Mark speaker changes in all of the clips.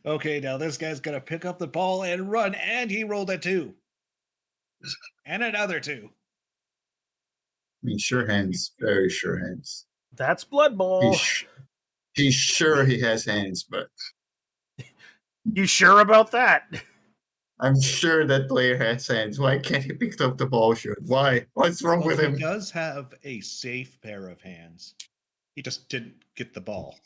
Speaker 1: Okay, now this guy's gonna pick up the ball and run, and he rolled a 2. And another 2.
Speaker 2: I mean, sure hands, very sure hands.
Speaker 3: That's Blood Bowl.
Speaker 2: He's sure he has hands, but
Speaker 3: You sure about that?
Speaker 2: I'm sure that player has hands. Why can't he pick up the ball? Why? What's wrong with him?
Speaker 1: He does have a safe pair of hands. He just didn't get the ball.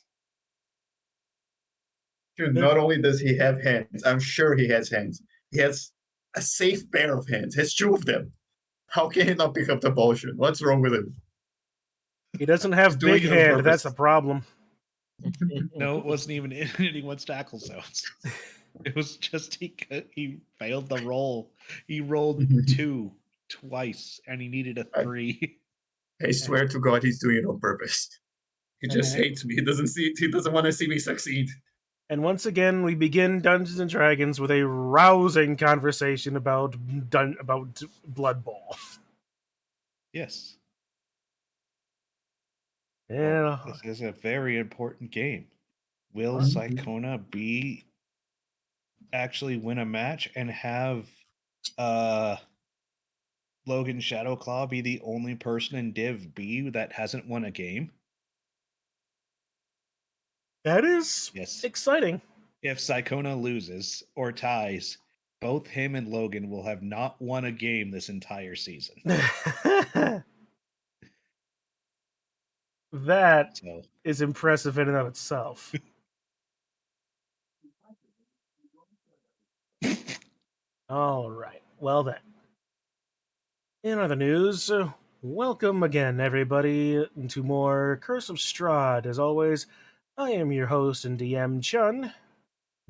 Speaker 2: Dude, not only does he have hands, I'm sure he has hands. He has a safe pair of hands. He has 2 of them. How can he not pick up the ball? What's wrong with him?
Speaker 3: He doesn't have big hand. That's a problem.
Speaker 1: No, it wasn't even in anyone's tackle zones. It was just he failed the roll. He rolled 2 twice, and he needed a 3.
Speaker 2: I swear to God, he's doing it on purpose. He just hates me. He doesn't want to see me succeed.
Speaker 3: And once again, we begin Dungeons and Dragons with a rousing conversation about Blood Bowl.
Speaker 1: Yes.
Speaker 3: Yeah.
Speaker 1: This is a very important game. Will Psychona actually win a match and have Logan Shadowclaw be the only person in Div B that hasn't won a game?
Speaker 3: That is exciting.
Speaker 1: If Psychona loses or ties, both him and Logan will have not won a game this entire season.
Speaker 3: That is impressive in and of itself. All right. Well then. In other news, welcome again, everybody, to more Curse of Strahd. As always, I am your host and DM, Chun,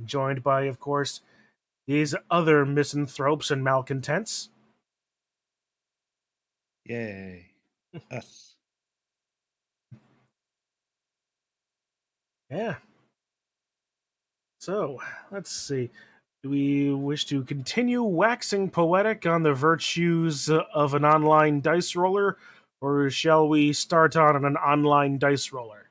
Speaker 3: joined by, of course, these other misanthropes and malcontents.
Speaker 1: Yay. Us.
Speaker 3: Yeah. So, let's see. Do we wish to continue waxing poetic on the virtues of an online dice roller, or shall we start on an online dice roller?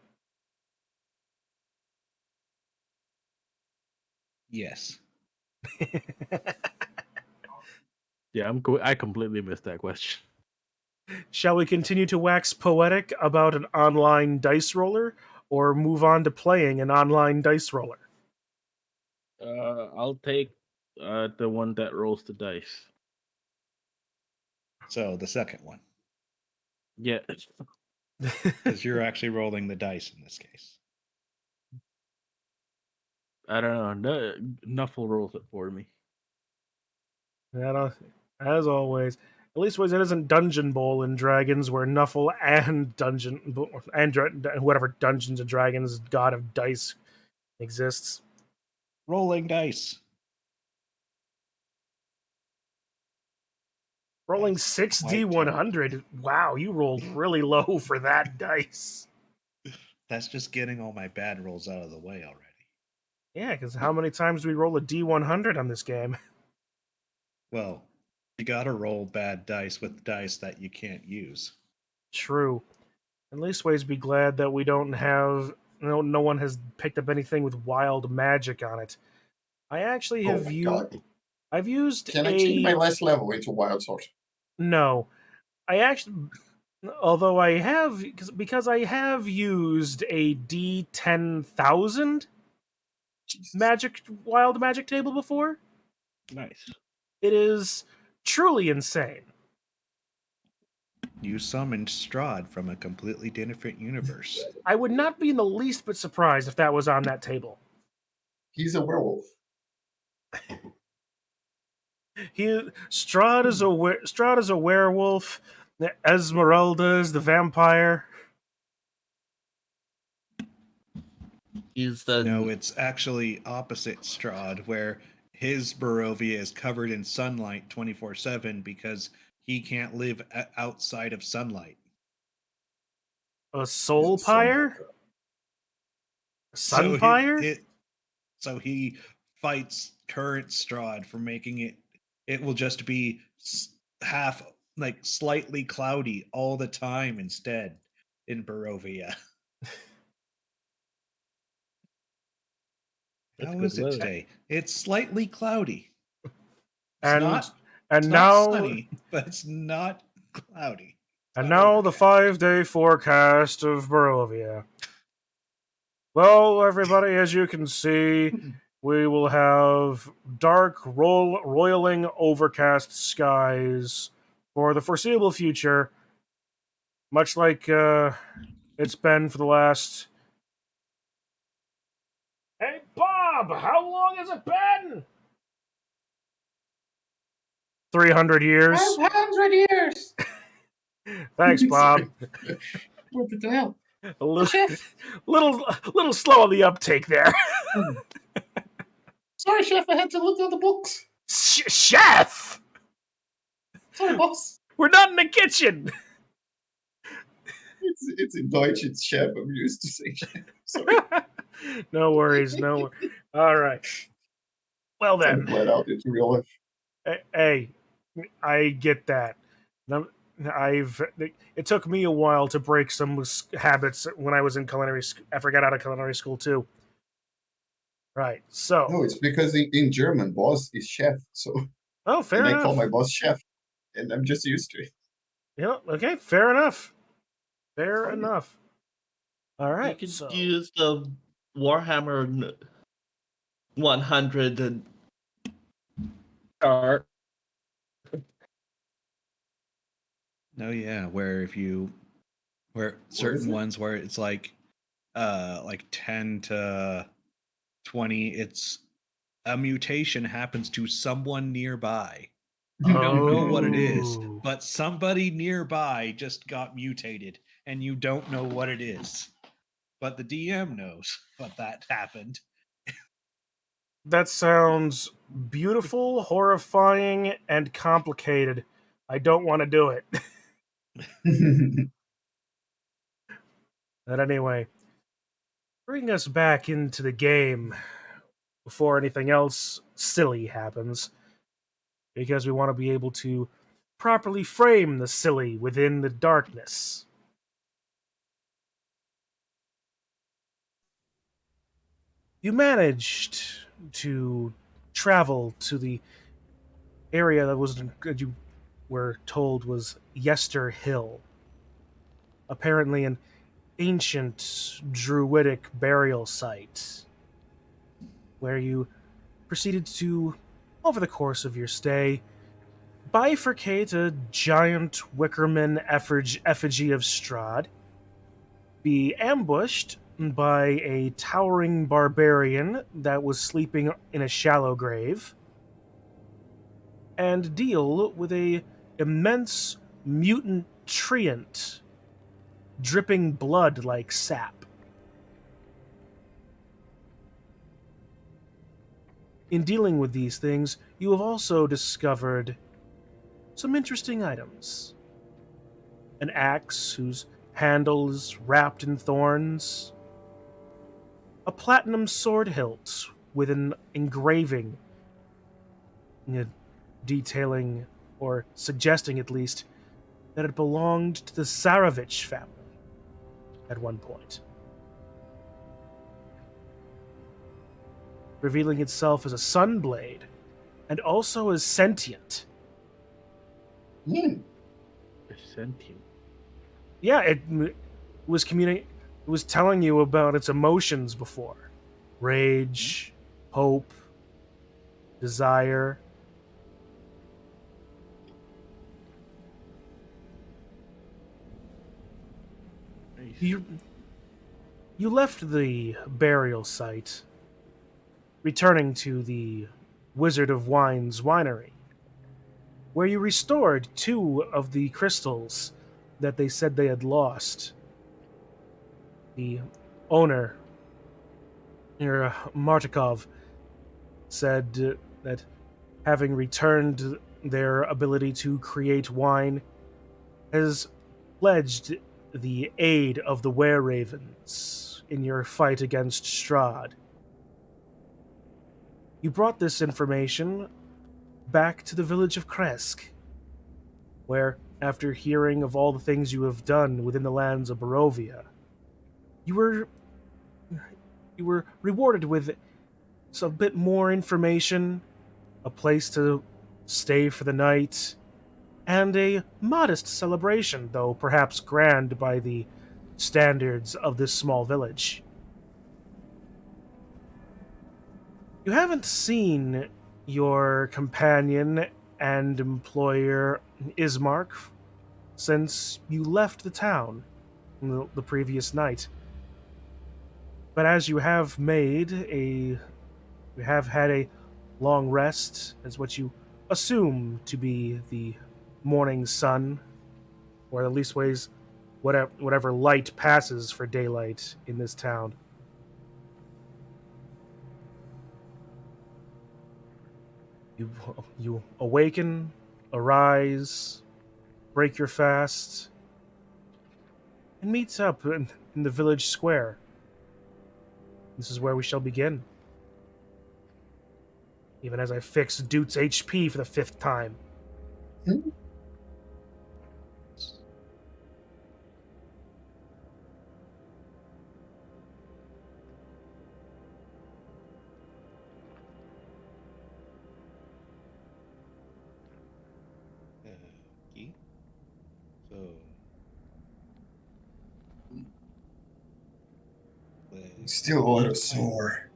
Speaker 1: Yes.
Speaker 4: Yeah, I completely missed that question.
Speaker 3: Shall we continue to wax poetic about an online dice roller, or move on to playing an online dice roller?
Speaker 4: I'll take the one that rolls the dice.
Speaker 1: So the second one.
Speaker 4: Yeah.
Speaker 1: Because you're actually rolling the dice in this case.
Speaker 4: I don't know. Nuffle rolls it for me.
Speaker 3: As always. At least it isn't Dungeon Bowl in Dragons, where Nuffle and whatever Dungeons and Dragons god of dice exists.
Speaker 1: Rolling dice.
Speaker 3: Rolling 6d100. Wow, you rolled really low for that dice.
Speaker 1: That's just getting all my bad rolls out of the way already.
Speaker 3: Yeah, because how many times do we roll a d100 on this game?
Speaker 1: Well, you gotta roll bad dice with dice that you can't use.
Speaker 3: True. At least ways be glad that we don't have no one has picked up anything with wild magic on it. I actually have I've used
Speaker 2: Can I change my last level into wild sword?
Speaker 3: No. I actually although I have because I have used a D10,000 wild magic table before.
Speaker 4: Nice.
Speaker 3: It is truly insane.
Speaker 1: You summoned Strahd from a completely different universe.
Speaker 3: I would not be in the least bit surprised if that was on that table.
Speaker 2: He's a werewolf.
Speaker 3: Strahd is a werewolf. Esmeralda is the vampire.
Speaker 1: No, it's actually opposite Strahd, where his Barovia is covered in sunlight 24/7 because he can't live outside of sunlight.
Speaker 3: A soul pyre? Sunpire?
Speaker 1: So he fights current Strahd for making it. It will just be half, like slightly cloudy all the time instead in Barovia.
Speaker 4: That's
Speaker 1: How
Speaker 4: good
Speaker 1: is it
Speaker 4: weather.
Speaker 1: today? It's slightly cloudy. It's
Speaker 3: And
Speaker 1: not.
Speaker 3: and
Speaker 1: It's
Speaker 3: now
Speaker 1: not sunny, but it's not cloudy. It's
Speaker 3: and
Speaker 1: not
Speaker 3: now the
Speaker 1: overcast.
Speaker 3: 5-day forecast of Barovia. Well, everybody, as you can see, we will have dark, roiling, overcast skies for the foreseeable future, much like it's been for the last. Hey, Bob, how long has it been? 300 years.
Speaker 2: 500 years.
Speaker 3: Thanks, Bob.
Speaker 2: What the hell?
Speaker 3: A little,
Speaker 2: Chef.
Speaker 3: little slow on the uptake there.
Speaker 2: Sorry, Chef. I had to look at the books.
Speaker 3: Chef!
Speaker 2: Sorry, boss.
Speaker 3: We're not in the kitchen!
Speaker 2: It's in Deutsch. It's Chef. I'm used to saying Chef. Sorry.
Speaker 3: No worries, All right. Well
Speaker 2: Kind
Speaker 3: then.
Speaker 2: of bled out into real life.
Speaker 3: Hey, I get that. It took me a while to break some habits when I was in culinary. After I got out of culinary school too. Right. So.
Speaker 2: No, it's because in German, boss is chef. So,
Speaker 3: Oh, fair
Speaker 2: and
Speaker 3: enough.
Speaker 2: I call my boss chef, and I'm just used to it.
Speaker 3: Yeah. Okay. Fair enough. Fair
Speaker 2: Fine.
Speaker 3: enough. All right.
Speaker 5: You could
Speaker 3: So.
Speaker 5: use the Warhammer 100 chart.
Speaker 1: No, yeah, where certain
Speaker 2: is it?
Speaker 1: ones where it's like 10 to 20, it's a mutation happens to someone nearby. You don't know what it is,
Speaker 3: Oh.
Speaker 1: but somebody nearby just got mutated and you don't know what it is. But the DM knows what that happened.
Speaker 3: That sounds beautiful, horrifying, and complicated. I don't want to do it. But anyway, bring us back into the game before anything else silly happens, because we want to be able to properly frame the silly within the darkness. You managed to travel to the area that you were told was Yester Hill. Apparently an ancient druidic burial site, where you proceeded to, over the course of your stay, bifurcate a giant Wickerman effigy of Strahd, be ambushed by a towering barbarian that was sleeping in a shallow grave, and deal with a immense mutant treant dripping blood like sap. In dealing with these things, you have also discovered some interesting items. An axe whose handle is wrapped in thorns, a platinum sword hilt with an engraving detailing, or suggesting at least, that it belonged to the Saravich family at one point, revealing itself as a sunblade and also as sentient.
Speaker 4: Sentient.
Speaker 3: Yeah, it was It was telling you about its emotions before: rage, hope, desire.
Speaker 4: Nice.
Speaker 3: You left the burial site, returning to the Wizard of Wine's winery, where you restored 2 of the crystals that they said they had lost. The owner, Martikov, said that having returned their ability to create wine, has pledged the aid of the Were-Ravens in your fight against Strahd. You brought this information back to the village of Krezk, where, after hearing of all the things you have done within the lands of Barovia, you were rewarded with So a bit more information, a place to stay for the night, and a modest celebration, though perhaps grand by the standards of this small village. You haven't seen your companion and employer Ismark since you left the town the previous night. But as you have had a long rest, as what you assume to be the morning sun, or at least ways whatever light passes for daylight in this town. You awaken, arise, break your fast, and meet up in the village square. This is where we shall begin. Even as I fix Dute's HP for the 5th time.
Speaker 1: Okay. So.
Speaker 2: Still a little sore.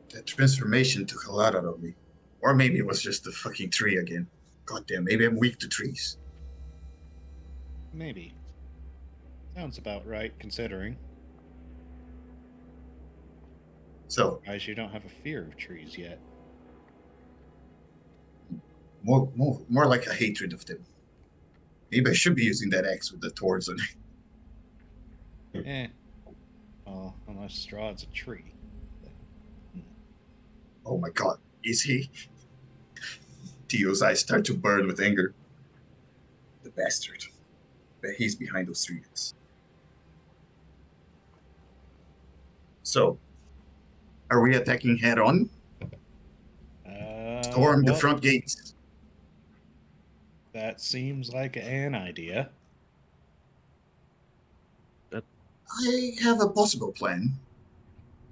Speaker 2: That transformation took a lot out of me. Or maybe it was just the fucking tree again. Goddamn, maybe I'm weak to trees.
Speaker 1: Maybe. Sounds about right, considering.
Speaker 2: So,
Speaker 1: Guys, you don't have a fear of trees yet.
Speaker 2: more like a hatred of them. Maybe I should be using that axe with the thorns on it.
Speaker 1: Well, unless Strahd's a tree.
Speaker 2: Oh my god, is he? Tio's eyes start to burn with anger. The bastard. But he's behind those trees. So, are we attacking head on? Storm the front gates.
Speaker 1: That seems like an idea.
Speaker 2: I have a possible plan.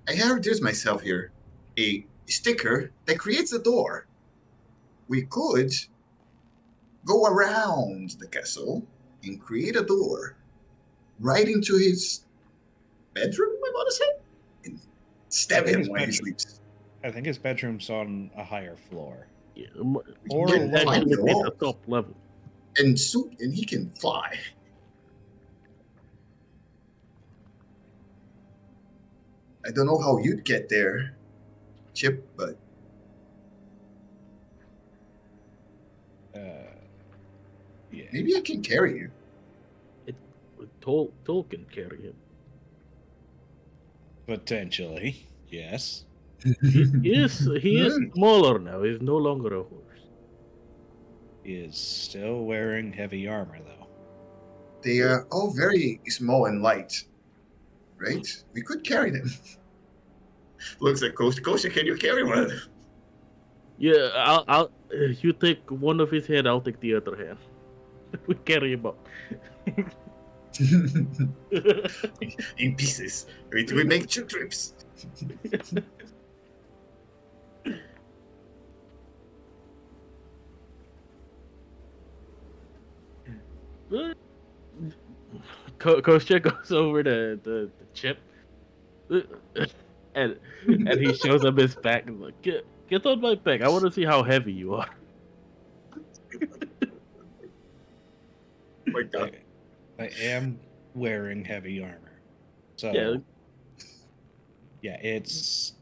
Speaker 2: I have introduced myself here. A sticker that creates a door. We could go around the castle and create a door right into his bedroom, I want to say, and stab him while he sleeps.
Speaker 1: I think his bedroom's on a higher floor.
Speaker 4: Yeah,
Speaker 1: Or
Speaker 2: can
Speaker 1: lower.
Speaker 2: climb the
Speaker 4: the
Speaker 2: wall
Speaker 4: top level.
Speaker 2: and he can fly. I don't know how you'd get there, Chip, but
Speaker 1: Yeah.
Speaker 2: maybe I can carry you.
Speaker 4: Tol can carry him.
Speaker 1: Potentially, yes.
Speaker 4: He is smaller now. He's no longer a horse.
Speaker 1: He is still wearing heavy armor, though.
Speaker 2: They are all very small and light, right? We could carry them. Looks like Kosha, can you carry one of them?
Speaker 4: Yeah, I'll. You take one of his head. I'll take the other hand. We carry him up.
Speaker 2: In pieces. We make 2 trips.
Speaker 4: Kosha goes over to the Chip, and he shows him his back. And like, get on my back. I want to see how heavy you are.
Speaker 2: Oh my god.
Speaker 1: I am wearing heavy armor. So,
Speaker 4: Yeah,
Speaker 1: it's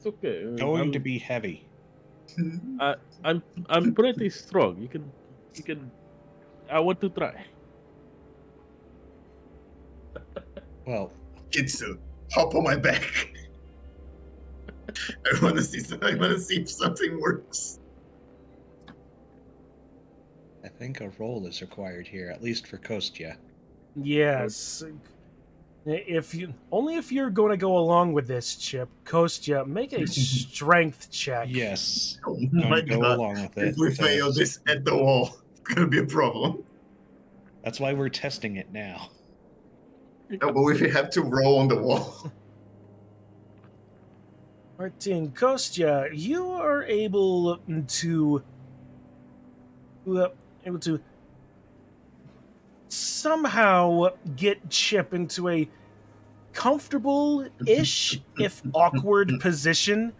Speaker 4: okay.
Speaker 1: going to be heavy.
Speaker 4: I'm pretty strong. You can. I want to try.
Speaker 1: Well,
Speaker 2: Kitsu, hop on my back. I want to see if something works.
Speaker 1: I think a roll is required here, at least for Kostya.
Speaker 3: Yes. If you're going to go along with this, Chip, Kostya, make a strength check.
Speaker 1: Yes.
Speaker 2: Oh
Speaker 1: Don't
Speaker 2: my
Speaker 1: go
Speaker 2: god.
Speaker 1: along with it.
Speaker 2: If we fail this at the wall, it's gonna be a problem.
Speaker 1: That's why we're testing it now.
Speaker 2: No, but we have to roll on the wall.
Speaker 3: Martin Kostya, you are able to somehow get Chip into a comfortable-ish, if awkward, position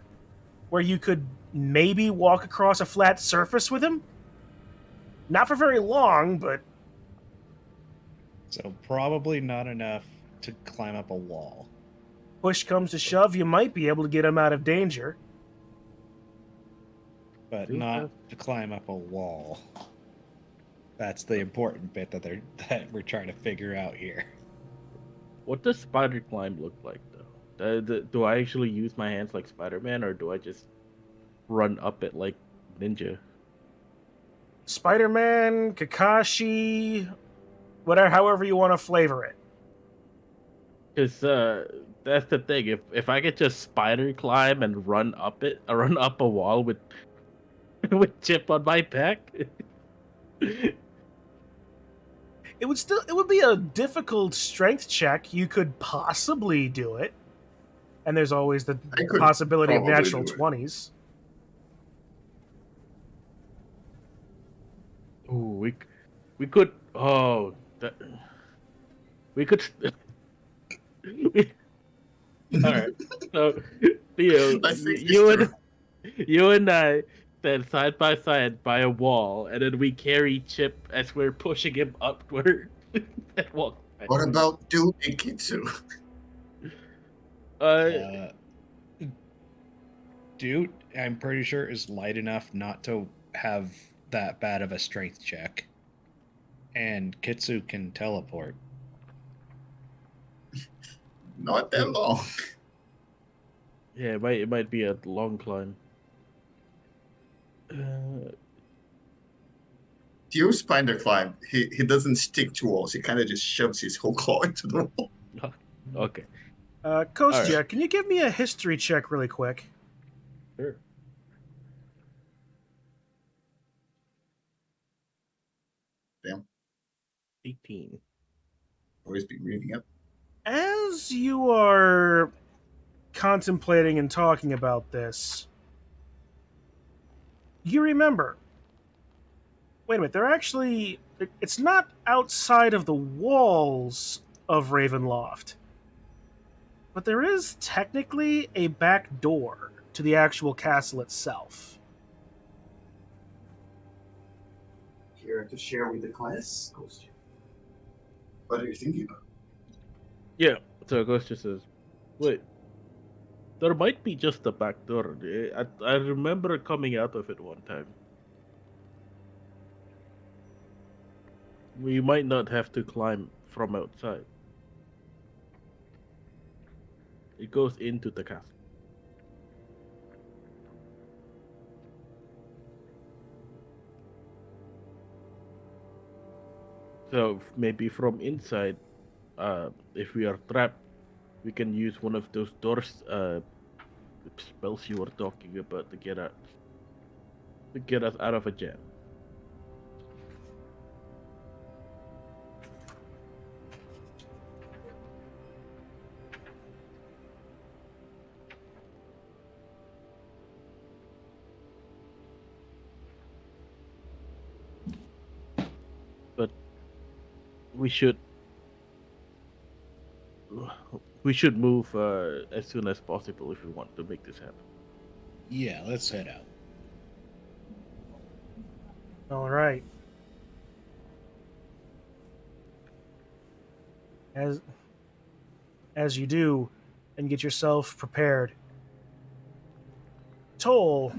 Speaker 3: where you could maybe walk across a flat surface with him. Not for very long, but
Speaker 1: So probably not enough to climb up a wall.
Speaker 3: push comes to shove, you might be able to get him out of danger.
Speaker 1: But
Speaker 4: Still
Speaker 1: not
Speaker 4: have-
Speaker 1: to climb up a wall. That's the important bit that we're trying to figure out here.
Speaker 4: What does spider climb look like, though? Do I actually use my hands like Spider-Man, or do I just run up it like Ninja?
Speaker 3: Spider-Man, Kakashi, whatever, however you want to flavor it.
Speaker 4: Because that's the thing. If I could just spider climb and run up a wall with with Chip on my back.
Speaker 3: It would be a difficult strength check. You could possibly do it. And there's always the
Speaker 2: I could
Speaker 3: possibility of
Speaker 2: probably
Speaker 3: natural
Speaker 2: do it.
Speaker 3: 20s.
Speaker 4: Ooh, we could. Oh, we could. All right. So, Theo,
Speaker 2: I think
Speaker 4: you and I stand side by side by a wall, and then we carry Chip as we're pushing him upward and walk.
Speaker 2: What about Dude Ikitsu?
Speaker 4: Uh,
Speaker 1: Dude, I'm pretty sure is light enough not to have that bad of a strength check. And Kitsu can teleport.
Speaker 2: Not that long.
Speaker 4: yeah, it might be a long climb.
Speaker 2: Dude Spider climb. He doesn't stick to walls. He kind of just shoves his whole claw into the wall.
Speaker 4: Okay.
Speaker 3: Kostya,
Speaker 4: Alright.
Speaker 3: can you give me a history check really quick?
Speaker 4: Sure.
Speaker 2: Damn.
Speaker 4: 18.
Speaker 2: Always be reading up.
Speaker 3: As you are contemplating and talking about this, you remember. Wait a minute, they're actually. It's not outside of the walls of Ravenloft, but there is technically a back door to the actual castle itself.
Speaker 2: Here to share with the class. What are you thinking about?
Speaker 4: Yeah. So Ghost just says, "Wait, there might be just a back door. I remember coming out of it one time. We might not have to climb from outside. It goes into the castle. So maybe from inside, if we are trapped, we can use one of those doors spells you were talking about to get us out of a jam." But we should move as soon as possible if we want to make this happen.
Speaker 1: Yeah, let's head out.
Speaker 3: All right. As you do, and get yourself prepared, Toll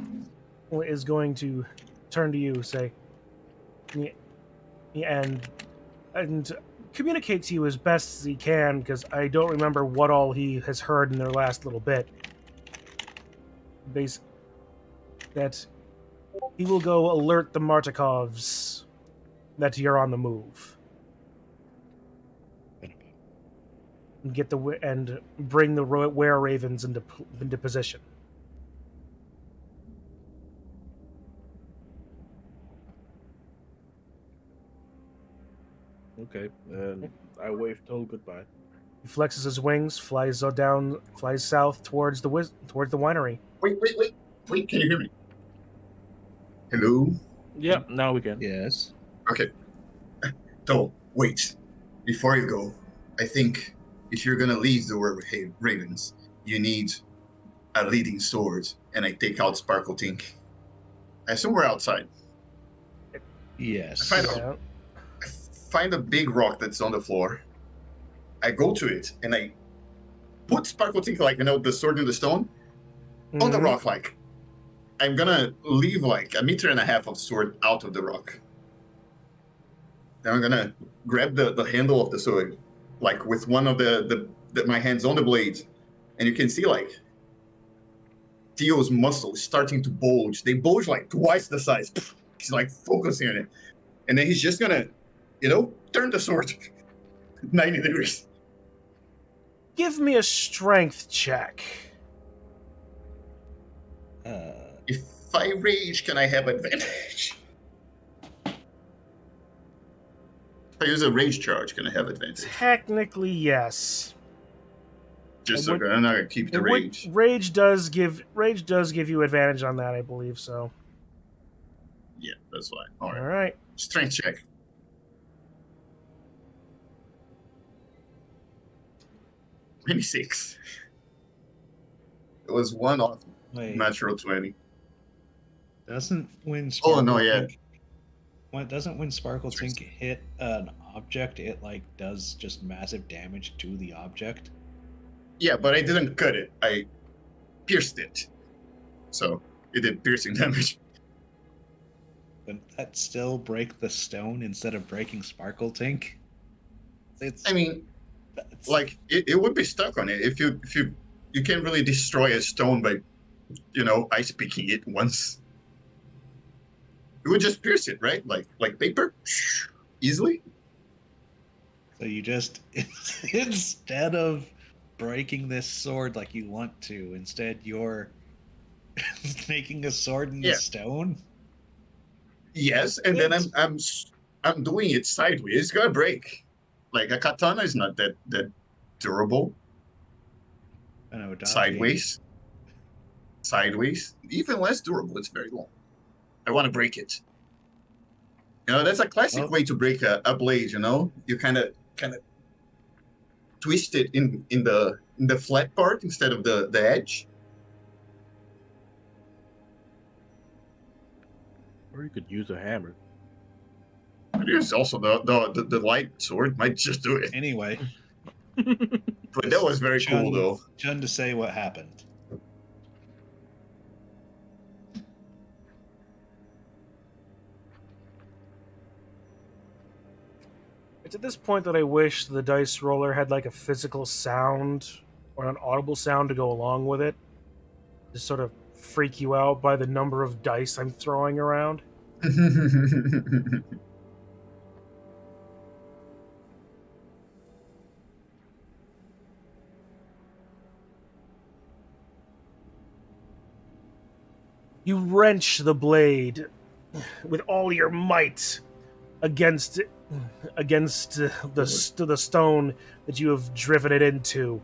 Speaker 3: is going to turn to you, say, and communicate to you as best as he can, because I don't remember what all he has heard in their last little bit. That he will go alert the Martikovs that you're on the move. And and bring the Were Ravens into position.
Speaker 4: Okay, and I wave Toll goodbye.
Speaker 3: He flexes his wings, flies south towards the winery.
Speaker 2: Wait, can you hear me? Hello?
Speaker 4: Yeah, now we can.
Speaker 1: Yes.
Speaker 2: Okay. So, wait. Before you go, I think if you're gonna leave the War Ravens, you need a leading sword, and I take out Sparkle Tink. I assume we're outside.
Speaker 1: Yes.
Speaker 2: I find a big rock that's on the floor. I go to it, and I put Sparkle Tink, the sword in the stone, on the rock, I'm gonna leave, 1.5 meters of sword out of the rock. Then I'm gonna grab the handle of the sword, with one of my hands on the blade, and you can see, Theo's muscles starting to bulge. They bulge, twice the size. He's, focusing on it. And then he's just gonna, turn the sword 90 degrees.
Speaker 3: Give me a strength check.
Speaker 2: If I rage, can I have advantage? If I use a rage charge, can I have advantage?
Speaker 3: Technically, yes.
Speaker 2: Just so I'm not gonna keep the rage.
Speaker 3: Rage does give you advantage on that, I believe so.
Speaker 2: Yeah, that's fine.
Speaker 3: All right.
Speaker 2: Strength check. $26. It was one off natural 20.
Speaker 1: Doesn't when when Sparkle Tink hit an object, it does just massive damage to the object.
Speaker 2: Yeah, but I didn't cut it. I pierced it. So it did piercing damage.
Speaker 1: But that still break the stone instead of breaking Sparkle Tink? It
Speaker 2: would be stuck on it. If you can't really destroy a stone by ice picking it once. It would just pierce it, right? Like paper? Easily?
Speaker 1: So you just instead of breaking this sword like you want to, instead you're making a sword in the stone?
Speaker 2: Yes, and then I'm doing it sideways. It's gonna break. A katana is not that durable.
Speaker 1: I know.
Speaker 2: Sideways, even less durable. It's very long. I want to break it. That's a classic way to break a blade. You kind of twist it in the flat part instead of the edge.
Speaker 4: Or you could use a hammer.
Speaker 2: There's also the light sword. Might just do it.
Speaker 1: Anyway.
Speaker 2: But that was very cool, though.
Speaker 1: Chun to say what happened.
Speaker 3: It's at this point that I wish the dice roller had a physical sound or an audible sound to go along with it. To sort of freak you out by the number of dice I'm throwing around. You wrench the blade with all your might against the stone that you have driven it into.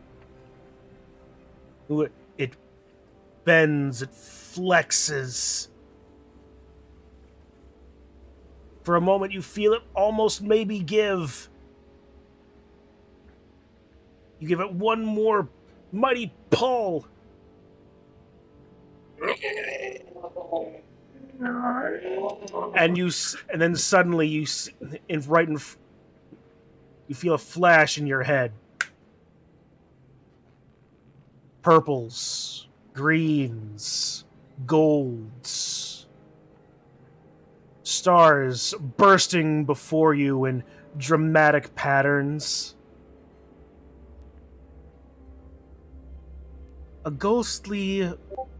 Speaker 3: It bends, it flexes. For a moment you feel it almost maybe give. You give it one more mighty pull. And then suddenly you feel a flash in your head. Purples, greens, golds, stars bursting before you in dramatic patterns. A ghostly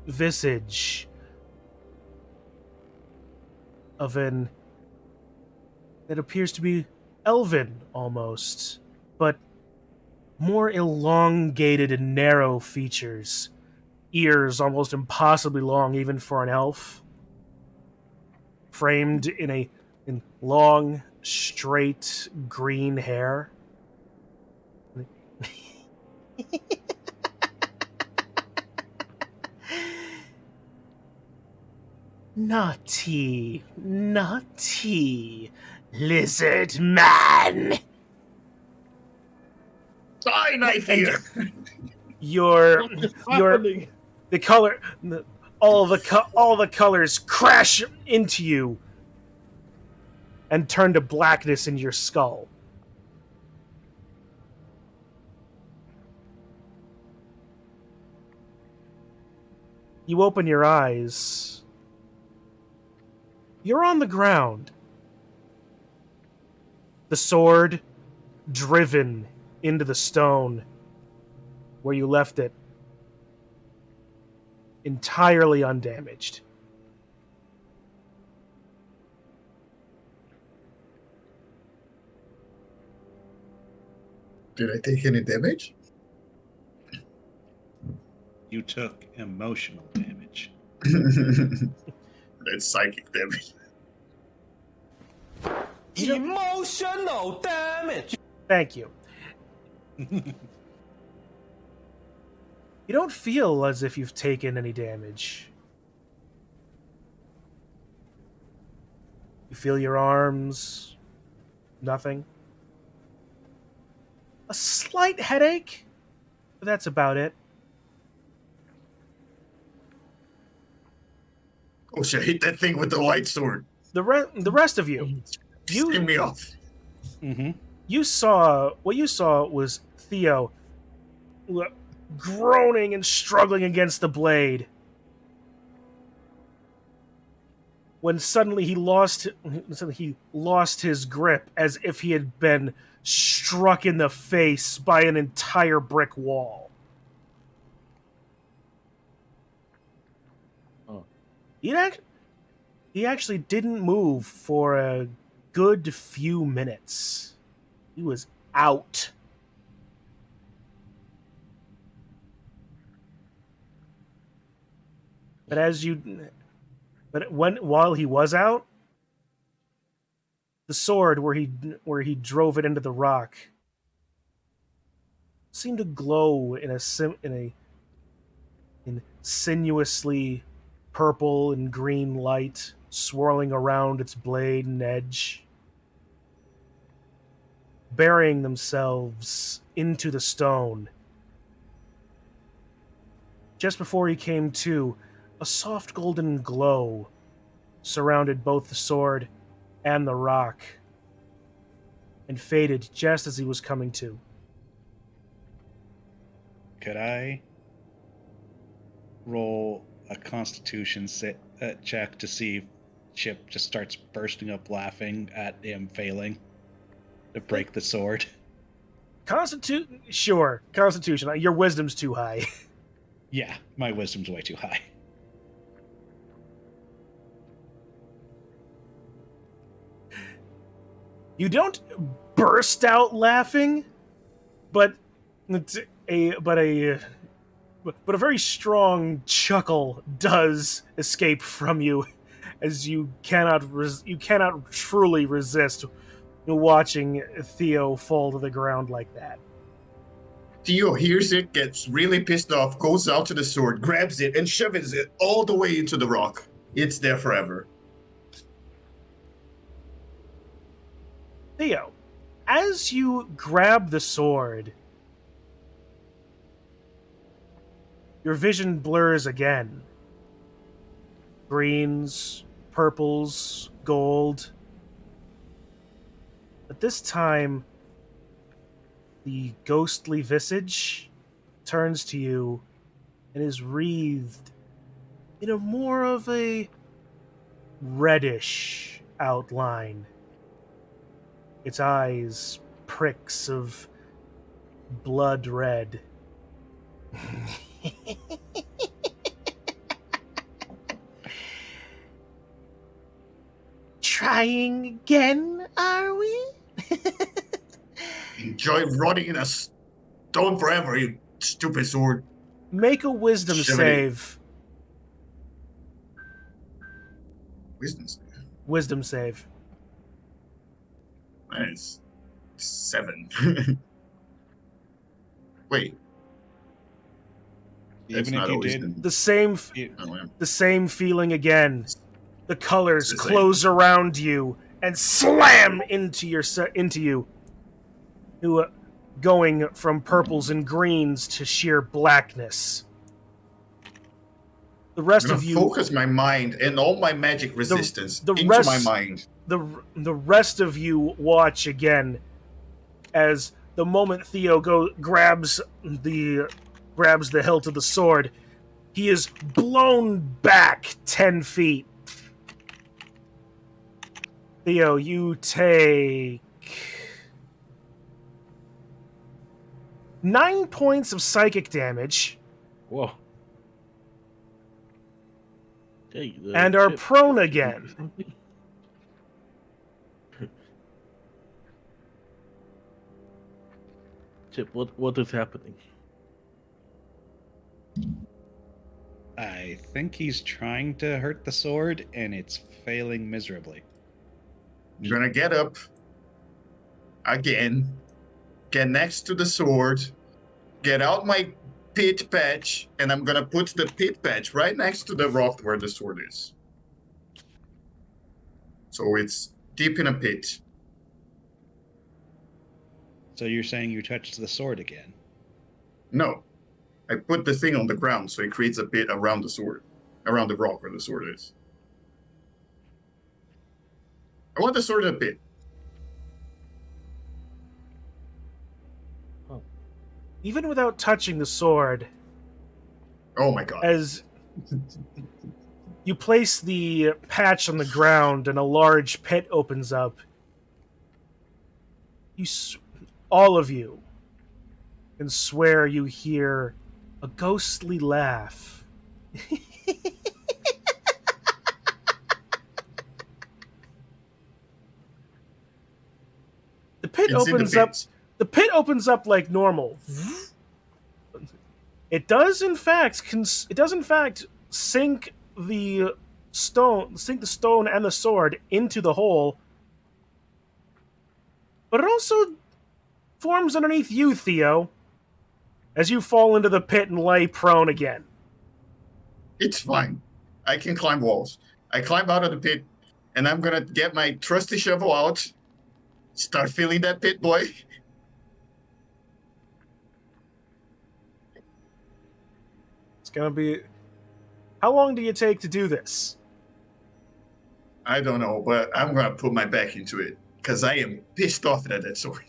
Speaker 3: visage of that appears to be elven almost, but more elongated and narrow features. Ears almost impossibly long even for an elf. Framed in long, straight, green hair. Naughty, naughty lizard man.
Speaker 2: Die, knife here!
Speaker 3: Your
Speaker 4: What is happening?
Speaker 3: the color, all the colors crash into you and turn to blackness in your skull. You open your eyes. You're on the ground. The sword driven into the stone where you left it, entirely undamaged.
Speaker 2: Did I take any damage?
Speaker 1: You took emotional damage.
Speaker 2: That's psychic damage.
Speaker 6: Emotional damage.
Speaker 3: Thank you. You don't feel as if you've taken any damage. You feel your arms. Nothing. A slight headache, but that's about it.
Speaker 2: Oh shit, hit that thing with the light sword.
Speaker 3: The rest of you,
Speaker 2: Skin me off.
Speaker 1: Mm-hmm.
Speaker 3: what you saw was Theo groaning and struggling against the blade. When suddenly he lost his grip as if he had been struck in the face by an entire brick wall.
Speaker 4: Oh.
Speaker 3: He actually didn't move for a good few minutes. He was out. While he was out, the sword where he drove it into the rock seemed to glow in sinuously purple and green light swirling around its blade and edge, burying themselves into the stone. Just before he came to, a soft golden glow surrounded both the sword and the rock, and faded just as he was coming to.
Speaker 1: Could I roll a Constitution check to see if Chip just starts bursting up laughing at him failing to break the sword?
Speaker 3: Sure, Constitution. Your wisdom's too high.
Speaker 1: Yeah, my wisdom's way too high.
Speaker 3: You don't burst out laughing, but a very strong chuckle does escape from you, as you cannot truly resist watching Theo fall to the ground like that.
Speaker 2: Theo hears it, gets really pissed off, goes out to the sword, grabs it, and shoves it all the way into the rock. It's there forever.
Speaker 3: Theo, as you grab the sword, your vision blurs again. Greens, purples, gold. But this time, the ghostly visage turns to you and is wreathed in a more of a reddish outline. Its eyes pricks of blood red. Trying again, are we?
Speaker 2: Enjoy rotting in a stone forever, you stupid sword.
Speaker 3: Make a wisdom save. Wisdom save.
Speaker 2: Nice. 7. Wait. That's
Speaker 1: Even if
Speaker 2: not
Speaker 1: you
Speaker 2: always
Speaker 1: did,
Speaker 3: The same
Speaker 2: Oh, yeah.
Speaker 3: the same feeling again. The colors
Speaker 2: It's the
Speaker 3: close around you and slam into you, going from purples and greens to sheer blackness. The
Speaker 2: I'm
Speaker 3: rest
Speaker 2: gonna
Speaker 3: of you,
Speaker 2: focus my mind and all my magic resistance
Speaker 3: the
Speaker 2: into
Speaker 3: rest-
Speaker 2: my mind.
Speaker 3: the rest of you watch again as the moment Theo grabs the hilt of the sword, he is blown back 10 feet. Theo, you take 9 points of psychic damage
Speaker 4: Whoa. Hey,
Speaker 3: and are
Speaker 4: Chip,
Speaker 3: prone
Speaker 4: did you
Speaker 3: again.
Speaker 4: do something? Chip, what is happening?
Speaker 1: I think he's trying to hurt the sword, and it's failing miserably.
Speaker 2: I'm gonna get up again, get next to the sword, get out my pit patch, and I'm gonna put the pit patch right next to the rock where the sword is. So it's deep in a pit.
Speaker 1: So you're saying you touched the sword again?
Speaker 2: No, I put the thing on the ground so it creates a pit around the sword, around the rock where the sword is. I want the sword in a pit.
Speaker 3: Even without touching the sword,
Speaker 2: Oh my god.
Speaker 3: as you place the patch on the ground and a large pit opens up, all of you can swear you hear a ghostly laugh. The pit
Speaker 2: It's in the
Speaker 3: opens up.
Speaker 2: pit.
Speaker 3: The pit opens up like normal. It does in fact sink the stone and the sword into the hole, but it also forms underneath you, Theo, as you fall into the pit and lay prone again.
Speaker 2: It's fine. I can climb walls. I climb out of the pit, and I'm gonna get my trusty shovel out, start filling that pit, boy.
Speaker 3: It's gonna be. How long do you take to do this?
Speaker 2: I don't know, but I'm gonna put my back into it because I am pissed off at that sword.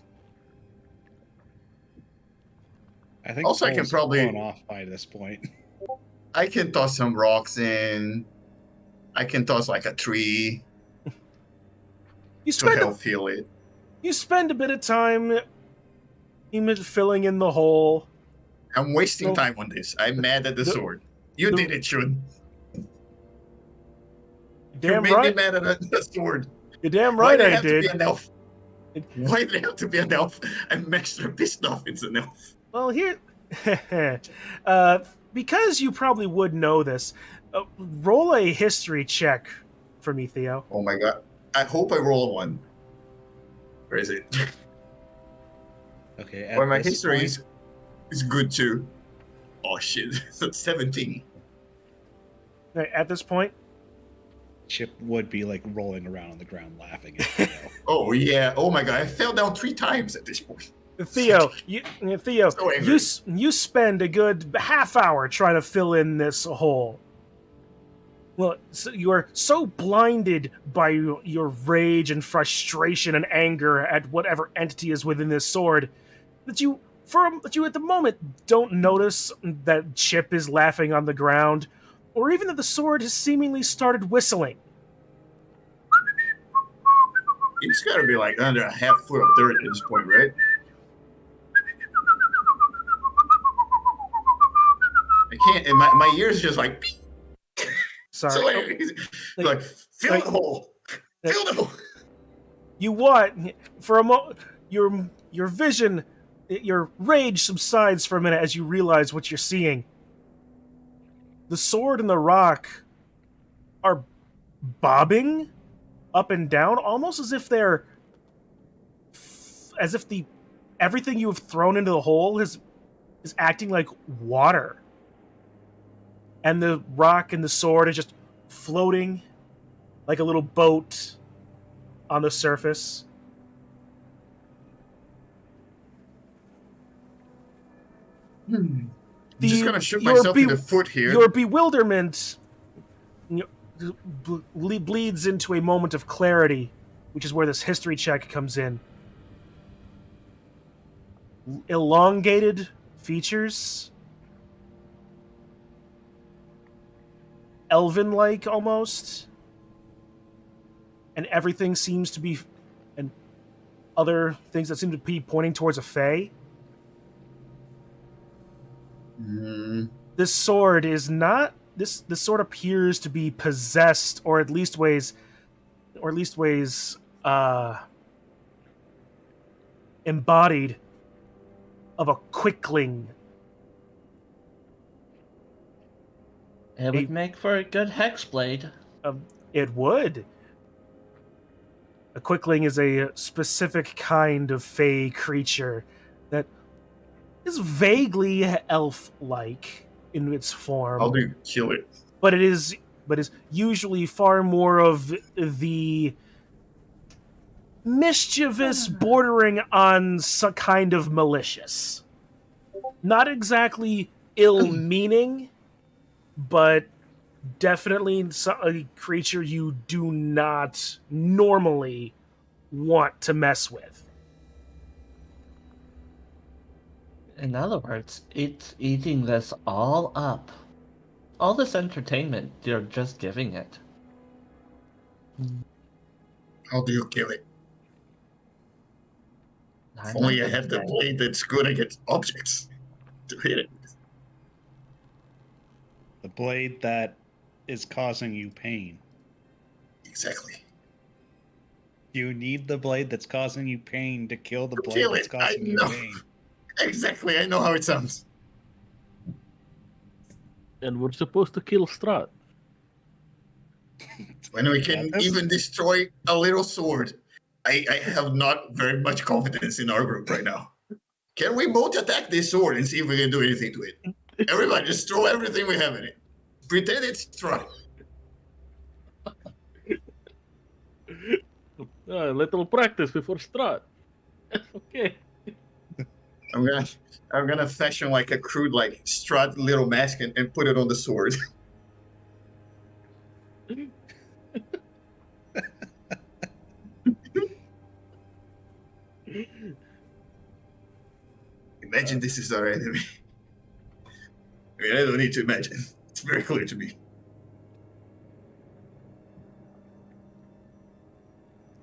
Speaker 1: I think
Speaker 2: Also, I can
Speaker 1: Cole's
Speaker 2: probably-
Speaker 1: blown off by this point.
Speaker 2: I can toss some rocks in. I can toss like a tree
Speaker 3: You
Speaker 2: to
Speaker 3: spend
Speaker 2: help feel it.
Speaker 3: you spend a bit of time filling in the hole.
Speaker 2: I'm wasting
Speaker 3: No.
Speaker 2: time on this. I'm mad at the
Speaker 3: The-
Speaker 2: sword. You
Speaker 3: the-
Speaker 2: did it, Shun. You
Speaker 3: Damn
Speaker 2: made
Speaker 3: right,
Speaker 2: me mad at the sword.
Speaker 3: you're damn
Speaker 2: Why
Speaker 3: right
Speaker 2: did it
Speaker 3: I
Speaker 2: have to be
Speaker 3: did.
Speaker 2: an elf? Why did it have to be an elf? I'm extra pissed off it's an elf.
Speaker 3: Well, here, because you probably would know this, roll a history check for me, Theo.
Speaker 2: Oh my god. I hope I roll a 1. Where is it?
Speaker 1: Okay, at
Speaker 2: Well, my
Speaker 1: this
Speaker 2: history
Speaker 1: point,
Speaker 2: is good too. Oh shit. That's 17.
Speaker 3: At this point,
Speaker 1: Chip would be like rolling around on the ground laughing at Theo.
Speaker 2: Oh yeah. Oh my god. I fell down 3 times at this point.
Speaker 3: Theo,
Speaker 2: So angry.
Speaker 3: you spend a good half hour trying to fill in this hole. Well, so you are so blinded by your rage and frustration and anger at whatever entity is within this sword that you at the moment don't notice that Chip is laughing on the ground, or even that the sword has seemingly started whistling.
Speaker 2: It's gotta be like under a half foot of dirt at this point, right? I can't. And my ears just like.
Speaker 3: Sorry.
Speaker 2: So
Speaker 3: Oh,
Speaker 2: like fill
Speaker 3: like-
Speaker 2: the hole. Fill the hole.
Speaker 3: You what? For a moment, your vision, your rage subsides for a minute as you realize what you're seeing. The sword and the rock are bobbing up and down, almost as if everything you have thrown into the hole is acting like water, and the rock and the sword is just floating like a little boat on the surface.
Speaker 2: I'm just gonna shoot myself in the foot here.
Speaker 3: Your bewilderment bleeds into a moment of clarity, which is where this history check comes in. Elongated features, elven-like almost, and everything seems to be, and other things that seem to be pointing towards a fae. This sword is not. This sword appears to be possessed, or at least weighs embodied of a quickling.
Speaker 5: It would make for a good hexblade.
Speaker 3: It would. A quickling is a specific kind of fey creature that is vaguely elf-like in its form.
Speaker 2: How do you kill it?
Speaker 3: But is usually far more of the mischievous, bordering on some kind of malicious. Not exactly ill-meaning, but definitely a creature you do not normally want to mess with.
Speaker 5: In other words, it's eating this all up. All this entertainment, you're just giving it.
Speaker 2: How do you kill it?
Speaker 5: I'm
Speaker 2: If only
Speaker 5: not
Speaker 2: I
Speaker 5: gonna
Speaker 2: had the
Speaker 5: say.
Speaker 2: blade that's good against objects to hit it.
Speaker 1: The blade that is causing you pain.
Speaker 2: Exactly.
Speaker 1: You need the blade that's causing you pain to kill the
Speaker 2: To
Speaker 1: blade
Speaker 2: kill
Speaker 1: that's
Speaker 2: it, I
Speaker 1: causing you
Speaker 2: know.
Speaker 1: pain.
Speaker 2: Exactly, I know how it sounds.
Speaker 4: And we're supposed to kill Strahd.
Speaker 2: When we can
Speaker 1: That is-
Speaker 2: even destroy a little sword. I have not very much confidence in our group right now. Can we both attack this sword and see if we can do anything to it? Everybody, just throw everything we have in it. Pretend it's Strahd.
Speaker 4: A little practice before Strahd. Okay.
Speaker 2: I'm gonna fashion like a crude like Strahd little mask and put it on the sword. Imagine this is our enemy. I mean, I don't need to imagine. It's very clear to me.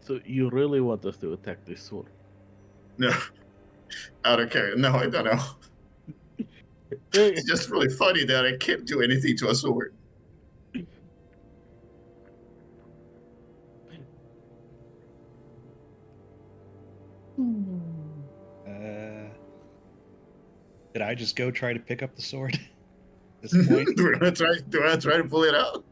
Speaker 4: So you really want us to attack this sword?
Speaker 2: No, I don't care. No, I don't know. It's just really funny that I can't do anything to a sword.
Speaker 1: Did I just go try to pick up the sword at this point?
Speaker 2: Do I try to pull it out?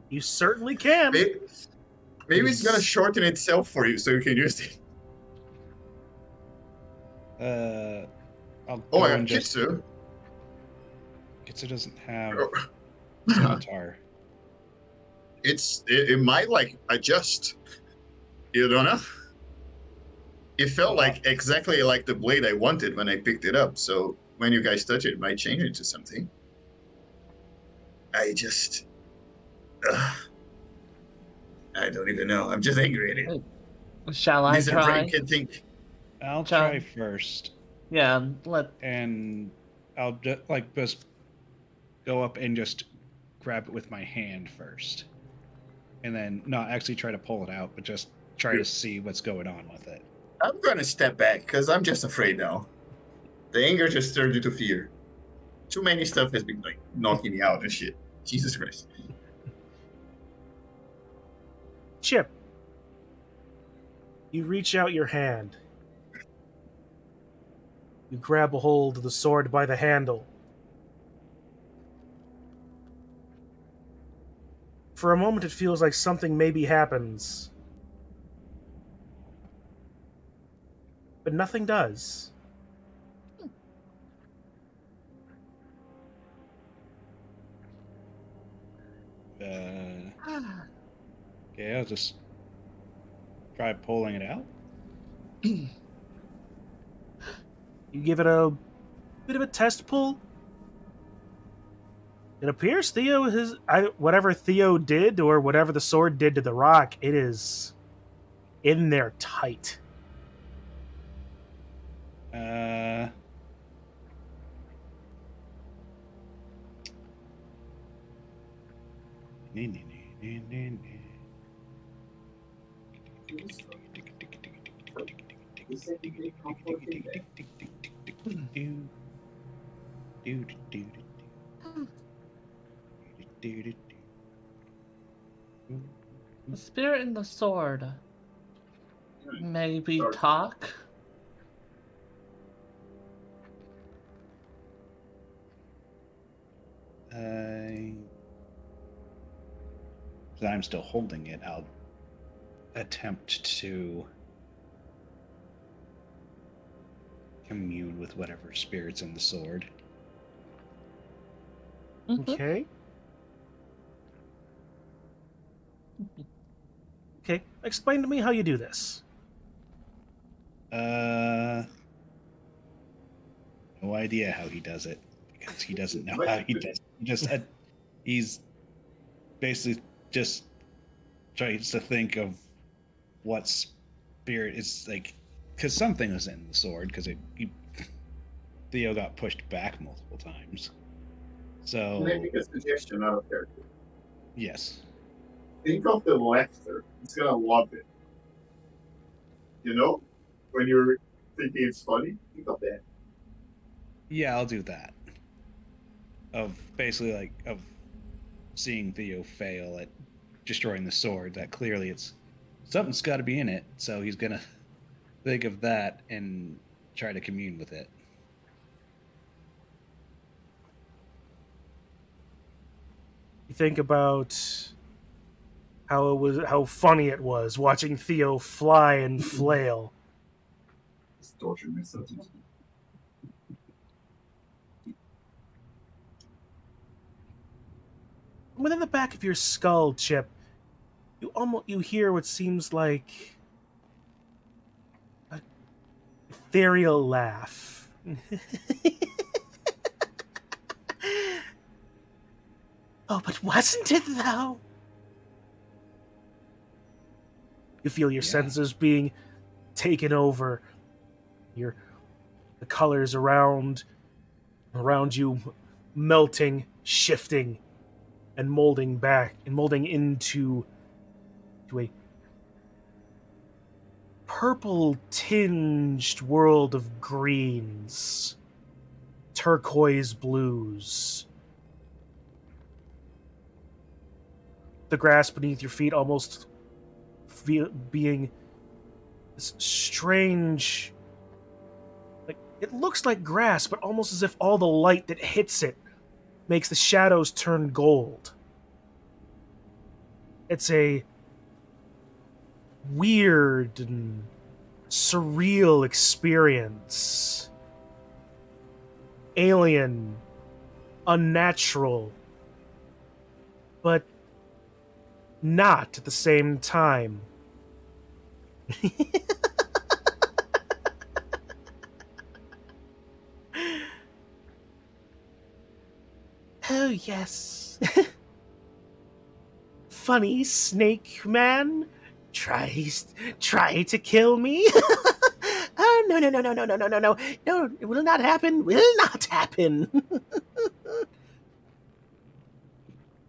Speaker 3: You certainly can.
Speaker 2: Maybe it's gonna shorten itself for you so you can use it.
Speaker 1: I'll
Speaker 2: Oh,
Speaker 1: go
Speaker 2: I got
Speaker 1: and just.
Speaker 2: Kitsu.
Speaker 1: Kitsu doesn't have
Speaker 2: Oh.
Speaker 1: scimitar.
Speaker 2: It might like adjust. You don't know. It felt like exactly like the blade I wanted when I picked it up. So when you guys touch it, it might change into something. I just, I don't even know. I'm just angry at it.
Speaker 5: Shall I
Speaker 2: Lizard
Speaker 5: try?
Speaker 2: brain can think.
Speaker 1: I'll
Speaker 5: John.
Speaker 1: try first,
Speaker 5: Yeah,
Speaker 1: and I'll just go up and just grab it with my hand first, and then not actually try to pull it out, but just try to see what's going on with it.
Speaker 2: I'm gonna step back because I'm just afraid now. The anger just turned into fear. Too many stuff has been like knocking me out and shit. Jesus Christ.
Speaker 3: Chip, you reach out your hand. You grab a hold of the sword by the handle. For a moment, it feels like something maybe happens. But nothing does.
Speaker 1: Okay, I'll just try pulling it out.
Speaker 3: You give it a bit of a test pull. It appears whatever Theo did, or whatever the sword did to the rock, it is in there tight.
Speaker 5: The spirit in the sword. Maybe talk?
Speaker 1: Because I'm still holding it, I'll attempt to commune with whatever spirit's in the sword.
Speaker 3: Okay. Okay, explain to me how you do this.
Speaker 1: No idea how he does it, because he doesn't know how he does it. He's basically just tries to think of what spirit is like, because something was in the sword, because Theo got pushed back multiple times. So
Speaker 2: Can I make a suggestion out of character?
Speaker 1: yes.
Speaker 2: Think of the laughter. He's gonna love it. You know? When you're thinking it's funny, think of that.
Speaker 1: Yeah, I'll do that. Of basically of seeing Theo fail at destroying the sword, that clearly something's got to be in it, so he's gonna think of that and try to commune with it.
Speaker 3: You think about how funny it was watching Theo fly and flail.
Speaker 2: It's torture myself.
Speaker 3: Within the back of your skull, Chip, you hear what seems like an ethereal laugh. Oh, but wasn't it though? You feel your senses being taken over. The colors around you melting, shifting, and molding into a purple tinged world of greens, turquoise blues. The grass beneath your feet almost being this strange, like, it looks like grass, but almost as if all the light that hits it makes the shadows turn gold. It's a weird and surreal experience. Alien, unnatural, but not at the same time. Oh, yes. Funny snake man try to kill me. Oh, no, no, no, no, no, no, no, no, no. No, it will not happen. Will not happen.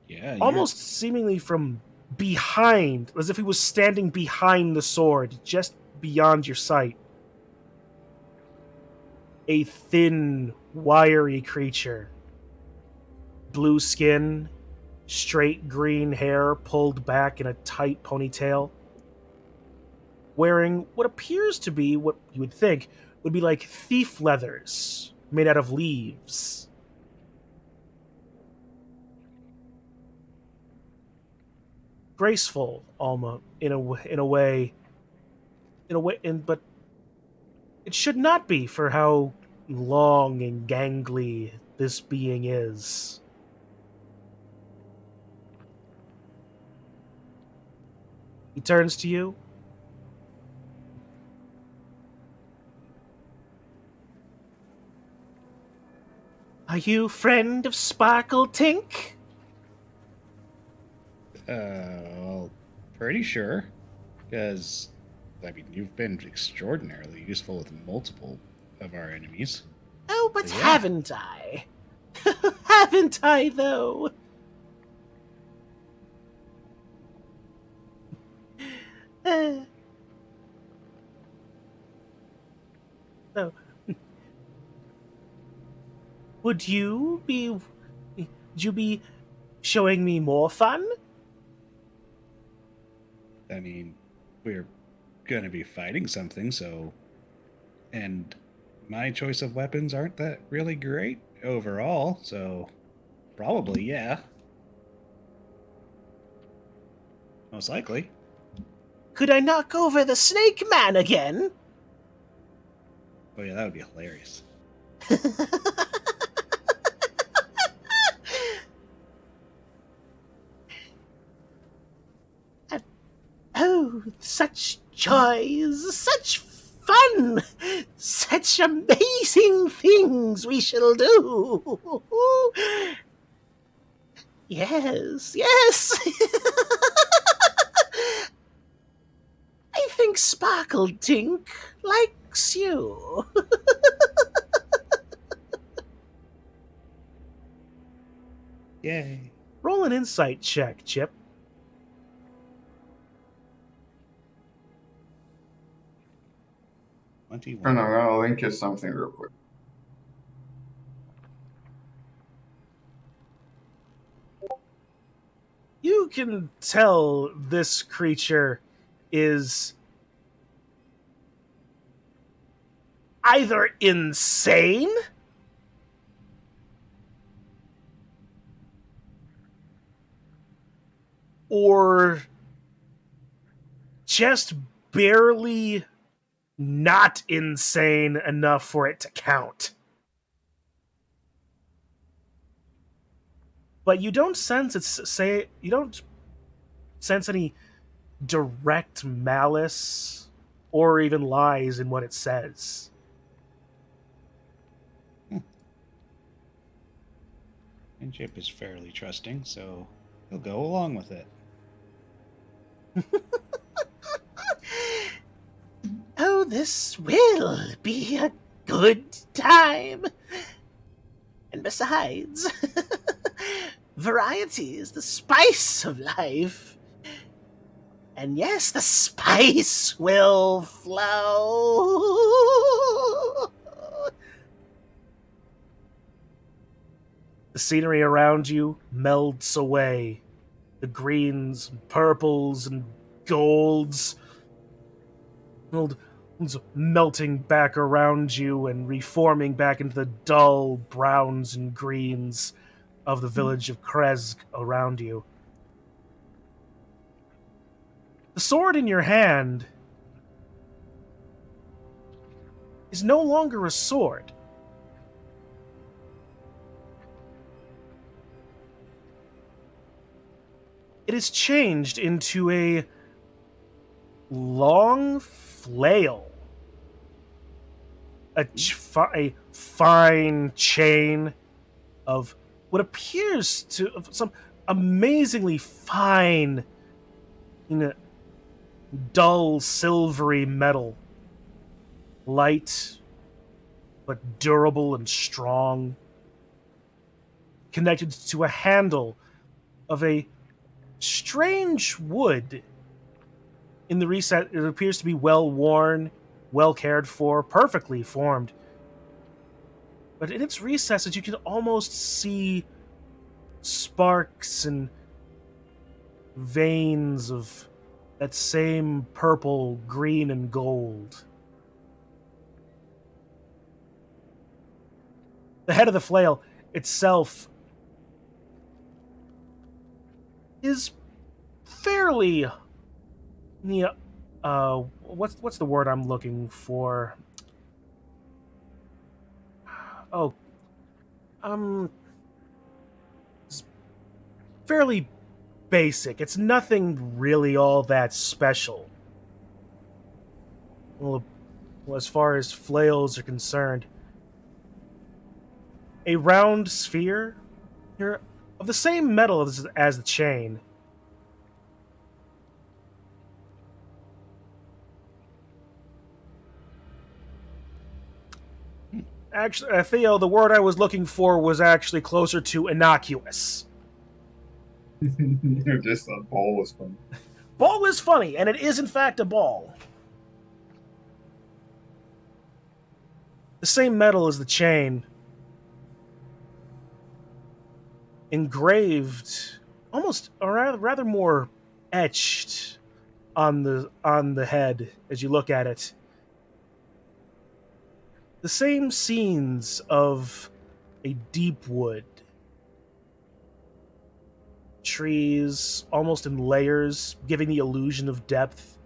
Speaker 1: Yeah.
Speaker 3: Almost seemingly from behind, as if he was standing behind the sword, just beyond your sight. A thin, wiry creature. Blue skin, straight green hair pulled back in a tight ponytail. Wearing what appears to be what you would think would be like thief leathers made out of leaves. Graceful, almost in a way, but it should not be for how long and gangly this being is. He turns to you. Are you friend of Sparkle Tink?
Speaker 1: Well, pretty sure. Because, I mean, you've been extraordinarily useful with multiple of our enemies.
Speaker 3: Oh, but
Speaker 1: Yeah.
Speaker 3: haven't I? Haven't I, though? So, would you be showing me more fun?
Speaker 1: I mean, we're going to be fighting something, so. And my choice of weapons aren't that really great overall, so probably, yeah. Most likely.
Speaker 3: Could I knock over the Snake Man again?
Speaker 1: Oh, yeah, that would be hilarious.
Speaker 3: Oh, such joys, such fun, such amazing things we shall do. Yes, yes. I think Sparkle Tink likes you.
Speaker 1: Yay.
Speaker 3: Roll an insight check, Chip.
Speaker 1: 21.
Speaker 2: And I'm gonna link you something real quick.
Speaker 3: You can tell this creature is either insane or just barely not insane enough for it to count. But you don't sense you don't sense any direct malice or even lies in what it says.
Speaker 1: And Chip is fairly trusting, so he'll go along with it.
Speaker 3: Oh, this will be a good time. And besides, variety is the spice of life. And yes, the spice will flow. The scenery around you melts away. The greens, and purples, and golds melting back around you and reforming back into the dull browns and greens of the village of Krezk around you. The sword in your hand is no longer a sword. It is changed into a long flail. A fine chain of what appears to of some amazingly fine, dull silvery metal, light but durable and strong, connected to a handle of a strange wood. In the reset, it appears to be well worn, well cared for, perfectly formed. But in its recesses, you can almost see sparks and veins of that same purple, green, and gold. The head of the flail itself is fairly, what's the word I'm looking for? Oh, it's fairly basic. It's nothing really all that special. Well, as far as flails are concerned, a round sphere here of the same metal as the chain. Actually, Theo, the word I was looking for was actually closer to innocuous.
Speaker 2: Just a ball was fun.
Speaker 3: Ball is funny, and it is in fact a ball. The same metal as the chain. Engraved, almost, or rather more etched on the head as you look at it. The same scenes of a deep wood. Trees, almost in layers, giving the illusion of depth.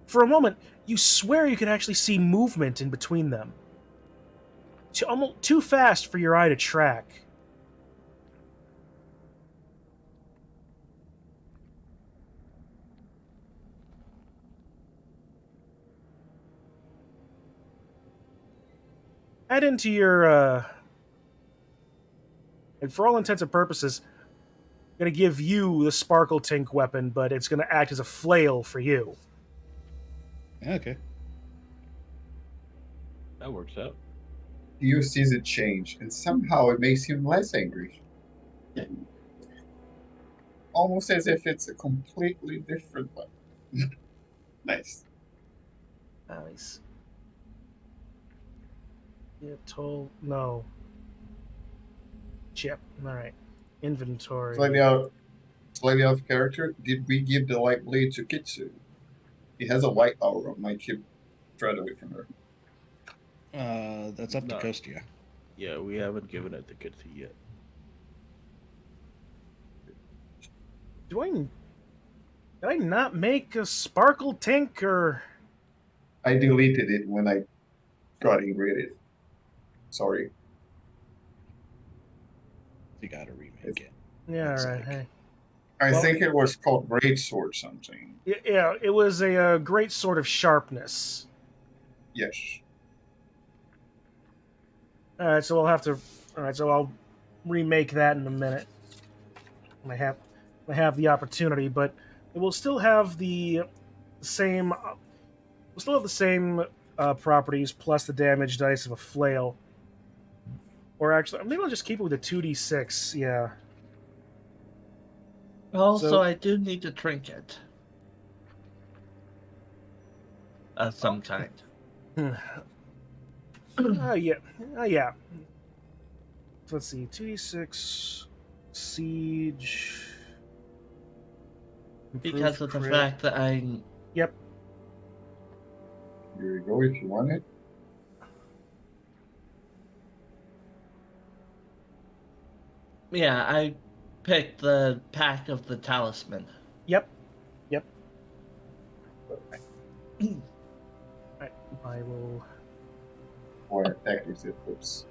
Speaker 3: For a moment, you swear you can actually see movement in between them. Almost too fast for your eye to track. Add into your, and for all intents and purposes, I'm going to give you the Sparkle Tink weapon, but it's going to act as a flail for you.
Speaker 1: Okay.
Speaker 4: That works out.
Speaker 2: Theo sees it change, and somehow it makes him less angry. Almost as if it's a completely different one. Nice.
Speaker 3: Nice. Yeah, no. Chip. Alright. Inventory.
Speaker 2: Slightly out of character. Did we give the light blade to Kitsu? He has a light aura. Might keep Strahd away from her.
Speaker 1: That's up to Kostia.
Speaker 4: Yeah, we haven't given it to Kitsu yet.
Speaker 3: Did I not make a Sparkle Tink or...
Speaker 2: I deleted it when I got ingraded. Sorry.
Speaker 1: You gotta remake it.
Speaker 3: Yeah,
Speaker 1: Looks
Speaker 3: alright.
Speaker 1: like.
Speaker 3: Hey.
Speaker 2: I
Speaker 3: Well-
Speaker 2: think it was called Greatsword something.
Speaker 3: Yeah, it was a great sort of sharpness.
Speaker 2: Yes.
Speaker 3: Alright, so we'll have to... Alright, so I'll remake that in a minute. When I have the opportunity, but it will still have the same... We'll still have the same properties plus the damage dice of a flail. Or actually, maybe I'll just keep it with a 2d6, yeah.
Speaker 5: Also,
Speaker 3: So-
Speaker 5: I do need a trinket. Of some kind.
Speaker 3: Yeah. Yeah. So let's see. 2d6 siege.
Speaker 5: Because of the
Speaker 3: Improved
Speaker 5: fact that I'm...
Speaker 3: Yep.
Speaker 2: Here you go if you want it.
Speaker 5: Yeah, I picked the pack of the talisman.
Speaker 3: Yep. Alright, I will.
Speaker 2: Or attack resist. Oops.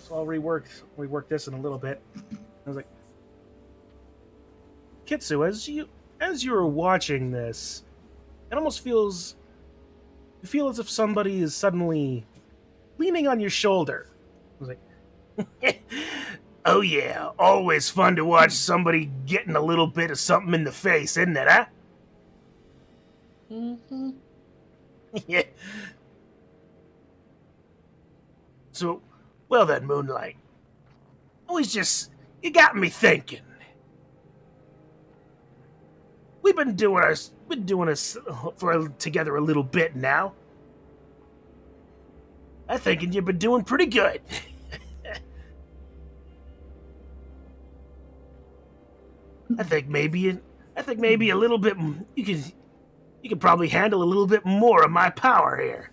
Speaker 3: So I'll rework this in a little bit. I was like, Kitsu, as you were watching this, it almost feels you feel as if somebody is suddenly leaning on your shoulder. I was like, oh yeah, always fun to watch somebody getting a little bit of something in the face, isn't it, huh?
Speaker 5: Mm-hmm.
Speaker 3: Yeah. So, well then, Moonlight. You got me thinking. We've been doing this together a little bit now. I'm thinking you've been doing pretty good. I think maybe a little bit. You can probably handle a little bit more of my power here.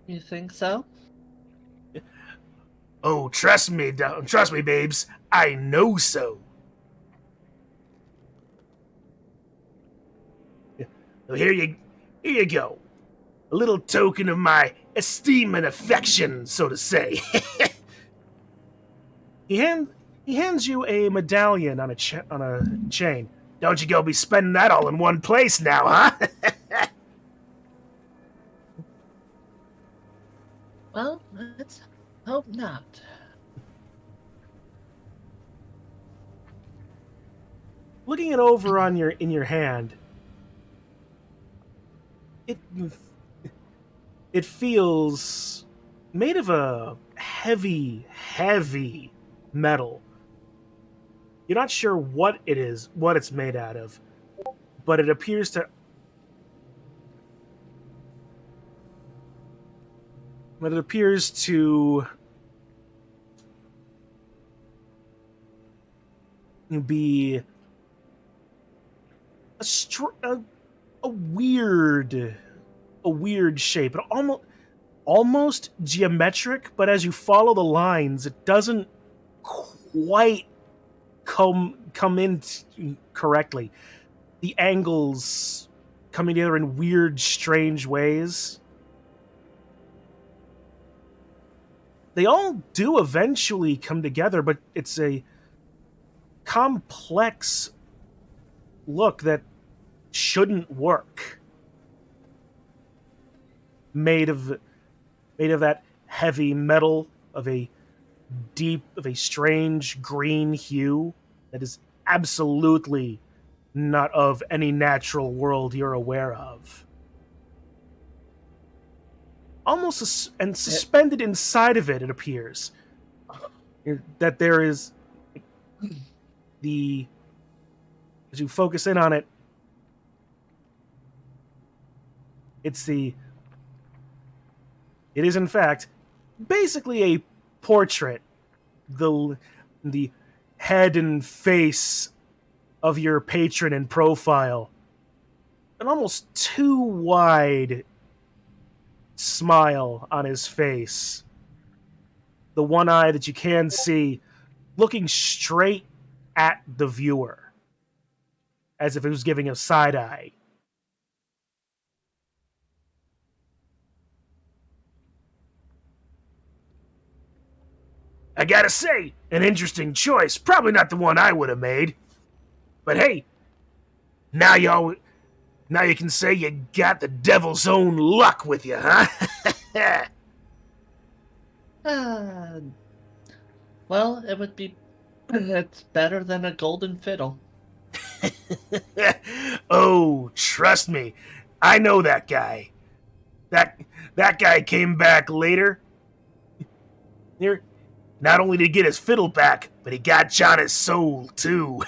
Speaker 5: You think so?
Speaker 3: Oh, trust me, babes. I know so. So here you go. A little token of my esteem and affection, so to say. He hands you a medallion on a chain. Don't you go be spending that all in one place now, huh?
Speaker 5: Well, let's hope not.
Speaker 3: Looking it over on in your hand, it it feels made of a heavy metal. You're not sure what it is, what it's made out of, but it appears to be a weird shape. It almost geometric, but as you follow the lines, it doesn't quite come in correctly. The angles coming together in weird, strange ways. They all do eventually come together, but it's a complex look that shouldn't work. Made of that heavy metal of a strange green hue that is absolutely not of any natural world you're aware of. Almost and suspended inside of it, it appears that there is as you focus in on it, it is in fact basically a portrait, the head and face of your patron in profile, an almost too wide smile on his face, the one eye that you can see looking straight at the viewer, as if it was giving a side eye. I gotta say, an interesting choice. Probably not the one I would have made. But hey, now you can say you got the devil's own luck with you, huh?
Speaker 5: Well, it's better than a golden fiddle.
Speaker 3: Oh, trust me, I know that guy. That guy came back later. Not only did he get his fiddle back, but he got John's soul too.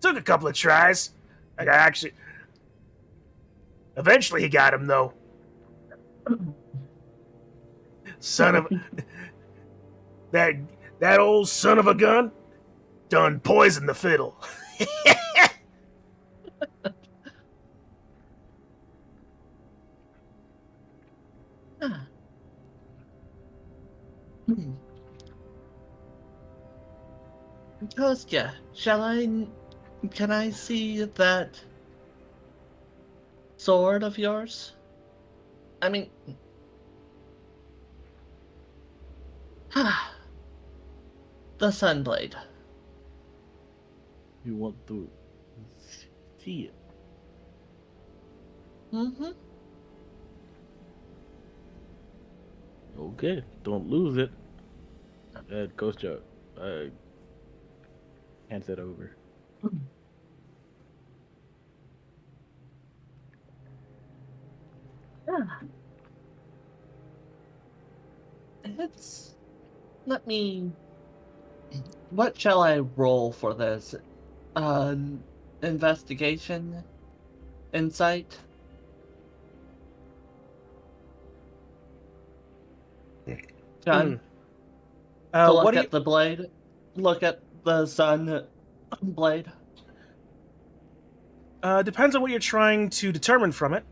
Speaker 3: Took a couple of tries. Eventually he got him though. Son of that old son of a gun done poisoned the fiddle.
Speaker 5: Kostya, can I see that sword of yours? I mean, the Sunblade.
Speaker 4: You want to see it?
Speaker 5: Mm-hmm.
Speaker 4: Okay, don't lose it. Kostya hands it over.
Speaker 5: What shall I roll for this? Investigation? Insight? John? To look at the blade? Look at the sun blade?
Speaker 3: Depends on what you're trying to determine from it.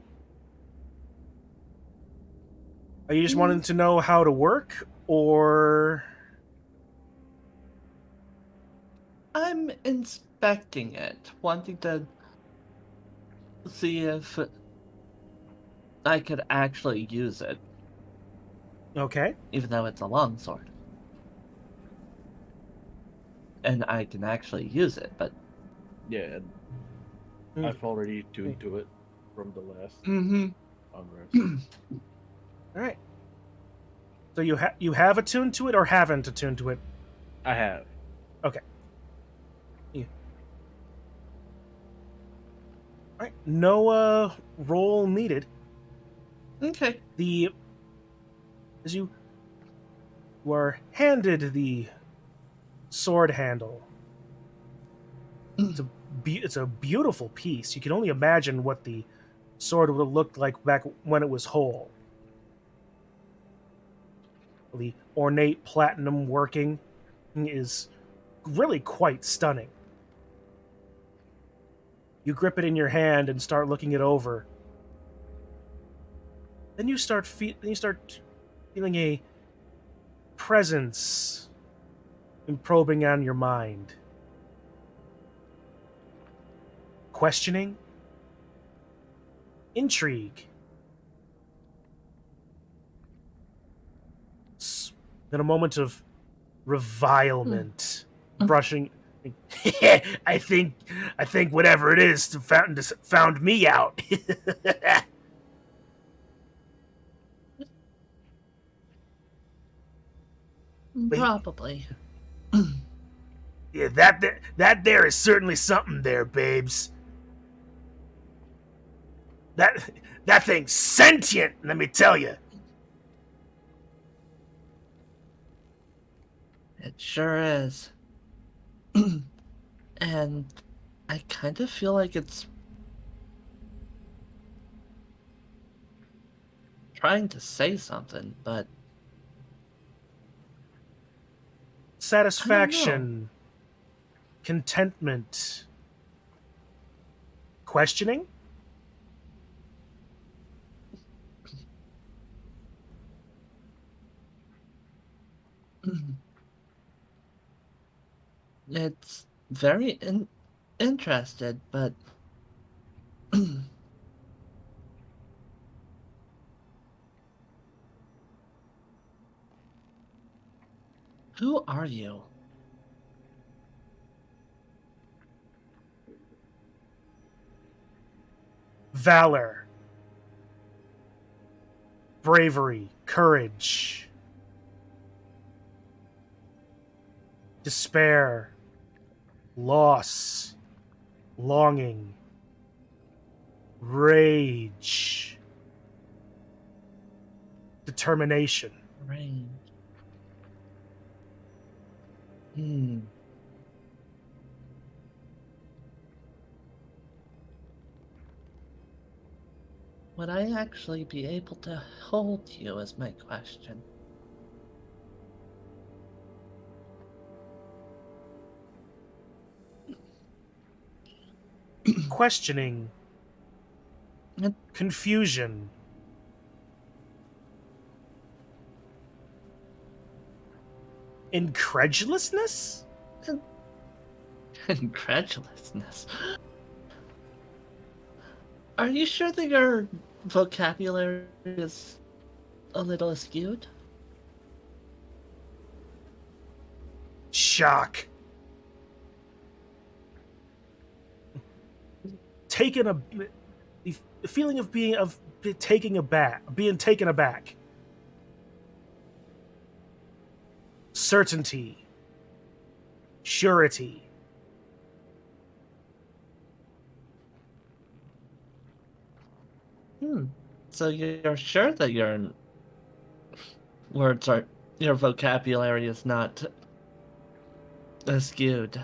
Speaker 3: Are you just wanting to know how to work, or...
Speaker 5: I'm inspecting it, wanting to see if I could actually use it,
Speaker 3: Okay.
Speaker 5: even though it's a longsword. And I can actually use it, but...
Speaker 4: Yeah, and I've already tuned to it from the last unrest.
Speaker 3: All right. So you have attuned to it or haven't attuned to it?
Speaker 4: I have.
Speaker 3: Okay. Yeah. All right. No roll needed.
Speaker 5: Okay.
Speaker 3: As you are handed the sword handle, it's a beautiful piece. You can only imagine what the sword would have looked like back when it was whole. The ornate platinum working is really quite stunning. You grip it in your hand and start looking it over. Then you start feeling a presence probing on your mind. Questioning, intrigue. Then a moment of revilement, brushing. I think whatever it is found me out.
Speaker 5: Probably.
Speaker 3: Yeah, that there is certainly something there, babes. That thing's sentient, let me tell you.
Speaker 5: It sure is. And I kind of feel like it's trying to say something, but
Speaker 3: Satisfaction, contentment, questioning.
Speaker 5: it's very interested, but who are you?
Speaker 3: Valor, bravery, courage, despair, loss, longing, rage, determination.
Speaker 5: Range. Would I actually be able to hold you is my question.
Speaker 3: Questioning, confusion, incredulousness.
Speaker 5: Incredulousness. Are you sure that your vocabulary is a little askewed?
Speaker 3: Shock. The feeling of being taken aback. Certainty, surety.
Speaker 5: So you're sure that your your vocabulary is not askewed?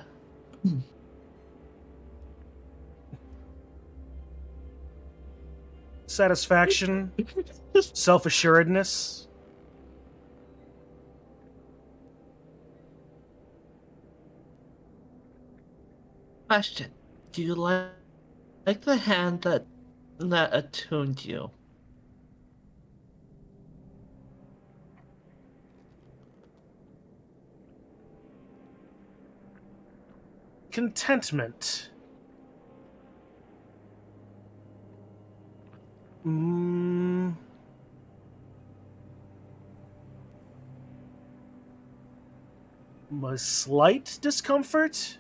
Speaker 3: Satisfaction, self-assuredness.
Speaker 5: Question: do you like the hand that attuned you?
Speaker 3: Contentment. A slight discomfort.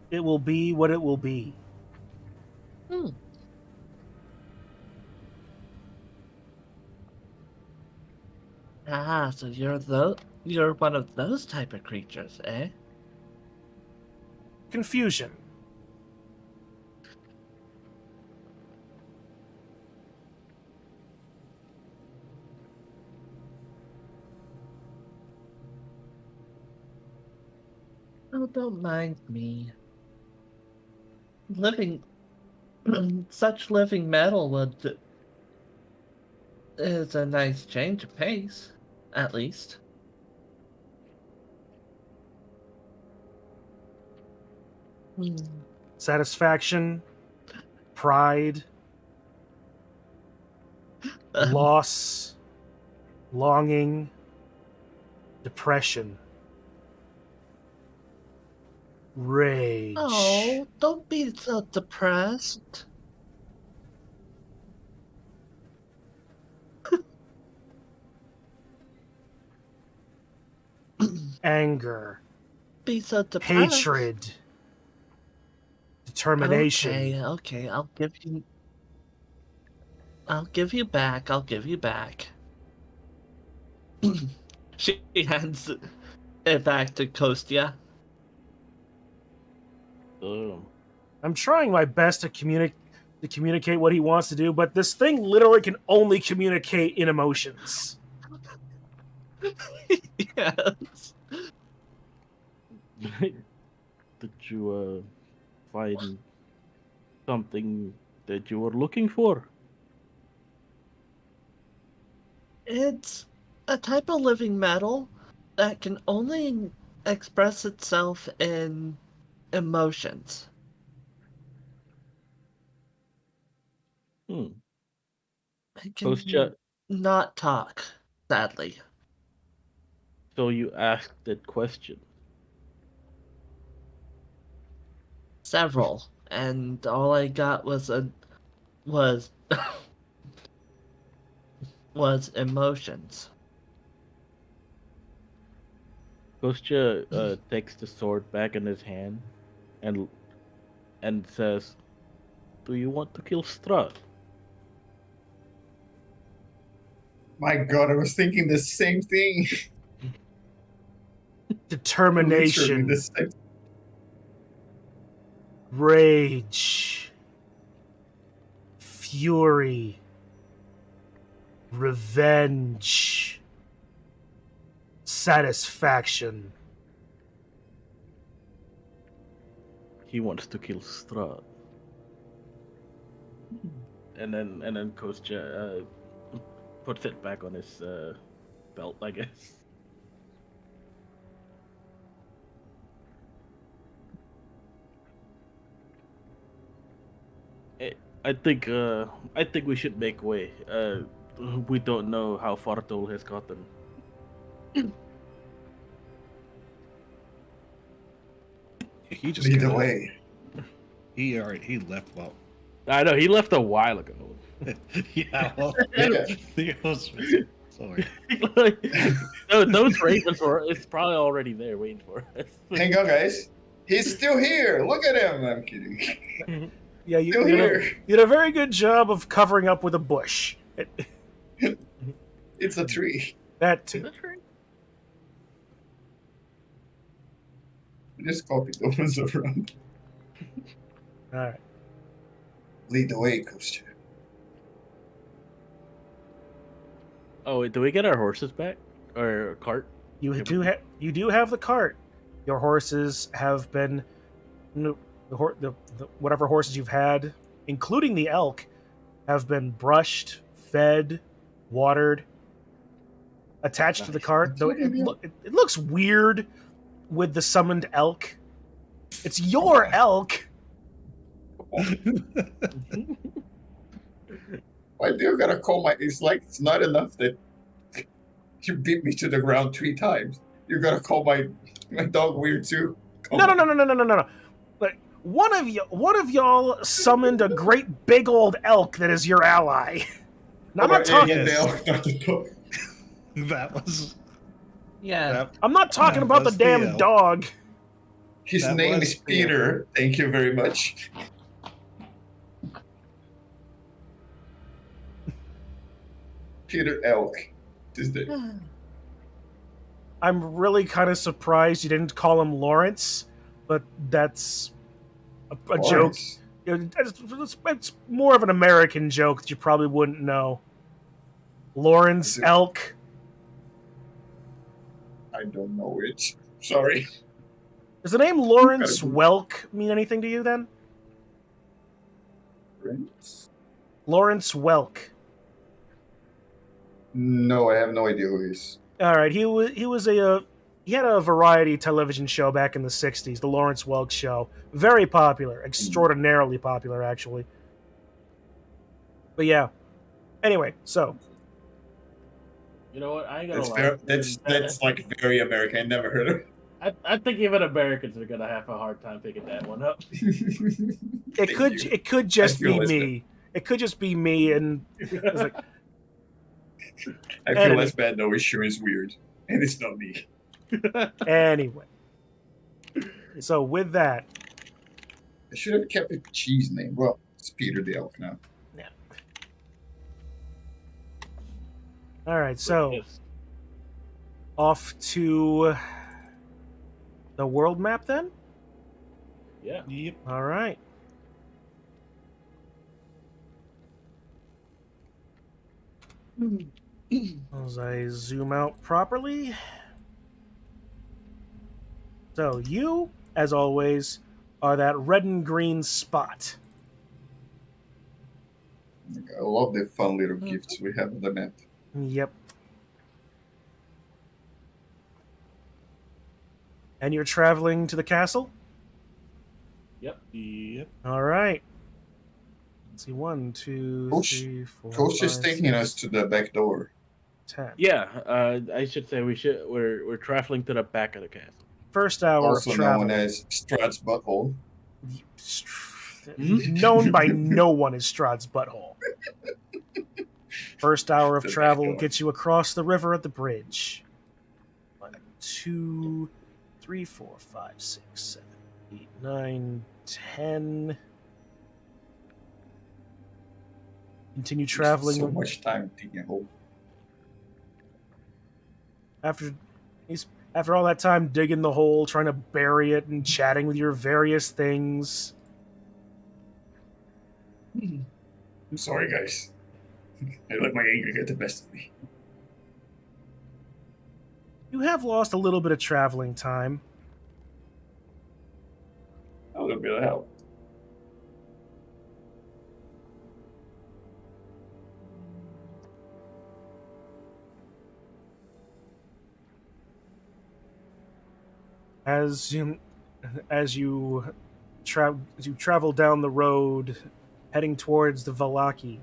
Speaker 3: It will be what it will be.
Speaker 5: Hmm. Ah, so you're one of those type of creatures, eh?
Speaker 3: Confusion.
Speaker 5: Oh, don't mind me. Living such living metal is a nice change of pace, at least. Hmm.
Speaker 3: Satisfaction. Pride. Loss. Longing. Depression. Rage.
Speaker 5: Oh, don't be so depressed.
Speaker 3: Anger.
Speaker 5: Be so depressed.
Speaker 3: Hatred. Determination.
Speaker 5: Okay, I'll give you back. I'll give you back. She hands it back to Kostya.
Speaker 3: I'm trying my best to communicate what he wants to do, but this thing literally can only communicate in emotions.
Speaker 5: Yes.
Speaker 4: Did you find something that you were looking for?
Speaker 5: It's a type of living metal that can only express itself in emotions.
Speaker 4: Hmm.
Speaker 5: It can
Speaker 4: Kostya,
Speaker 5: not talk, sadly.
Speaker 4: so you asked that question.
Speaker 5: Several, and all I got was was was emotions.
Speaker 4: Kostya takes the sword back in his hand and says, "Do you want to kill Strahd?"
Speaker 2: My God, I was thinking the same thing. Literally
Speaker 3: Determination.
Speaker 2: the same.
Speaker 3: Rage. Fury. Revenge. Satisfaction.
Speaker 4: He wants to kill Strahd. And then Kostya puts it back on his belt, I guess. I think we should make way. We don't know how far Dole has gotten.
Speaker 1: He just
Speaker 2: Lead
Speaker 1: got
Speaker 2: the
Speaker 1: up.
Speaker 2: way.
Speaker 1: He left well.
Speaker 4: I know he left a while ago.
Speaker 1: Yeah, well,
Speaker 2: Yeah.
Speaker 1: sorry.
Speaker 4: No, those ravens were. It's probably already there waiting for us.
Speaker 2: Hang on, guys. He's still here. Look at him. I'm kidding.
Speaker 3: Yeah, you
Speaker 2: Still
Speaker 3: did
Speaker 2: here.
Speaker 3: you did a very good job of covering up with a bush.
Speaker 2: It's a tree.
Speaker 3: That too.
Speaker 2: Just copy the ones around.
Speaker 3: All right.
Speaker 2: Lead the way, Kostya.
Speaker 4: Oh, wait, do we get our horses back or cart?
Speaker 3: You do have the cart. Your horses have been the whatever horses you've had, including the elk, have been brushed, fed, watered, attached to the cart. Though it looks weird with the summoned elk. It's your elk.
Speaker 2: Why do you gotta call my? It's like it's not enough that you beat me to the ground 3 times. You gotta call my dog weird too.
Speaker 3: No. Like one of y'all summoned a great big old elk that is your ally. No, I'm not talking.
Speaker 2: And they
Speaker 1: Yes.
Speaker 2: all not the dog.
Speaker 1: That was
Speaker 5: Yeah.
Speaker 1: that.
Speaker 3: I'm not talking
Speaker 1: That
Speaker 3: about the
Speaker 1: was
Speaker 3: damn
Speaker 1: Theo.
Speaker 3: dog.
Speaker 2: His
Speaker 1: That
Speaker 2: name
Speaker 1: was
Speaker 2: is
Speaker 1: Theo.
Speaker 2: Peter. Thank you very much. Peter Elk. This day.
Speaker 3: I'm really kind of surprised you didn't call him Lawrence, but that's a joke.
Speaker 2: Lawrence.
Speaker 3: It's more of an American joke that you probably wouldn't know. Lawrence
Speaker 2: Is it-
Speaker 3: Elk.
Speaker 2: I don't know it. Sorry.
Speaker 3: Does the name Lawrence
Speaker 2: Gotta be-
Speaker 3: Welk mean anything to you then?
Speaker 2: Lawrence?
Speaker 3: Lawrence Welk.
Speaker 2: No, I have no idea who he is.
Speaker 3: All right, he had a variety television show back in the 60s, the Lawrence Welk Show. Very popular, extraordinarily popular, actually. But yeah. Anyway, so.
Speaker 4: You know what? I ain't gonna
Speaker 2: That's
Speaker 4: lie.
Speaker 2: very, that's like very American. I never heard of it.
Speaker 4: I think even Americans are gonna have a hard time picking that one up.
Speaker 3: It could just
Speaker 2: feel
Speaker 3: be
Speaker 2: less
Speaker 3: me. It could just be me, and it's like,
Speaker 2: I feel less bad though. It's sure is weird, and it's not me.
Speaker 3: anyway. So with that,
Speaker 2: I should have kept a cheese name. Well, it's Peter the Elk now.
Speaker 3: all right. So
Speaker 4: Yes.
Speaker 3: off to the world map then.
Speaker 4: Yeah.
Speaker 1: Yep.
Speaker 3: All right. As I zoom out properly. So you, as always, are that red and green spot.
Speaker 2: I love the fun little gifts we have on the map.
Speaker 3: Yep. And you're traveling to the castle?
Speaker 1: Yep.
Speaker 3: All right. Let's see, 1, 2,
Speaker 2: Coach-
Speaker 3: 3, 4,
Speaker 2: Coach is
Speaker 3: 5,
Speaker 2: taking
Speaker 3: 6,
Speaker 2: us to the back door.
Speaker 3: 10.
Speaker 4: Yeah. I should say we're traveling to the back of the castle.
Speaker 3: First hour
Speaker 2: Also
Speaker 3: of travel.
Speaker 2: known as Strahd's butthole.
Speaker 3: Known by no one as Strahd's butthole. First hour of
Speaker 2: The back
Speaker 3: travel
Speaker 2: door.
Speaker 3: gets you across the river at the bridge. 1, 2, 3, 4, 5, 6, 7, 8, 9, 10. Continue traveling.
Speaker 2: So much time digging a hole.
Speaker 3: After all that time digging the hole, trying to bury it, and chatting with your various things.
Speaker 2: I'm sorry, guys. I let my anger get the best of me.
Speaker 3: You have lost a little bit of traveling time.
Speaker 2: A little bit of help.
Speaker 3: As you travel down the road, heading towards the Valaki.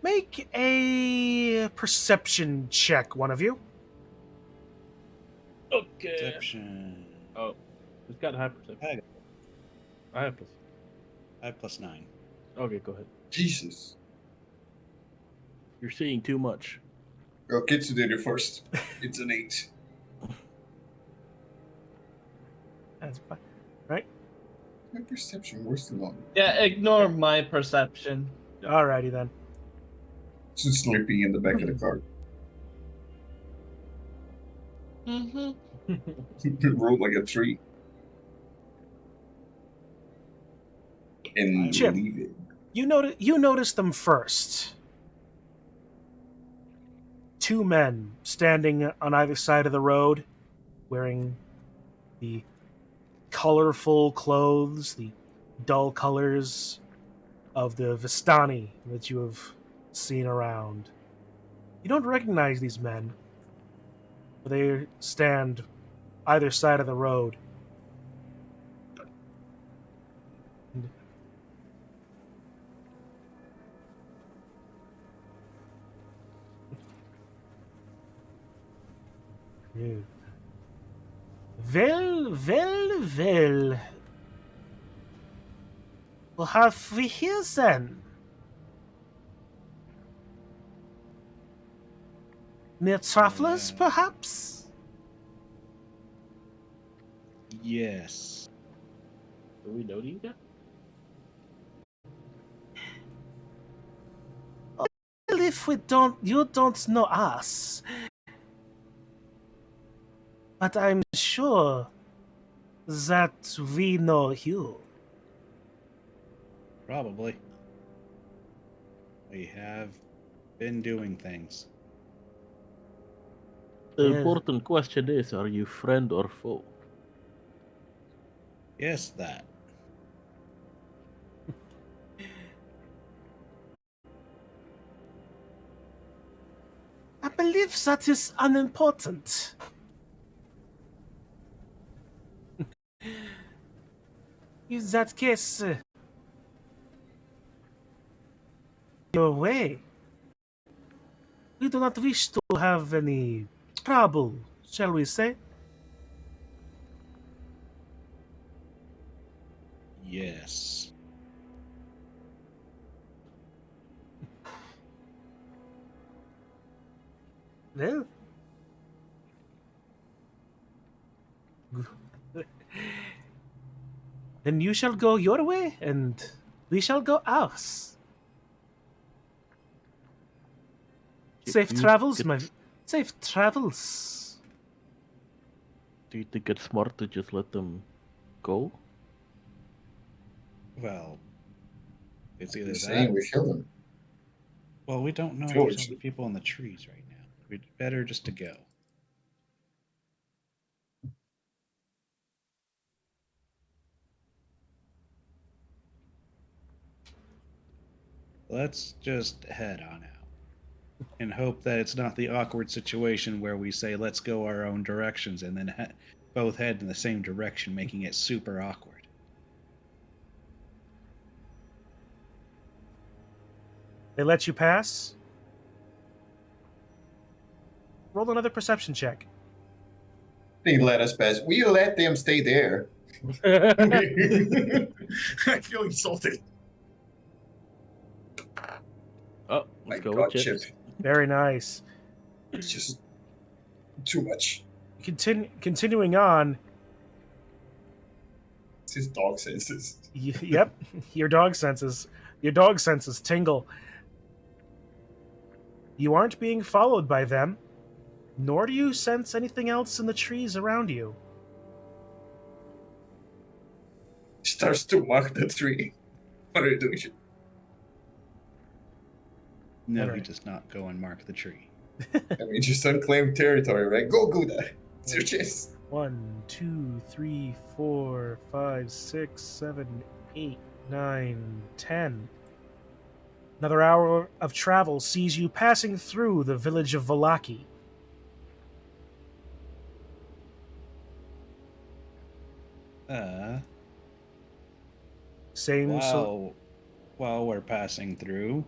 Speaker 3: Make a perception check, one of you.
Speaker 4: Okay.
Speaker 1: Perception.
Speaker 4: Oh, who's got high perception? I have plus.
Speaker 1: I have +9.
Speaker 4: Okay, go ahead.
Speaker 2: Jesus.
Speaker 4: You're seeing too much.
Speaker 2: Go, kids did it first. It's an 8.
Speaker 3: That's fine. Right?
Speaker 2: My perception worse than on.
Speaker 5: Yeah, ignore my perception.
Speaker 3: Alrighty then.
Speaker 2: Just sleeping in the back of the car.
Speaker 5: Mm-hmm.
Speaker 2: Rolled like a 3. And
Speaker 3: Chip.
Speaker 2: leave it.
Speaker 3: You notice them first. 2 men standing on either side of the road, wearing the colorful clothes, the dull colors of the Vistani that you have seen around. You don't recognize these men. They stand either side of the road. Yeah. Well. What have we here then? Mere travelers, perhaps?
Speaker 1: Yes.
Speaker 4: Do we know these guys?
Speaker 3: Well, if you don't know us. But I'm sure that we know you.
Speaker 1: Probably. We have been doing things.
Speaker 4: The
Speaker 3: Yeah.
Speaker 4: important question is, are you friend or foe?
Speaker 1: Yes, that.
Speaker 3: I believe that is unimportant. In that case, your way. We do not wish to have any trouble, shall we say?
Speaker 1: Yes.
Speaker 3: Well, then you shall go your way, and we shall go ours. Safe travels, safe travels.
Speaker 4: Do you think it's smart to just let them go?
Speaker 1: Well, it's either
Speaker 2: He's
Speaker 1: that.
Speaker 2: saying we kill them.
Speaker 1: Well, we don't know
Speaker 2: George.
Speaker 1: there's other people in the trees right now. We'd better just to go. Let's just head on out and hope that it's not the awkward situation where we say let's go our own directions and then both head in the same direction, making it super awkward.
Speaker 3: They let you pass? Roll another perception check.
Speaker 2: They let us pass. We let them stay there. I feel insulted.
Speaker 4: Oh,
Speaker 2: My
Speaker 4: let's go
Speaker 2: God,
Speaker 4: with
Speaker 2: Chip.
Speaker 4: Chip.
Speaker 3: Very nice.
Speaker 2: It's just too much.
Speaker 3: Continuing on.
Speaker 2: It's his dog senses.
Speaker 3: Yep, your dog senses tingle. You aren't being followed by them, nor do you sense anything else in the trees around you.
Speaker 2: Starts to mark the tree. What are you doing?
Speaker 1: No, he
Speaker 3: Alright.
Speaker 1: does not go and mark the tree.
Speaker 2: I mean, just unclaimed territory, right? Go, Gouda. It's your chase.
Speaker 3: 1, 2, 3, 4, 5, 6, 7, 8, 9, 10. Another hour of travel sees you passing through the village of Valaki. Same
Speaker 1: While we're passing through,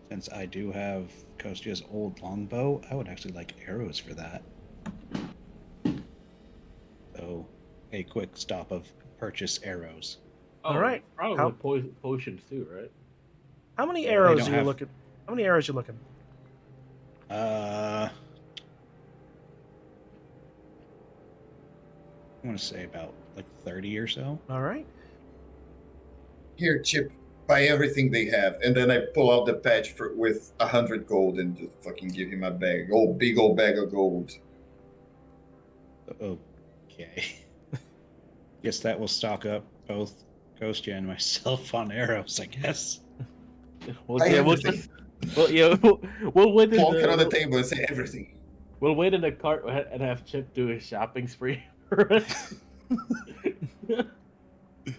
Speaker 1: since I do have Kostia's old longbow, I would actually like arrows for that. So, a quick stop of purchase arrows.
Speaker 3: All right.
Speaker 4: Probably potions too, right?
Speaker 3: How many
Speaker 1: Yeah,
Speaker 3: arrows
Speaker 1: they
Speaker 3: are
Speaker 1: don't
Speaker 3: you
Speaker 1: have-
Speaker 3: looking? How many arrows are you looking?
Speaker 1: I want to say about like 30 or so.
Speaker 3: All right.
Speaker 2: Here, Chip, buy everything they have. And then I pull out the patch with 100 gold and just fucking give him a bag. Big old bag of gold.
Speaker 1: Okay. Guess that will stock up both Kostya and myself on arrows, I guess.
Speaker 4: Well,
Speaker 2: I
Speaker 4: yeah,
Speaker 2: have
Speaker 4: we'll
Speaker 2: everything.
Speaker 4: just, well, yeah, we'll wait in
Speaker 2: Plonk it on the
Speaker 4: the
Speaker 2: table and say everything.
Speaker 4: we'll wait in the cart and have Chip do a shopping spree for us.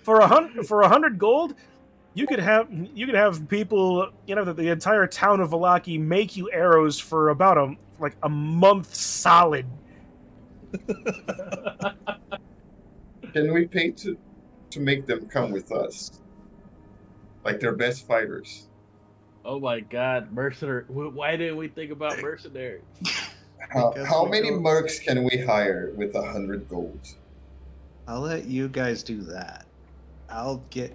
Speaker 3: For 100 gold, you could have people, that the entire town of Valaki make you arrows for about a month solid.
Speaker 2: Can we pay to make them come with us? Like they're best fighters.
Speaker 4: Oh my God, mercenary! Why didn't we think about mercenaries?
Speaker 1: Because
Speaker 2: How
Speaker 1: we
Speaker 2: many
Speaker 1: go-
Speaker 2: mercs can we hire with 100 gold?
Speaker 1: I'll let you guys do that. I'll get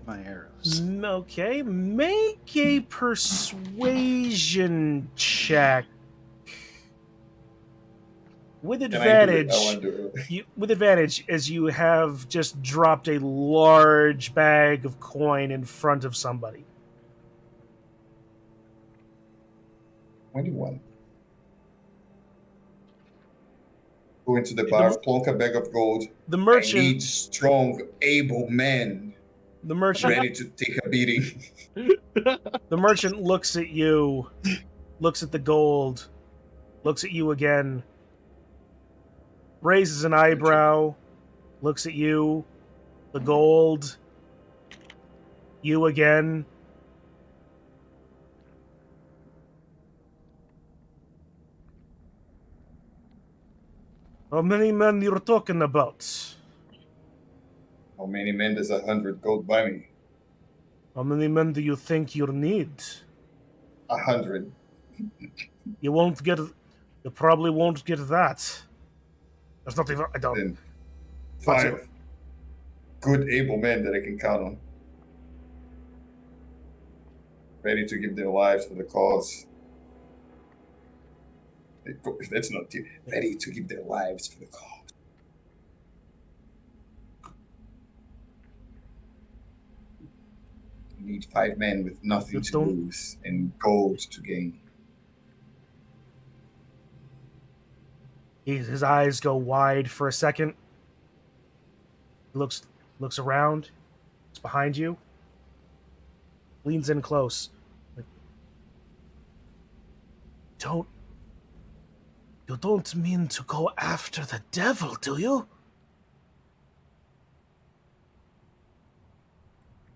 Speaker 1: my arrows.
Speaker 3: Okay, make a persuasion check. With
Speaker 2: Can I do it? I
Speaker 3: advantage,
Speaker 2: want to do it.
Speaker 3: with advantage, as you have just dropped a large bag of coin in front of somebody.
Speaker 2: 21. Go into the bar, plonk a bag of gold.
Speaker 3: The
Speaker 2: I
Speaker 3: merchant,
Speaker 2: need strong, able men
Speaker 3: the merchant,
Speaker 2: ready to take a beating.
Speaker 3: the merchant looks at you, looks at the gold, looks at you again, raises an eyebrow, looks at you, the gold, you again. How many men you're talking about?
Speaker 2: How many men does 100 gold buy me?
Speaker 3: How many men do you think you need?
Speaker 2: 100.
Speaker 3: You won't get. You probably won't get that. There's not even. I don't.
Speaker 2: Then 5 good, able men that I can count on. Ready to give their lives for the cause. That's not deep. Ready to give their lives for the cause. You need 5 men with nothing
Speaker 3: You
Speaker 2: to
Speaker 3: don't-
Speaker 2: lose and gold to gain.
Speaker 3: His eyes go wide for a second. He looks around. It's behind you. Leans in close. Like, you don't mean to go after the devil, do you?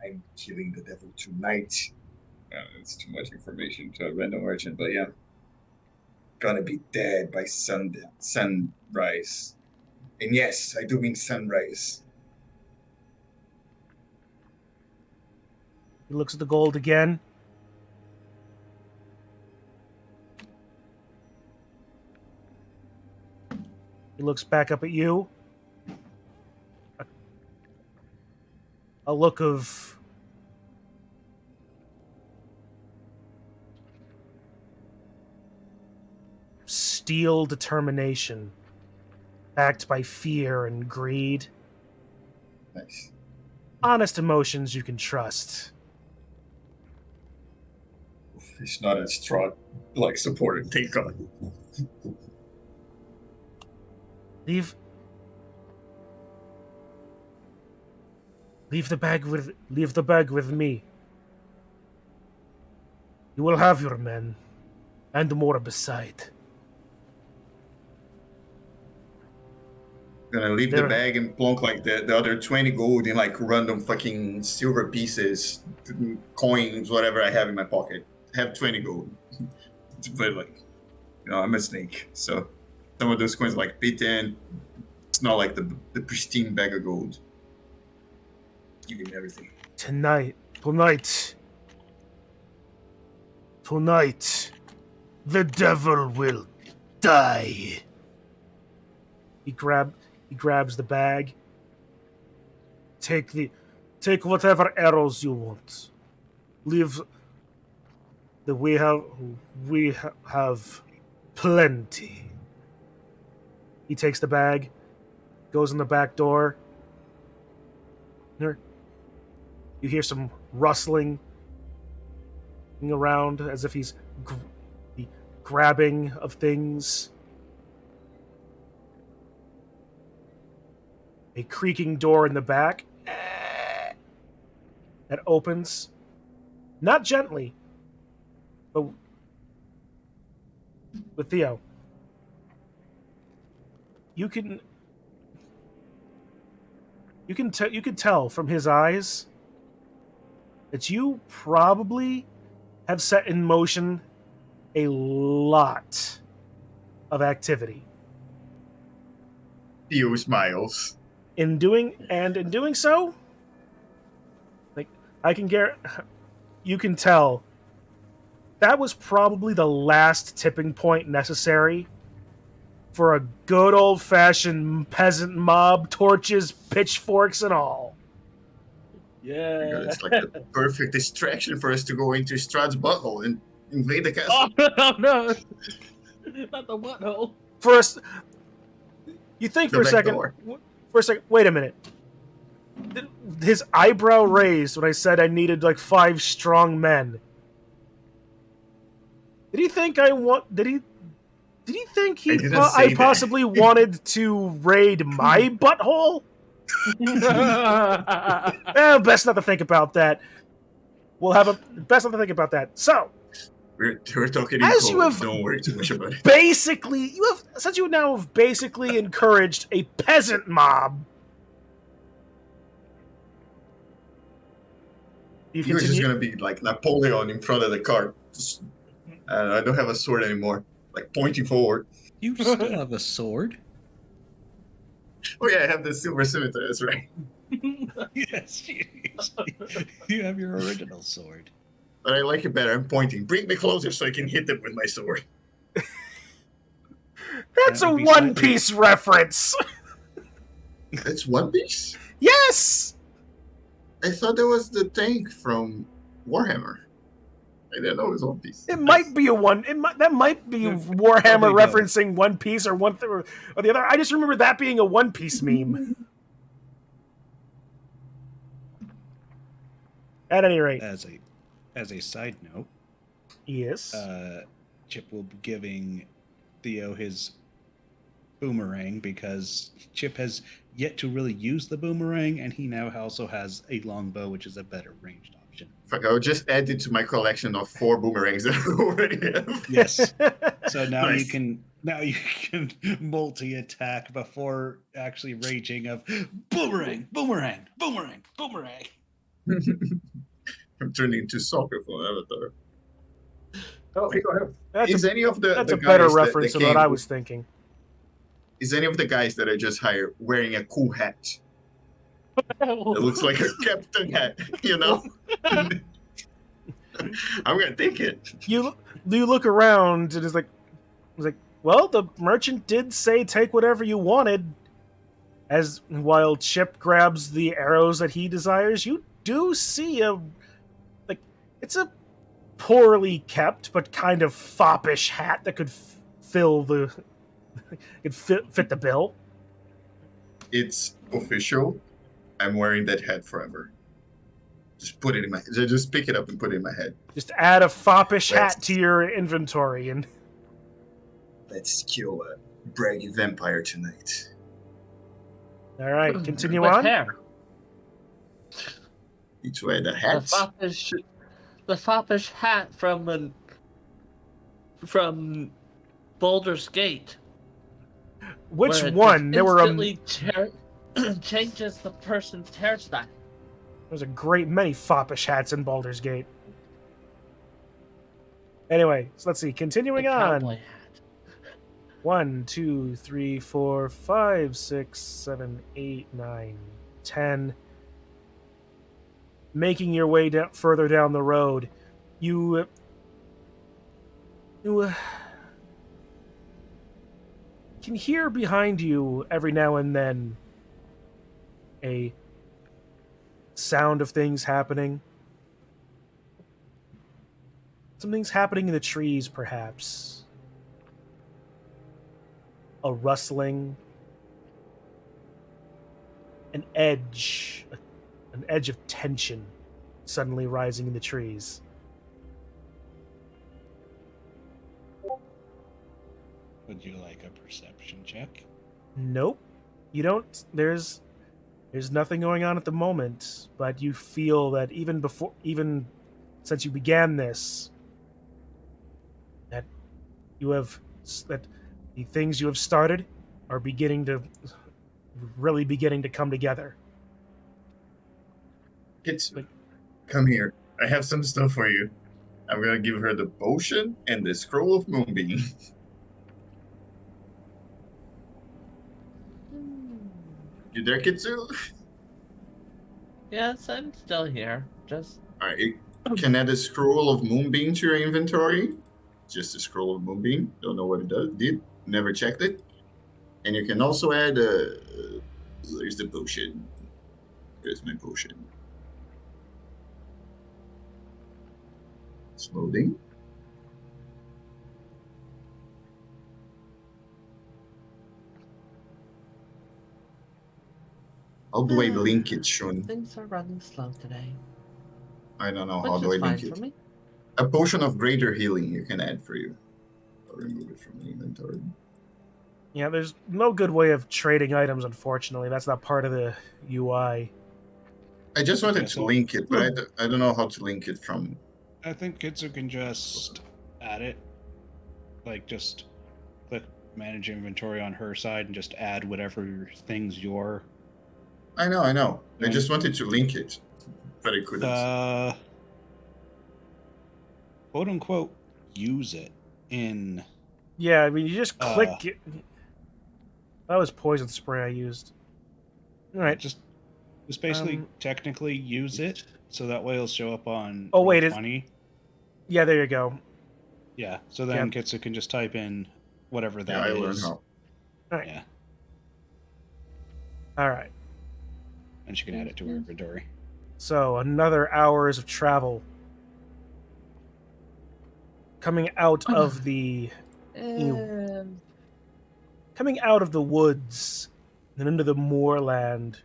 Speaker 2: I'm killing the devil tonight. It's too much information to a random merchant, but yeah. Gonna be dead by sunrise. And yes, I do mean sunrise.
Speaker 3: He looks at the gold again. He looks back up at you. A look of steel determination, backed by fear and greed.
Speaker 2: Nice.
Speaker 3: Honest emotions you can trust.
Speaker 2: It's not a Strahd like supported take on.
Speaker 3: Leave the bag with me. You will have your men, and more beside.
Speaker 2: Gonna leave
Speaker 3: There-
Speaker 2: the bag and plonk like the other 20 gold in like random fucking silver pieces, coins, whatever I have in my pocket. I have 20 gold. But like, I'm a snake, so some of those coins are like bitten. It's not like the pristine bag of gold. Give him everything.
Speaker 3: Tonight, the devil will die. He grabs the bag. Take whatever arrows you want. Leave. We have plenty. He takes the bag, goes in the back door. Here, you hear some rustling around as if he's grabbing of things. A creaking door in the back that opens, not gently, but with Theo. You can tell from his eyes that you probably have set in motion a lot of activity.
Speaker 2: Theo smiles.
Speaker 3: In doing so, like you can tell that was probably the last tipping point necessary for a good old-fashioned peasant mob, torches, pitchforks, and all.
Speaker 4: Yeah.
Speaker 2: It's like the perfect distraction for us to go into Strahd's butthole and invade the castle.
Speaker 4: Oh no! Not the butthole.
Speaker 3: First, you think
Speaker 2: The
Speaker 3: for a
Speaker 2: back
Speaker 3: second.
Speaker 2: door.
Speaker 3: Wait a minute. His eyebrow raised when I said I needed like 5 strong men. Did he think I want? Did he think
Speaker 2: I didn't say
Speaker 3: I
Speaker 2: that.
Speaker 3: possibly wanted to raid my butthole? Best not to think about that. Best not to think about that. So,
Speaker 2: We're talking in
Speaker 3: As you
Speaker 2: code.
Speaker 3: have-
Speaker 2: Don't worry too much about it.
Speaker 3: basically, since you now have basically encouraged a peasant mob. You
Speaker 2: You're just
Speaker 3: continue.
Speaker 2: gonna be like Napoleon in front of the cart. I don't have a sword anymore. Like pointing forward.
Speaker 1: You still have a sword?
Speaker 2: Oh yeah, I have the silver scimitar. That's right.
Speaker 1: Yes, you have your original sword.
Speaker 2: But I like it better. I'm pointing. Bring me closer so I can hit them with my sword.
Speaker 3: That's a
Speaker 1: That would be
Speaker 3: One
Speaker 1: slightly-
Speaker 3: Piece reference.
Speaker 2: It's One Piece.
Speaker 3: Yes.
Speaker 2: I thought that was the tank from Warhammer. I didn't know it was One Piece.
Speaker 3: It might be that might be Warhammer
Speaker 1: probably does.
Speaker 3: referencing One Piece or or the other. I just remember that being a One Piece meme. At any rate,
Speaker 1: As a side note,
Speaker 3: yes.
Speaker 1: Chip will be giving Theo his boomerang because Chip has yet to really use the boomerang, and he now also has a longbow, which is a better ranged option.
Speaker 2: Fuck, I'll just add it to my collection of 4 boomerangs that I already have.
Speaker 1: Yes. So now
Speaker 2: Nice.
Speaker 1: you can multi-attack before actually raging of boomerang, boomerang, boomerang, boomerang.
Speaker 2: I'm turning into soccer from Avatar. Oh, hey, go ahead.
Speaker 3: That's
Speaker 2: Is
Speaker 3: a,
Speaker 2: any of the
Speaker 3: that's
Speaker 2: the
Speaker 3: a better
Speaker 2: guys
Speaker 3: reference
Speaker 2: that
Speaker 3: than what
Speaker 2: came-
Speaker 3: I was thinking.
Speaker 2: Is any of the guys that I just hired wearing a cool hat? It looks like a captain hat, you know? I'm gonna take it.
Speaker 3: You look around and it's like, well, the merchant did say take whatever you wanted. As while Chip grabs the arrows that he desires, you do see it's a poorly kept but kind of foppish hat that could fit the bill.
Speaker 2: It's official. I'm wearing that hat forever. Just put it in my. Just pick it up and put it in my head.
Speaker 3: Just add a foppish
Speaker 2: Let's-
Speaker 3: hat to your inventory and
Speaker 2: Let's kill a braggy vampire tonight.
Speaker 3: all right, continue
Speaker 5: With
Speaker 3: on.
Speaker 5: hair.
Speaker 2: Each wear the
Speaker 5: The
Speaker 2: hat.
Speaker 5: foppish hat from Boulder's Gate.
Speaker 3: Which
Speaker 5: where it
Speaker 3: one?
Speaker 5: just
Speaker 3: There were
Speaker 5: instantly changes the person's hairstyle.
Speaker 3: There's a great many foppish hats in Baldur's Gate. Anyway, so let's see. Continuing
Speaker 5: The
Speaker 3: on.
Speaker 5: cowboy hat.
Speaker 3: 1, 2, 3, 4, 5, 6, 7, 8, 9, 10. Making your way further down the road, you can hear behind you every now and then a sound of things happening. Something's happening in the trees, perhaps. A rustling. An edge of tension suddenly rising in the trees.
Speaker 1: Would you like a perception check?
Speaker 3: Nope. You don't. There's nothing going on at the moment, but you feel that even since you began this, that the things you have started are really beginning to come together.
Speaker 2: Come here. I have some stuff for you. I'm gonna give her the potion and the scroll of Moonbeam. You there, Kitsu?
Speaker 5: Yes, I'm still here. Just
Speaker 2: Alright, you can add a scroll of Moonbeam to your inventory. Just a scroll of Moonbeam. Don't know what it did. Never checked it. And you can also add there's the potion. There's my potion. It's loading. How do I link it, Shun?
Speaker 5: Things are running slow today,
Speaker 2: I don't know.
Speaker 5: which
Speaker 2: How do I
Speaker 5: is fine
Speaker 2: link
Speaker 5: for
Speaker 2: it?
Speaker 5: me.
Speaker 2: A potion of greater healing you can add for you. I'll remove it from the inventory.
Speaker 3: Yeah, there's no good way of trading items, unfortunately. That's not part of the UI.
Speaker 2: I just wanted
Speaker 1: Okay,
Speaker 2: to
Speaker 1: so-
Speaker 2: link it, but I don't know how to link it from.
Speaker 1: I think Kitsu can just add it. Like, just click manage inventory on her side and just add whatever things you're.
Speaker 2: I know. I
Speaker 1: Doing.
Speaker 2: just wanted to link it, but I couldn't.
Speaker 1: Quote unquote, use it in.
Speaker 3: Yeah, I mean, you just click it. That was poison spray I used. All right.
Speaker 1: Just basically technically use it, so that way it'll show up on.
Speaker 3: Oh, wait,
Speaker 1: 20.
Speaker 3: Yeah, there you go.
Speaker 1: Yeah, so then Kitsu can just type in whatever that
Speaker 2: I
Speaker 1: is.
Speaker 2: learned how.
Speaker 3: All right.
Speaker 1: Yeah.
Speaker 3: All right.
Speaker 1: And she can add it to her inventory.
Speaker 3: So another hours of travel. Coming out of the coming out of the woods and into the moorland.